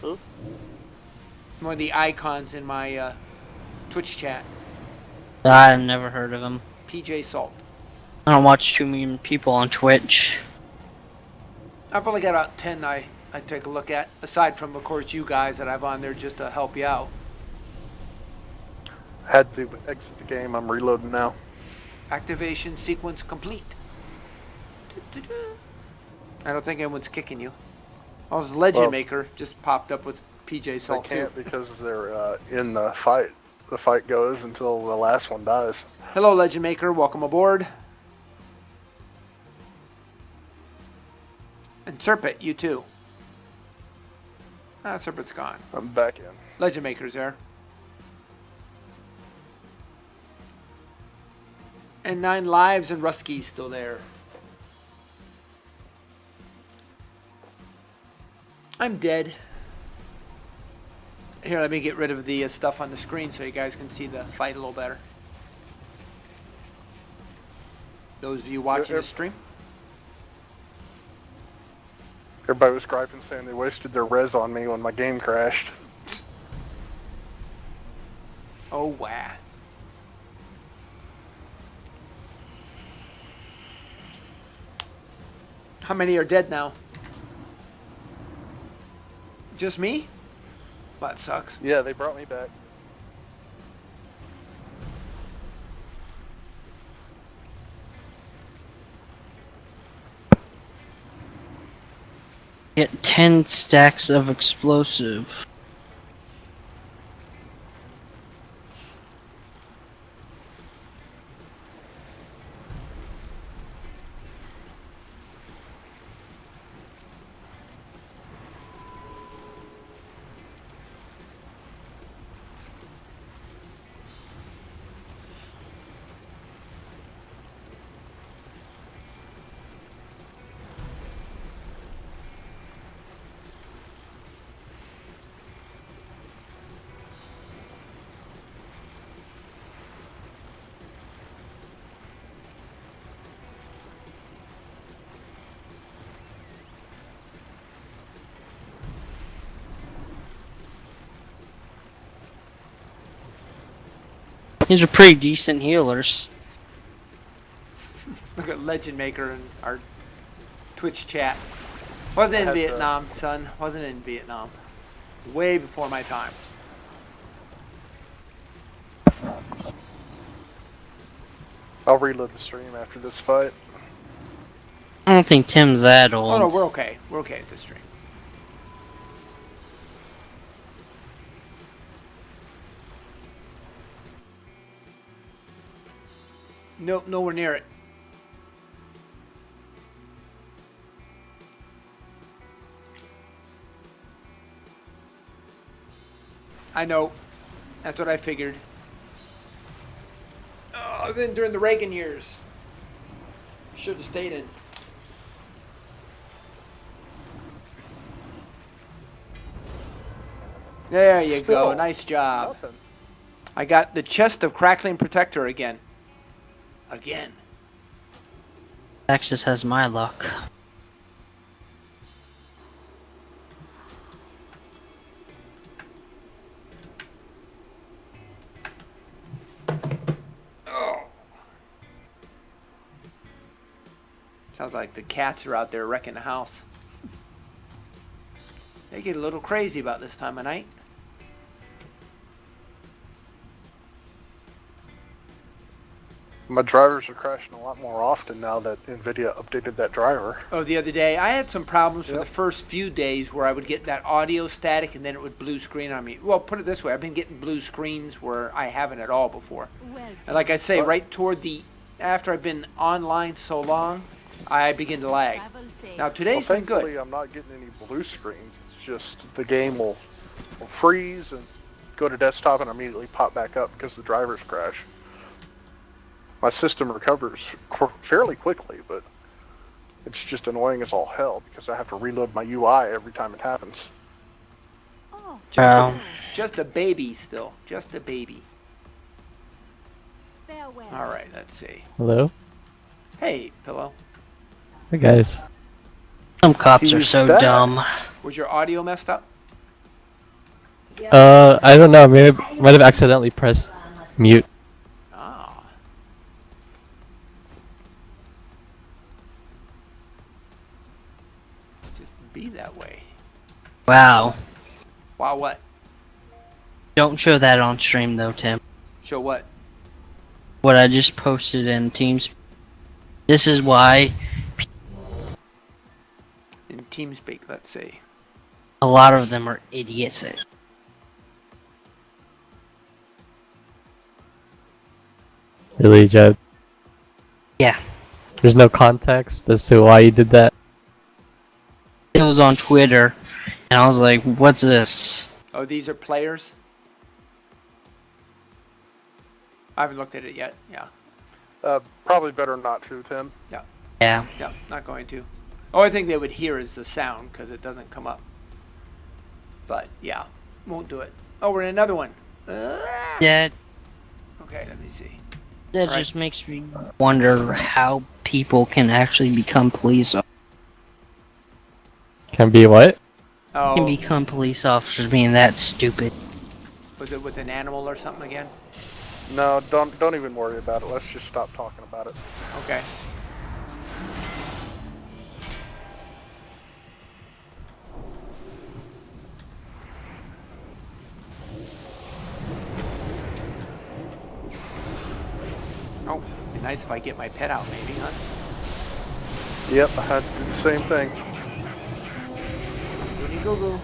Who? One of the icons in my Twitch chat. I've never heard of him. PJ Salt. I don't watch too many people on Twitch. I've only got about 10 I take a look at, aside from, of course, you guys that I've on there just to help you out. Had to exit the game. I'm reloading now. Activation sequence complete. I don't think anyone's kicking you. Oh, this Legend Well, Maker just popped up with PJ They Salt too. can't because they're in the fight. The fight goes until the last one dies. Hello, Legend Maker. Welcome aboard. And Serpent, you too. Ah, Serpent's gone. I'm back in. Legend Maker's there. And 9 lives, and Rusky's still there. I'm dead. Here, let me get rid of the stuff on the screen so you guys can see the fight a little better. Those of you watching the stream. Everybody was griping saying they wasted their res on me when my game crashed. Oh, wow. How many are dead now? Just me? That sucks. Yeah, they brought me back. Get 10 stacks of explosive. These are pretty decent healers. Look at Legend Maker in our Twitch chat. Wasn't in Vietnam, son. Wasn't in Vietnam. Way before my time. I'll reload the stream after this fight. I don't think Tim's that Oh old. no, we're okay. We're okay at this stream. Nope, nowhere near it. I know. That's what I figured. Oh, I was in during the Reagan years. Should have stayed in. There you go. Still, Nice job. Nothing. I got the chest of crackling protector again. Again. Texas has my luck. Sounds like the cats are out there wrecking the house. They get a little crazy about this time of night. My drivers are crashing a lot more often now that NVIDIA updated that driver. Oh, the other day, I had some problems for Yep. the first few days where I would get that audio static and then it would blue screen on me. Well, put it this way, I've been getting blue screens where I haven't at all before. And like I say, right toward the, after I've been online so long, I begin to lag. Now Well, today's been thankfully, good. I'm not getting any blue screens. It's just the game will freeze and go to desktop and immediately pop back up because the drivers crash. My system recovers fairly quickly, but it's just annoying as all hell because I have to reload my UI every time it happens. Oh, Just a baby still. Just a baby. farewell. All right, let's see. Hello? Hey, Pillow. Hey guys. Some cops are He's so back. dumb. Was your audio messed up? I don't know, maybe I might have accidentally pressed mute. Ah. Just be that way. Wow. Wow, what? Don't show that on stream though, Tim. Show what? What I just posted in Teams. This is why In TeamSpeak, let's see. a lot of them are idiots. Really, Jed? Yeah. There's no context as to why you did that. It was on Twitter, and I was like, what's this? Oh, these are players? I haven't looked at it yet. Yeah. Probably better not to, Tim. Yeah. Yeah. Yeah, not going to. Only thing they would hear is the sound because it doesn't come up. But yeah, won't do it. Oh, we're in another one. That, Okay, let me see. that Right. just makes me wonder how people can actually become police officers. Can be what? Oh, Can become police officers being that stupid. was it with an animal or something again? No, don't even worry about it. Let's just stop talking about it. Okay. Oh, be nice if I get my pet out, maybe, huh? Yep, I had to do the same thing. Goody goo goo.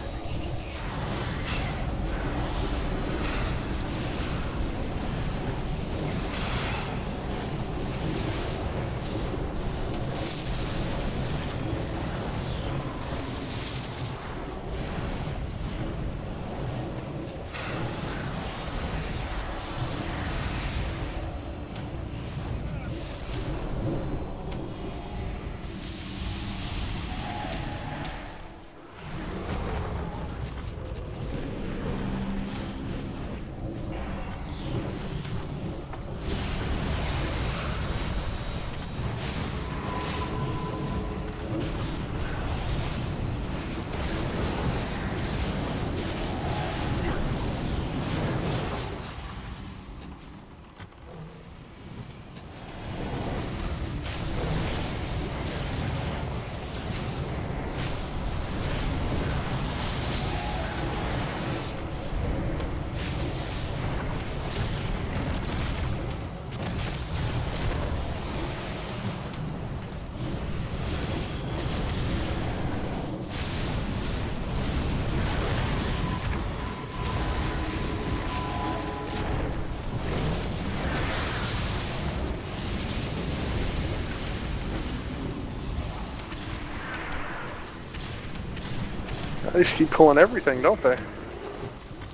They just keep pulling everything, don't they?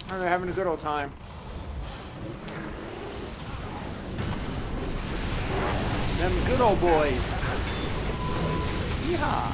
Oh, they're having a good old time. Them good old boys. Yeehaw.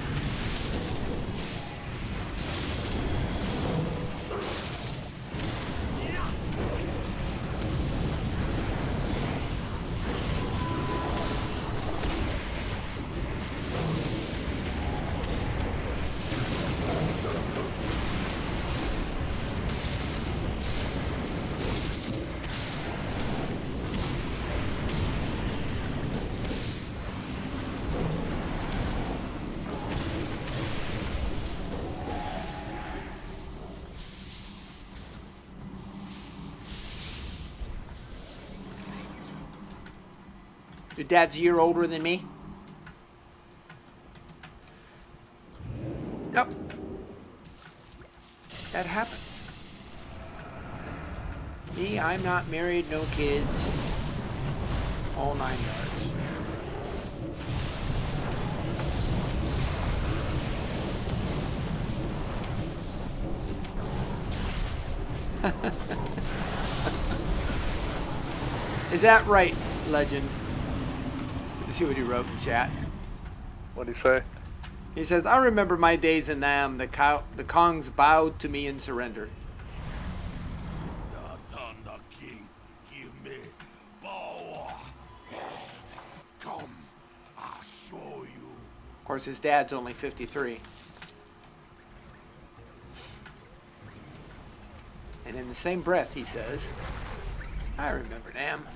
Your dad's a year older than me? Yep. That happens. Me, I'm not married, no kids. All 9 yards. Is that right, legend? Let's see what he wrote in chat. What'd he say? He says, I remember my days in Nam. The Kongs bowed to me in surrender. The Thunder King, give me power. Come, I'll show you. Of course, his dad's only 53. And in the same breath, he says, I remember Nam.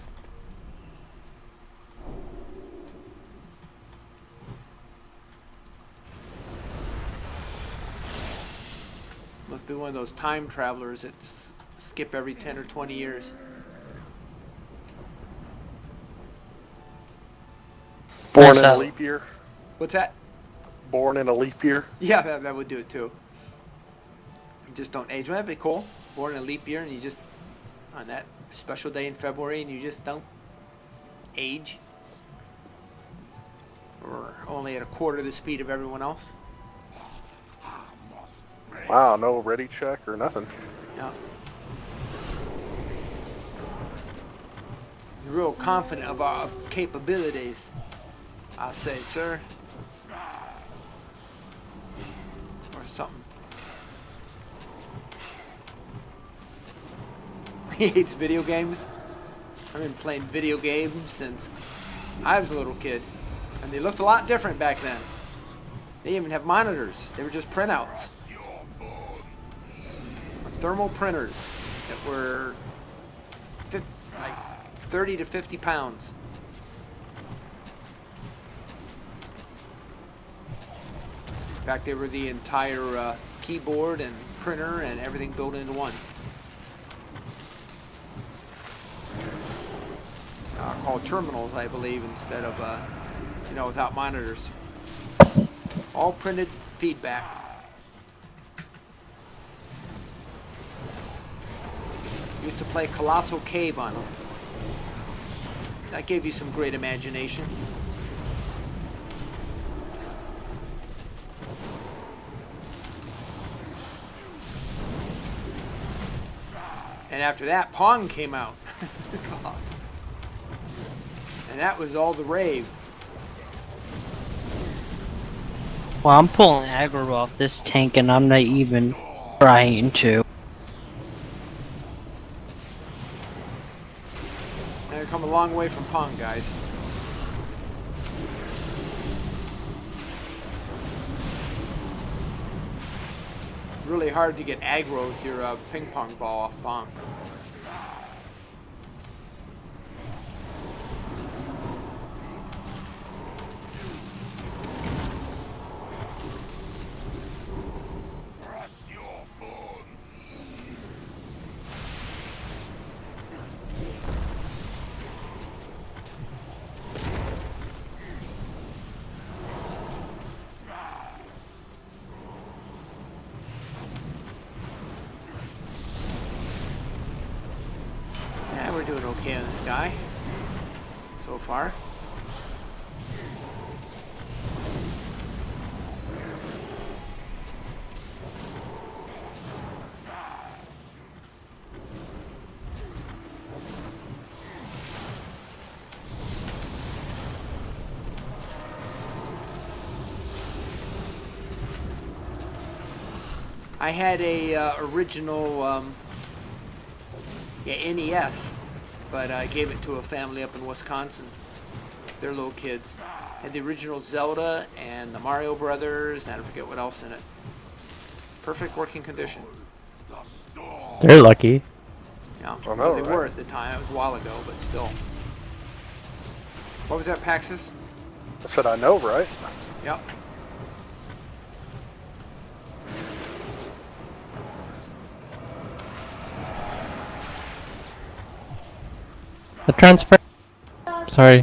Must be one of those time travelers that skip every 10 or 20 years. Born That's in a how- leap year? What's that? Born in a leap year? Yeah, that would do it too. You just don't age. Wouldn't that be cool? Born in a leap year and you just, on that special day in February, and you just don't age? Or only at a quarter the speed of everyone else? Wow, no ready check or nothing. Yeah. You're real confident of our capabilities, I say, sir. Or something. He hates video games. I've been playing video games since I was a little kid. And they looked a lot different back then. They didn't even have monitors. They were just printouts. Thermal printers that were like 30 to 50 pounds. In fact, they were the entire keyboard and printer and everything built into one. Called terminals, I believe, instead of, without monitors. All printed feedback. Used to play Colossal Cave on them. That gave you some great imagination. And after that, Pong came out. God. And that was all the rave. Well, I'm pulling aggro off this tank and I'm not even trying to. And we've come a long way from Pong, guys. Really hard to get aggro with your ping pong ball off Pong. Yeah, we're doing okay on this guy so far. I had a original NES, but I gave it to a family up in Wisconsin. Their little kids had the original Zelda and the Mario Brothers, and I forget what else in it. Perfect working condition. They're lucky. Yeah, I know, well, they right? were at the time. It was a while ago, but still. What was that, Paxis? I said, I know, right? Yep. The transfer. Sorry.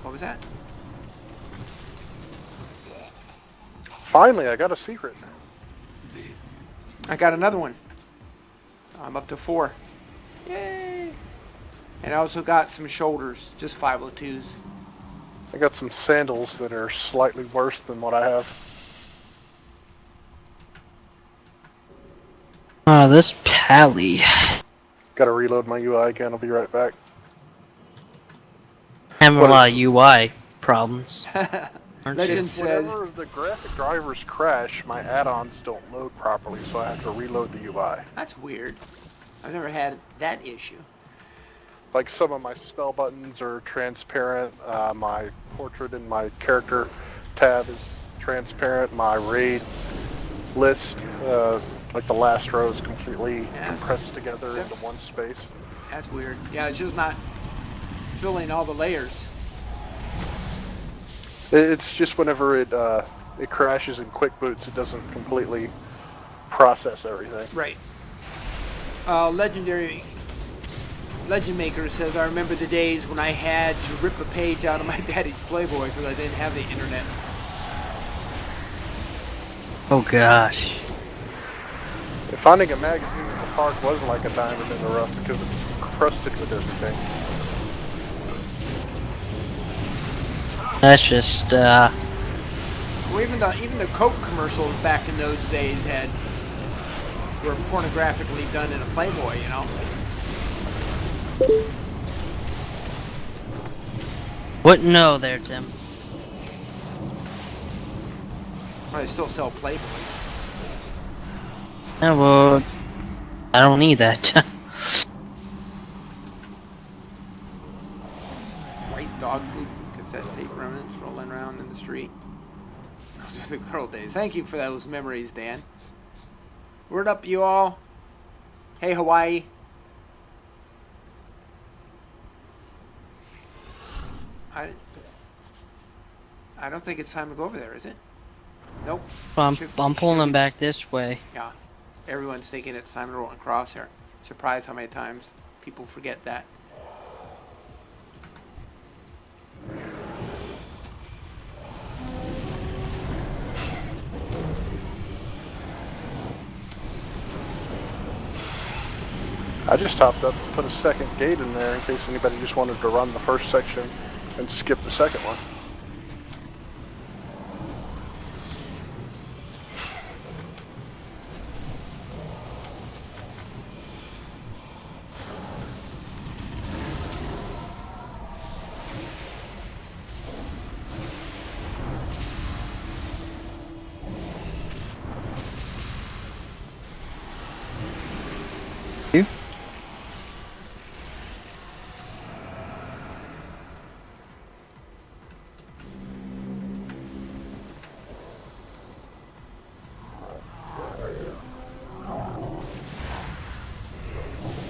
What was that? Finally, I got a secret. I got another one. I'm up to 4. Yay! And I also got some shoulders, just 502s. I got some sandals that are slightly worse than what I have. This Pally. Gotta reload my UI again, I'll be right back. Having a What lot is- of UI problems. Aren't you? Legend says, Whenever the graphic drivers crash, my add-ons don't load properly, so I have to reload the UI. that's weird. I've never had that issue. Like some of my spell buttons are transparent, my portrait in my character tab is transparent, my raid list, like the last row is completely Yeah. compressed together into one space. That's weird. Yeah, it's just not filling all the layers. It's just whenever it crashes in quick boots, it doesn't completely process everything. Right. Legend Maker says, I remember the days when I had to rip a page out of my daddy's Playboy because I didn't have the internet. Oh gosh. Finding a magazine in the park was like a diamond in the rough because it's crusted with everything. That's just Well, even the Coke commercials back in those days were pornographically done in a Playboy, you know. wouldn't know there, Tim. Well, they still sell Playboys. Yeah, well, I don't need that. White dog poop, cassette tape remnants rolling around in the street. Those are the good old days. Thank you for those memories, Dan. Word up, you all. Hey, Hawaii. I don't think it's time to go over there, is it? Nope. I'm Should- pulling them should- back this way. Yeah. Everyone's thinking it's time to roll across here. Surprised how many times people forget that. I just topped up and put a second gate in there in case anybody just wanted to run the first section and skip the second one.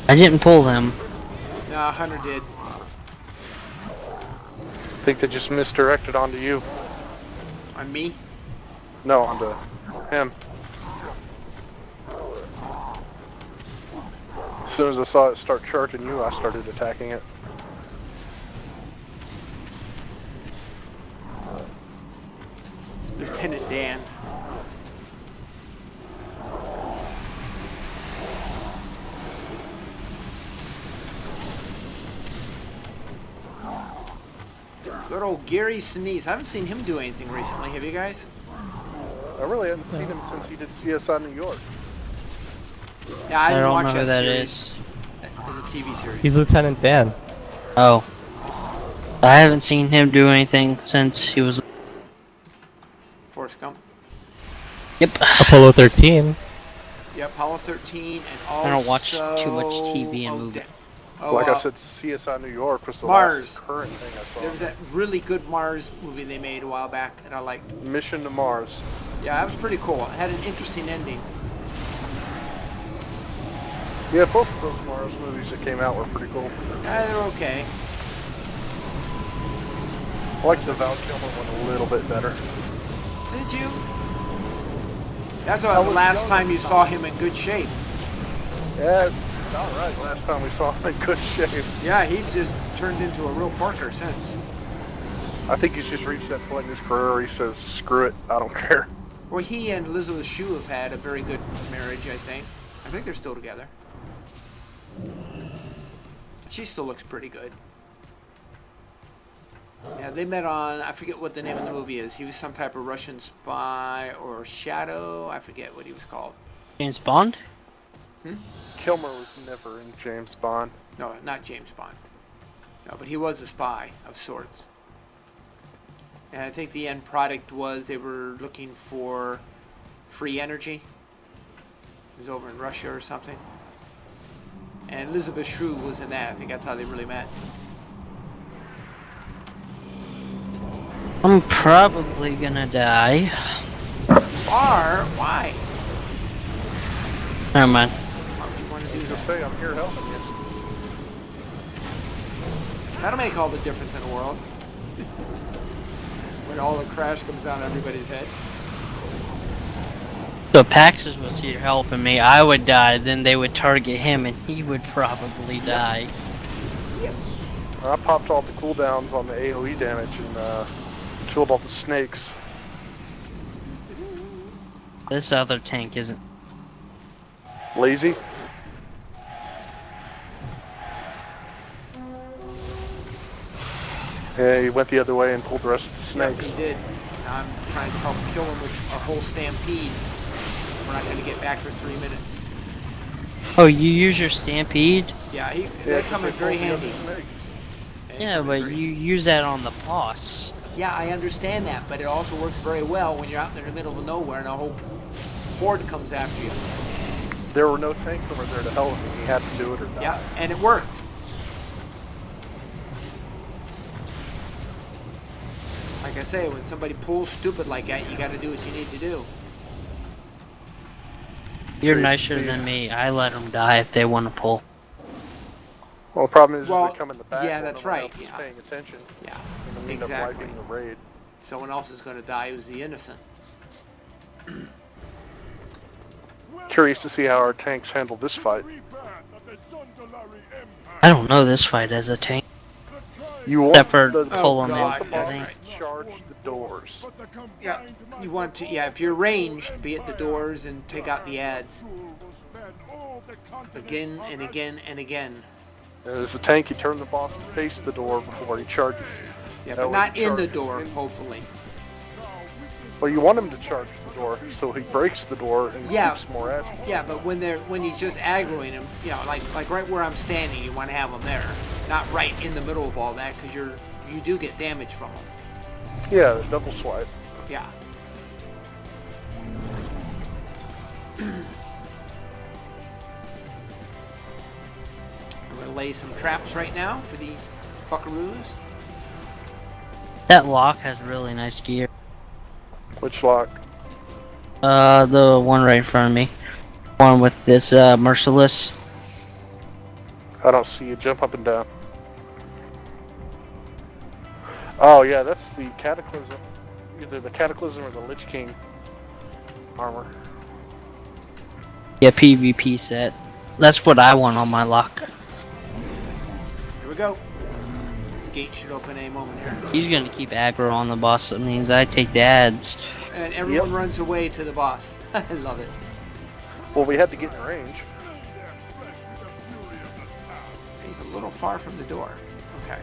I didn't pull them. Nah, Hunter did. I think they just misdirected onto you. On me? No, onto him. As soon as I saw it start charging you, I started attacking it. Lieutenant Dan. Good old Gary Sinise. I haven't seen him do anything recently. Have you guys? I really haven't seen him since he did CSI New York. Yeah, I didn't don't watch know who that series. is. As a TV series. He's Lieutenant Dan. Oh. I haven't seen him do anything since he was. Forrest Gump. Yep. Apollo 13. Yeah, Apollo 13, and also. I don't watch too much TV and movies. Like I said, CSI New York was the Mars. last current thing I saw. There was that really good Mars movie they made a while back that I liked. Mission to Mars. Yeah, that was pretty cool. It had an interesting ending. Yeah, both of those Mars movies that came out were pretty cool. They're okay. I like the Val Kilmer one a little bit better. Did you? That's about the last time you saw him in good shape. Yeah, all right. Last time we saw him in good shape. Yeah, he's just turned into a real porker since. I think he's just reached that point in his career where he says, screw it, I don't care. Well, he and Elizabeth Shue have had a very good marriage, I think. I think they're still together. She still looks pretty good. Yeah, they met on, I forget what the name of the movie is. He was some type of Russian spy or shadow. I forget what he was called. James Bond? Kilmer was never in James Bond. No, not James Bond. No, but he was a spy of sorts. And I think the end product was they were looking for free energy. It was over in Russia or something. And Elizabeth Shue was in that. I think that's how they really met. I'm probably gonna die. Why? Never mind. Why would you want to do Just that? say I'm here helping you. That'll make all the difference in the world. When all the crash comes down everybody's head. So Paxos was here helping me. I would die, then they would target him, and he would probably die. I popped all the cooldowns on the AoE damage and killed all the snakes. This other tank isn't. Lazy? Yeah, he went the other way and pulled the rest of the snakes. Yeah, he did. Now I'm trying to help kill him with a whole stampede. We're not going to get back for 3 minutes. Oh, you use your stampede? Yeah, they Yeah, come in very handy. Yeah, but you use that on the boss. Yeah, I understand that, but it also works very well when you're out in the middle of nowhere and a whole horde comes after you. There were no tanks over there to help him. He had to do it or die. Yeah, and it worked. Like I say, when somebody pulls stupid like that, you got to do what you need to do. You're nicer than me. I let them die if they want to pull. Well, the problem is Well, they come in the back. yeah, while that's no one right, else is yeah. paying attention. Yeah, And end up exactly. wiping the raid. Someone else is going to die who's the innocent. Curious to see how our tanks handle this fight. I don't know this fight as a tank. You want Except for the pulling God, in. that's I think. right. charge the doors. Yeah, you want to. Yeah, if you're ranged, be at the doors and take out the ads again and again and again. As a tank, you turn the boss to face the door before he charges. Yeah, That but way not he in the charges door. in. Hopefully. Well, you want him to charge the door so he breaks the door and Yeah. keeps more at you. Yeah, but when he's just aggroing him, you know, like right where I'm standing, you want to have him there, not right in the middle of all that, because you do get damage from him. Yeah, the double swipe. Yeah. I'm gonna lay some traps right now for these buckaroos. That lock has really nice gear. Which lock? The one right in front of me. One with this merciless. I don't see you. Jump up and down. Oh yeah, that's the Cataclysm. Either the Cataclysm or the Lich King armor. Yeah, PvP set. That's what I want on my lock. Here we go. The gate should open any moment here. He's gonna keep aggro on the boss. That means I take the ads. And everyone runs away to the boss. I love it. Well, we had to get in range. He's a little far from the door. Okay.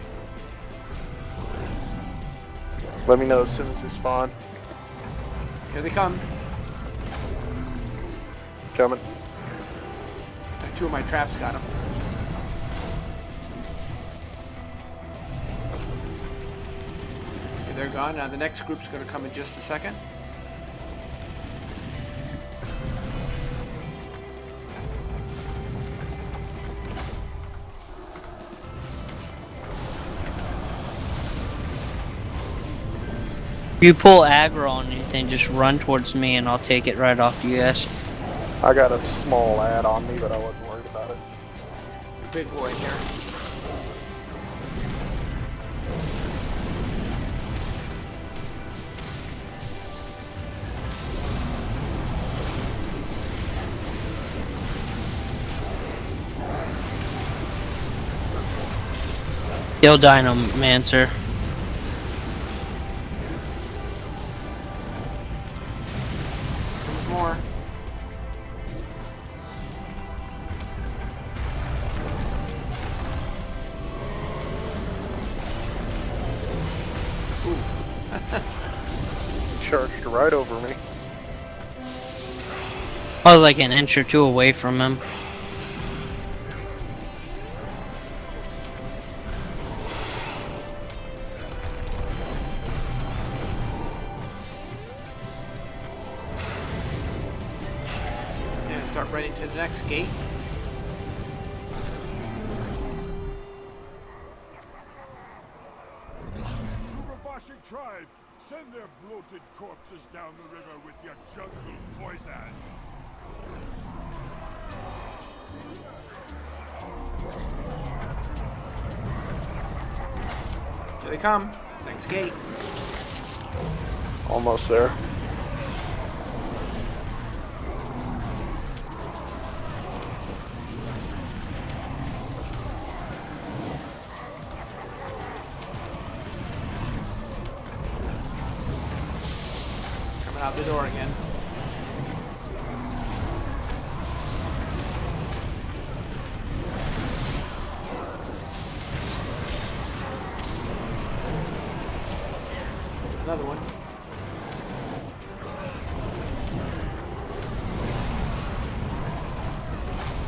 Let me know as soon as they spawn. Here they come. Coming. Two of my traps got him. Okay, they're gone. Now the next group's going to come in just a second. If you pull aggro on anything, just run towards me and I'll take it right off you guys. I got a small ad on me, but I wasn't worried about it. Big boy here. Kill Dinomancer. More. He charged right over me. I was like an inch or two away from him. And start running to the next gate. Urubashi tribe, send their bloated corpses down the river with your jungle poison. Here they come. Next gate. Almost there. Coming out the door again. Another one.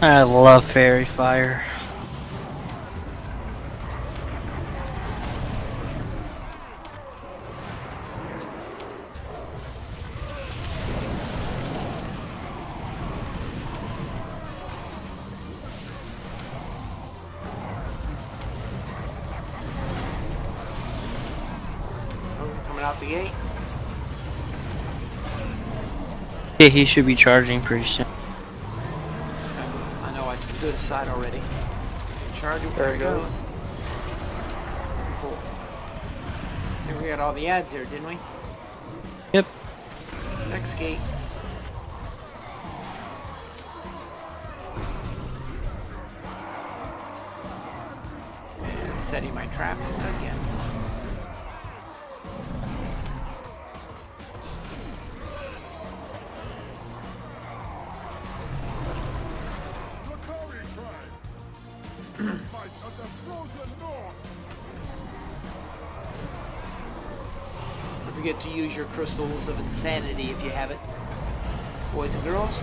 I love fairy fire. Coming out the gate. Yeah, he should be charging pretty soon. I know I stood aside already. Charge it. There he goes. Cool. I think we got all the ads here, didn't we? Yep. Next gate. And setting my traps again. Lakari tribe, fight of the frozen north. Don't forget to use your crystals of insanity if you have it. Boys and girls.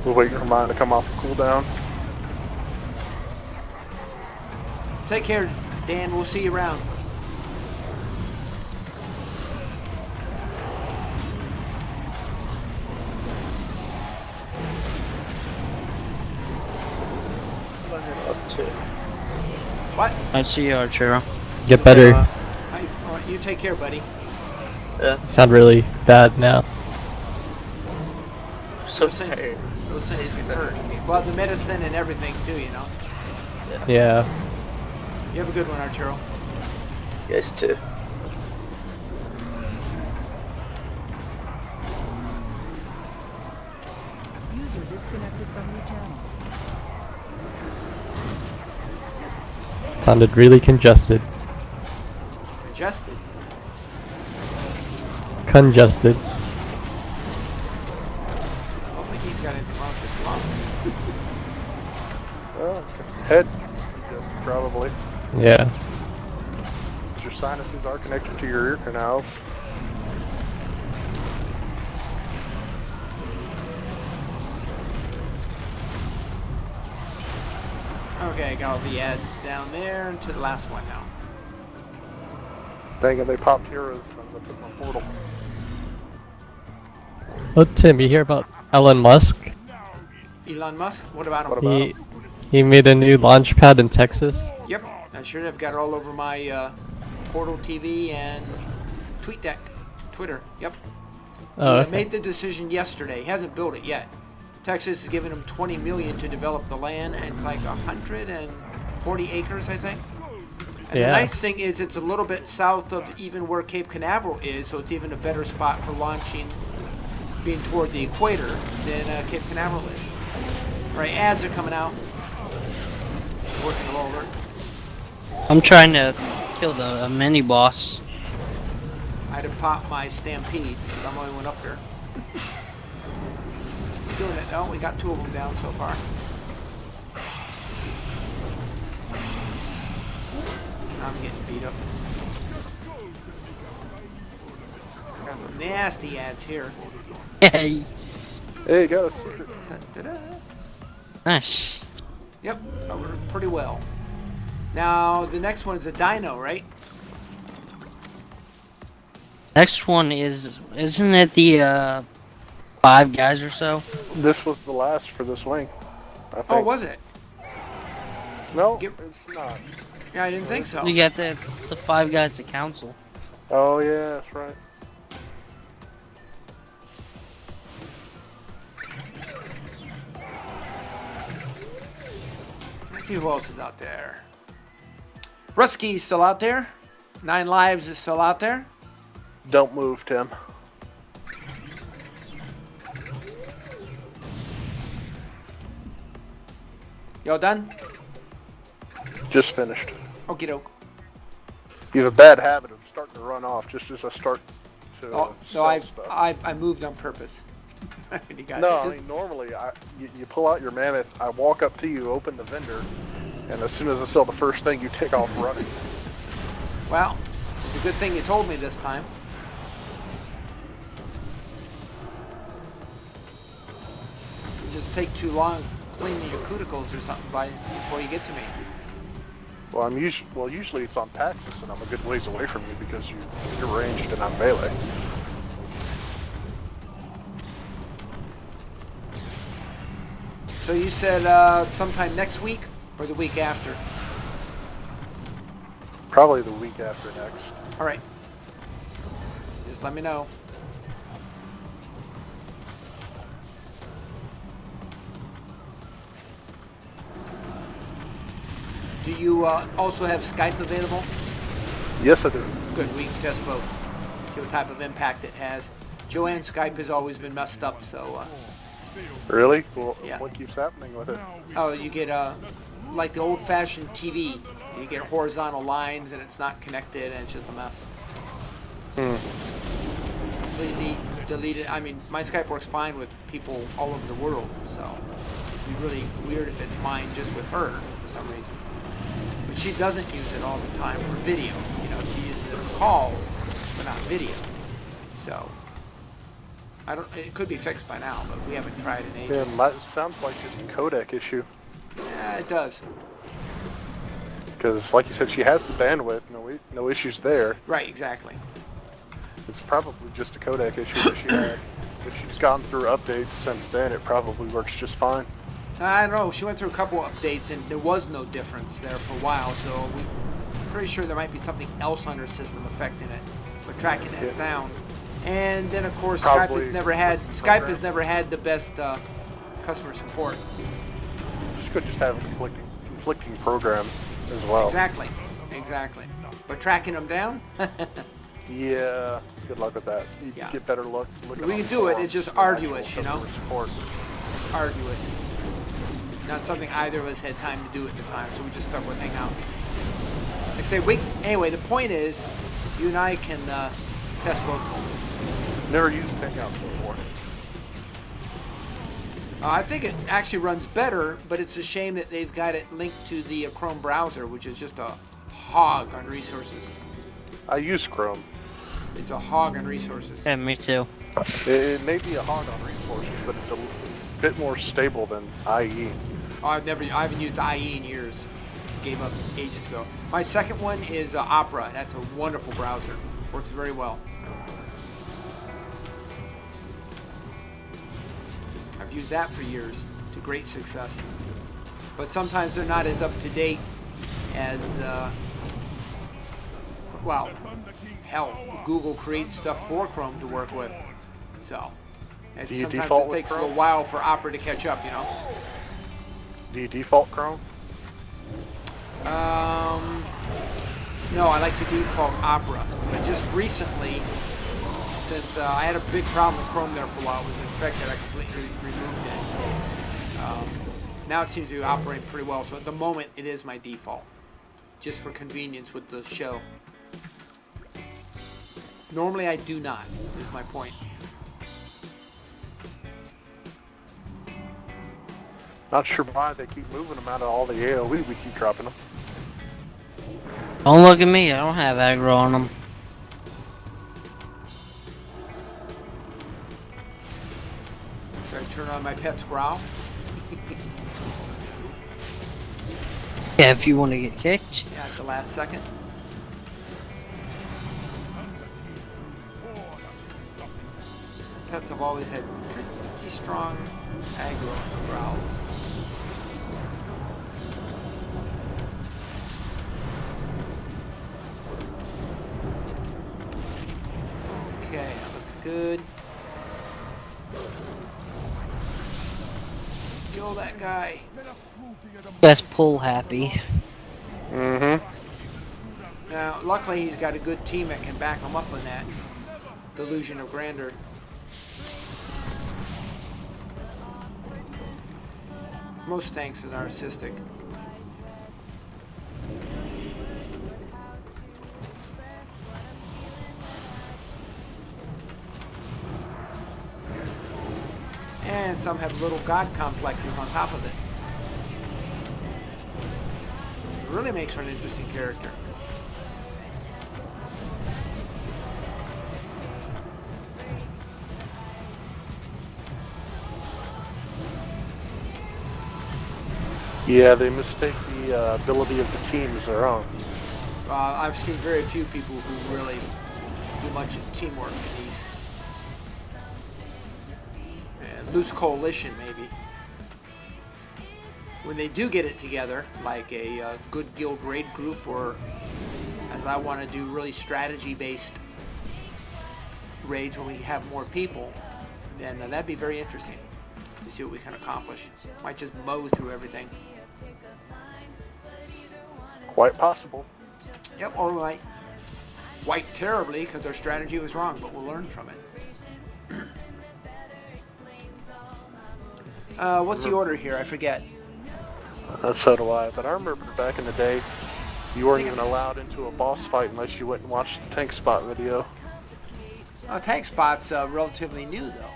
We're waiting for mine to come off the cooldown. Take care, Dan. We'll see you around. Up to. What? I see you, Archero. Get better. All right, you take care, buddy. Yeah. Sound really bad now. So Those things- tired. Those things hurt. Well, the medicine and everything too, you know. Yeah. You have a good one, Arturo. You guys too. User disconnected from your channel. Sounded really congested. Congested. Congested. I don't think he's got anything wrong with his lung. Head congested, probably. Yeah. Your sinuses are connected to your ear canals. Okay, got all the ads down there and to the last one now. Dang it, they popped heroes as I took my portal. Oh, Tim, you hear about Elon Musk? Elon Musk, what about him? What about He made a new launch pad in Texas. Yep, I sure have got it all over my Portal TV and TweetDeck, Twitter. Yep. Oh, He okay. made the decision yesterday. He hasn't built it yet. Texas has given him $20 million to develop the land, and it's like 140 acres, I think. And Yeah. the nice thing is it's a little bit south of even where Cape Canaveral is, so it's even a better spot for launching, being toward the equator than Cape Canaveral is. All right, ads are coming out. Working a little alert. I'm trying to kill the mini boss. I had to pop my stampede because I'm the only one up there. Doing it though. We got 2 of them down so far. I'm getting beat up. Got some nasty ads here. Hey, Hey, got a secret. Da-da-da. nice. Yep, covered pretty well. Now the next one is a dino, right? Next one isn't it the 5 guys or so? This was the last for this wing. I think. Oh, was it? No, Give- it's not. Yeah, I didn't think so. You got the 5 guys at council. Oh yeah, that's right. Let's see who else is out there. Rutsky's still out there. 9 Lives is still out there. Don't move, Tim. Y'all done? Just finished. Okie doke. You have a bad habit of starting to run off just as I start to Oh, no, sell stuff. I moved on purpose. You got No, it. I Just- mean normally you pull out your mammoth, I walk up to you, open the vendor, and as soon as I sell the first thing, you take off running. Well, it's a good thing you told me this time. You just take too long cleaning your cuticles or something before you get to me. Well, usually it's on Paxis, and I'm a good ways away from you because you're ranged and I'm melee. So you said sometime next week or the week after? Probably the week after next. All right. Just let me know. Do you also have Skype available? Yes, I do. Good, we can test both. See what type of impact it has. Joanne's Skype has always been messed up, so Really? Well, Yeah. what keeps happening with it? oh, you get like the old-fashioned TV. You get horizontal lines and it's not connected and it's just a mess. Completely deleted. I mean, my Skype works fine with people all over the world, so it'd be really weird if it's mine just with her for some reason. But she doesn't use it all the time for video. You know, she uses it for calls, but not video. So I don't. It could be fixed by now, but we haven't tried in ages. Yeah, it sounds like it's a codec issue. Yeah, it does. Because, like you said, she has the bandwidth, no issues there. Right, exactly. It's probably just a codec issue that she had. If she's gone through updates since then, it probably works just fine. I don't know. She went through a couple updates and there was no difference there for a while. So we're pretty sure there might be something else on her system affecting it. We're tracking it Yeah. down. And then of course Probably Skype has never had the best customer support. She could just have a conflicting program as well. Exactly. But tracking them down, Yeah, good luck with that. You Yeah. get better luck looking We on can do it, it's forums just than arduous, actual you know? customer support. arduous. Not something either of us had time to do at the time, so we just stuck with Hangout. I say, anyway, the point is, you and I can test both of them. Never used Hangouts before. I think it actually runs better, but it's a shame that they've got it linked to the Chrome browser, which is just a hog on resources. I use Chrome. It's a hog on resources. Yeah, me too. It may be a hog on resources, but it's a bit more stable than IE. Oh, I haven't used IE in years. Gave up ages ago. My second one is Opera. That's a wonderful browser. Works very well. I've used that for years to great success. But sometimes they're not as up to date as well, hell, Google creates stuff for Chrome to work with. So, and Do you sometimes default it with takes a Chrome? little while for Opera to catch up, you know. Do you default Chrome? No, I like to default Opera. But just recently, since I had a big problem with Chrome there for a while, it was infected, I completely removed it. Now it seems to be operating pretty well, so at the moment it is my default. Just for convenience with the show. Normally I do not, is my point. Not sure why they keep moving them out of all the AoE. We keep dropping them. Don't look at me. I don't have aggro on them. Should I turn on my pet's growl? Yeah, if you want to get kicked. Yeah, at the last second. Pets have always had pretty strong aggro on the growls. Okay, that looks good. Kill that guy. Best pull happy. Mm-hmm. Now, luckily he's got a good team that can back him up on that. Delusion of grandeur. Most tanks are narcissistic. And some have little god complexes on top of it. It really makes for an interesting character. Yeah, they mistake the ability of the team as their own. I've seen very few people who really do much in teamwork in these. And loose coalition, maybe. When they do get it together, like a good guild raid group, or as I want to do, really strategy-based raids when we have more people, then that'd be very interesting to see what we can accomplish. Might just mow through everything. Quite possible. Yep, or we might wipe terribly because their strategy was wrong, but we'll learn from it. What's the order here? I forget. So do I. But I remember back in the day, you weren't even allowed into a boss fight unless you went and watched the tank spot video. Tank spot's relatively new, though.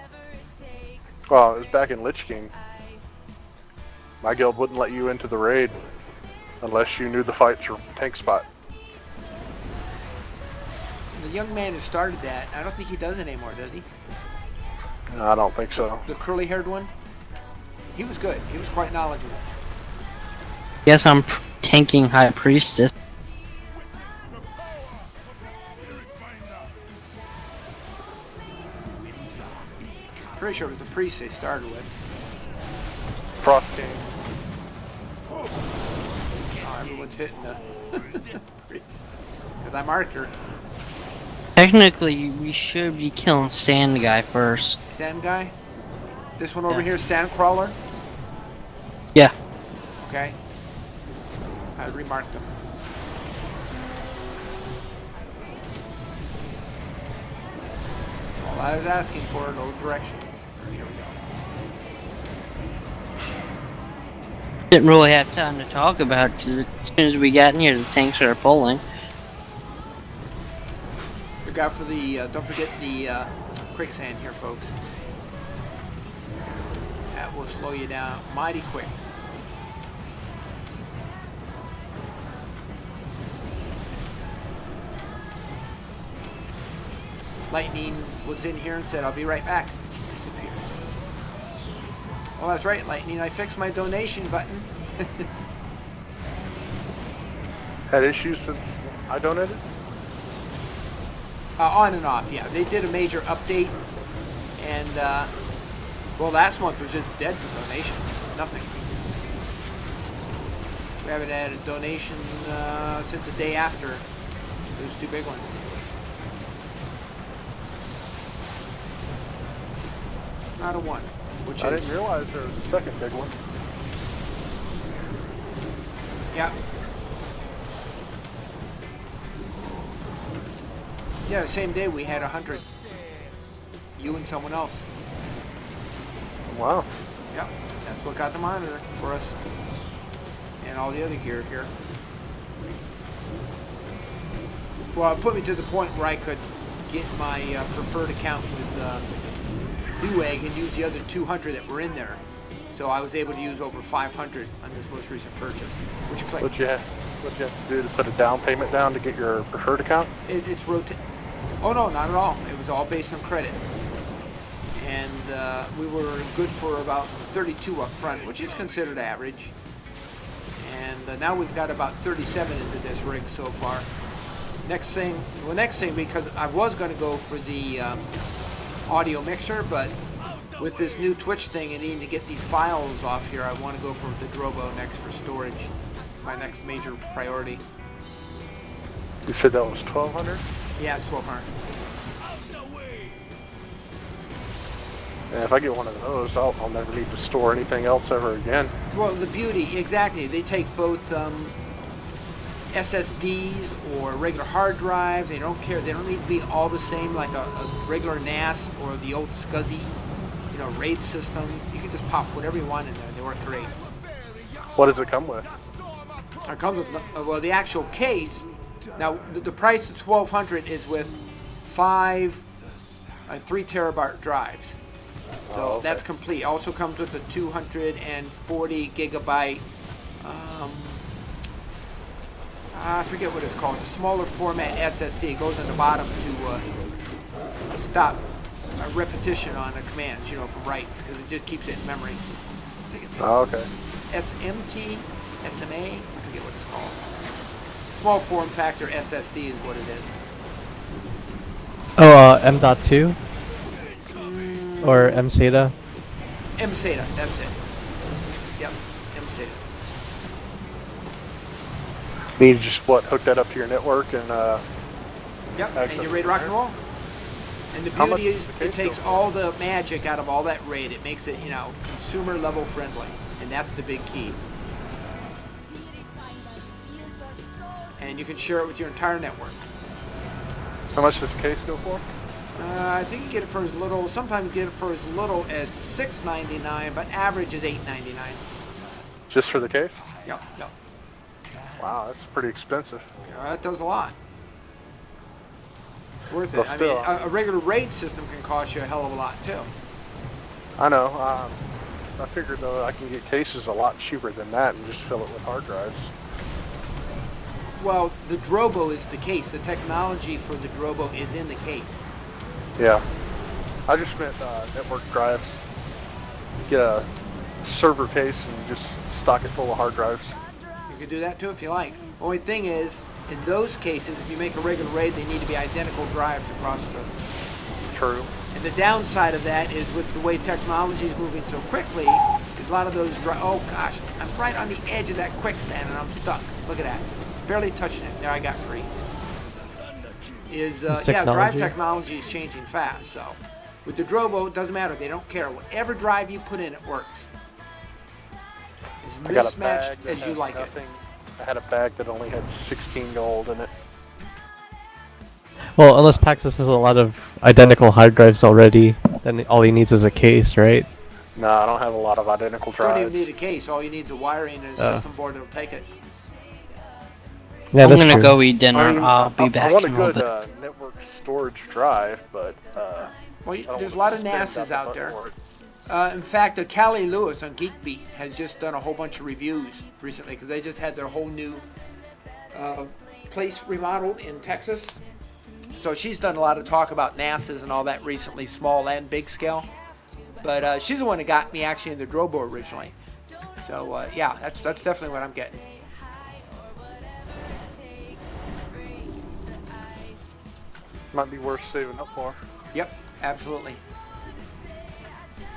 Well, it was back in Lich King. My guild wouldn't let you into the raid unless you knew the fights from tank spot. The young man who started that, I don't think he does it anymore, does he? I don't think so. The curly-haired one? He was good. He was quite knowledgeable. Guess I'm tanking High Priestess. Pretty sure it was the priest they started with. Frost King. Oh, everyone's hitting the priest. Because I marked her. Technically, we should be killing Sand Guy first. Sand guy? This one over Yeah. here, Sand Crawler? Yeah. Okay. I remarked them. All I was asking for, no direction. Here we go. Didn't really have time to talk about it because as soon as we got in here, the tanks started pulling. Look out for the, don't forget the quicksand here, folks. That will slow you down mighty quick. Lightning was in here and said, I'll be right back. She disappeared. Oh, that's right, Lightning. I fixed my donation button. Had issues since I donated? On and off, yeah. They did a major update, and well, last month was just dead for donation. Nothing. We haven't had a donation since the day after Those two big ones. Not a one. Which I is, didn't realize there was a second big one. yeah. Yeah, the same day we had 100. You and someone else. Wow. Yep, that's what got the monitor for us. And all the other gear here. Well, it put me to the point where I could get my preferred account with Newegg and use the other 200 that were in there. So I was able to use over 500 on this most recent purchase. Which is like, What you have to do to put a down payment down to get your preferred account? it's Oh no, not at all. It was all based on credit. And we were good for about 32 up front, which is considered average. And now we've got about 37 into this rig so far. Next thing, because I was going to go for the audio mixer, but with this new Twitch thing and needing to get these files off here, I want to go for the Drobo next for storage. My next major priority. You said that was 1,200? Yeah, it's 1200. And if I get one of those, I'll never need to store anything else ever again. Well, the beauty, exactly. They take both SSDs or regular hard drives. They don't care. They don't need to be all the same like a regular NAS or the old SCSI, RAID system. You can just pop whatever you want in there. They work great. What does it come with? It comes with, well, the actual case. Now, the price of $1,200 is with 5 3 terabyte drives. So okay. That's complete. Also comes with a 240 gigabyte, I forget what it's called, a smaller format SSD. It goes on the bottom to stop a repetition on the commands, from writes, because it just keeps it in memory. I think it's okay. SMT, SMA, I forget what it's called. Small form factor SSD is what it is. Oh, M.2? Or MSATA? MSATA, that's it. Yep, MSATA. You just hook that up to your network and Yep, and you're ready to rock and roll. And the beauty is it takes all the magic out of all that RAID. It makes it, consumer level friendly. And that's the big key. And you can share it with your entire network. How much does the case go for? I think you get it for as little, sometimes you get it for as little as $6.99, but average is $8.99. Just for the case? Yep. Wow, that's pretty expensive. That does a lot. Worth Well, it. still, I mean, a regular RAID system can cost you a hell of a lot too. I know. I figured though I can get cases a lot cheaper than that and just fill it with hard drives. Well, the Drobo is the case. The technology for the Drobo is in the case. Yeah. I just meant network drives. Get a server case and just stock it full of hard drives. You can do that too if you like. Only thing is, in those cases, if you make a regular RAID, they need to be identical drives across the... True. And the downside of that is with the way technology is moving so quickly, is a lot of those oh gosh, I'm right on the edge of that quick stand and I'm stuck. Look at that. Barely touching it. There, I got free. Drive technology is changing fast, so with the Drobo, it doesn't matter. They don't care. Whatever drive you put in, it works. As mismatched as you like it. I had a bag that only had 16 gold in it. Well, unless Paxos has a lot of identical hard drives already, then all he needs is a case, right? No, I don't have a lot of identical You don't drives. even need a case. All you need is a wiring and a system board that'll take it. Yeah, I'm that's gonna true. go eat dinner. I mean, I'll be back I want a in a little good bit. network storage drive, but There's a lot of NASs out there. In fact, Callie Lewis on GeekBeat has just done a whole bunch of reviews recently because they just had their whole new place remodeled in Texas. So she's done a lot of talk about NASs and all that recently, small and big scale. But she's the one that got me actually in the Drobo originally. So yeah, that's definitely what I'm getting. Might be worth saving up for. Yep, absolutely.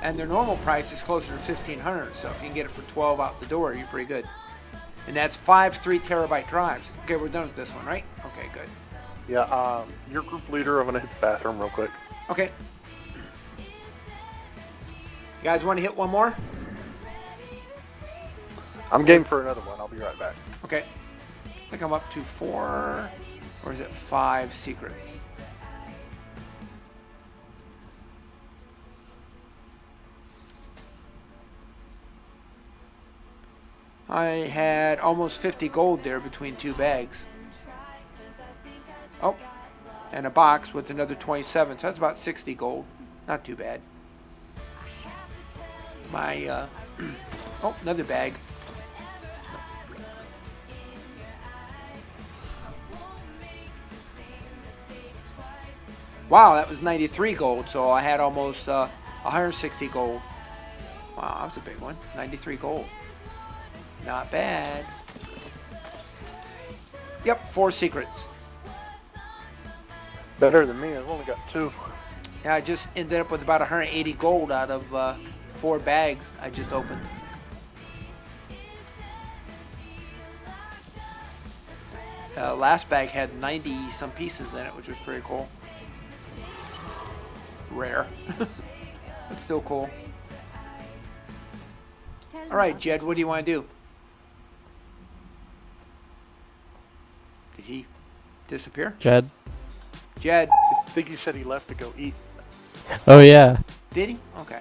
And their normal price is closer to $1,500, so if you can get it for $12 out the door, you're pretty good. And that's 5 3 terabyte drives. Okay, we're done with this one, right? Okay, good. Yeah, your group leader, I'm gonna hit the bathroom real quick. Okay. You guys want to hit one more? I'm game for another one. I'll be right back. Okay. I think I'm up to 4, or is it 5 secrets? I had almost 50 gold there between 2 bags. Oh, and a box with another 27, so that's about 60 gold. Not too bad. My, oh, another bag. Wow, that was 93 gold, so I had almost 160 gold. Wow, that was a big one. 93 gold. Not bad. Yep, 4 secrets. Better than me. I've only got 2. Yeah, I just ended up with about 180 gold out of 4 bags I just opened. Last bag had 90 some pieces in it, which was pretty cool. Rare, but still cool. All right, Jed, what do you want to do? Did he disappear? Jed. Jed, I think he said he left to go eat. Oh yeah. did he? Okay.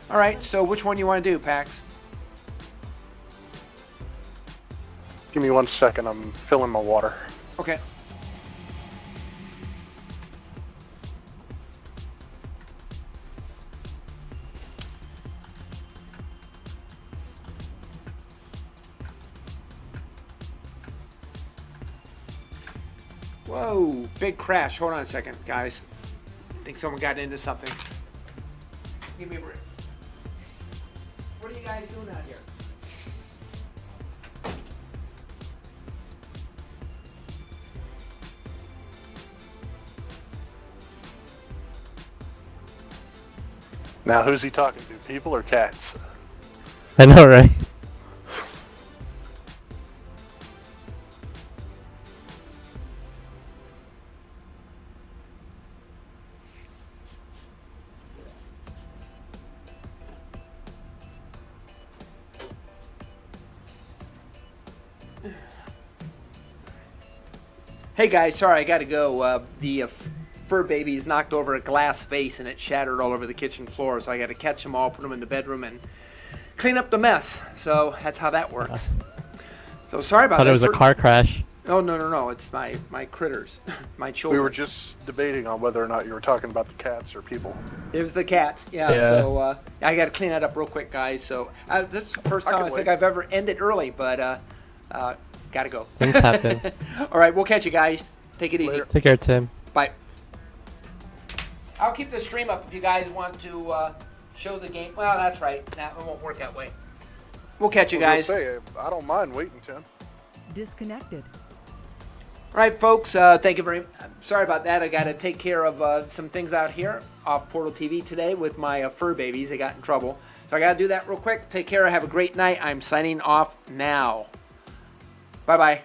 All right, so which one do you want to do, Pax? Give me 1 second. I'm filling my water. Okay. Whoa, big crash. Hold on a second, guys. I think someone got into something. Give me a break. What are you guys doing out here? Now, who's he talking to? People or cats? I know, right? Hey guys, sorry, I gotta go. The fur babies knocked over a glass vase and it shattered all over the kitchen floor, so I gotta catch them all, put them in the bedroom, and clean up the mess. So that's how that works. So sorry about Thought that. it was a car crash. Oh, no. It's my critters, my children. We were just debating on whether or not you were talking about the cats or people. It was the cats, yeah. So I got to clean that up real quick, guys. So this is the first time I think I've ever ended early, but gotta go. Things happen. All right, we'll catch you guys. Take it easy. Later. Take care, Tim. Bye. I'll keep the stream up if you guys want to show the game. Well, that's right. That won't work that way. We'll catch you guys. I don't mind waiting, Tim. Disconnected. All right, folks. Thank you very much. Sorry about that. I got to take care of some things out here off Portal TV today with my fur babies. They got in trouble. So I got to do that real quick. Take care. Have a great night. I'm signing off now. Bye-bye.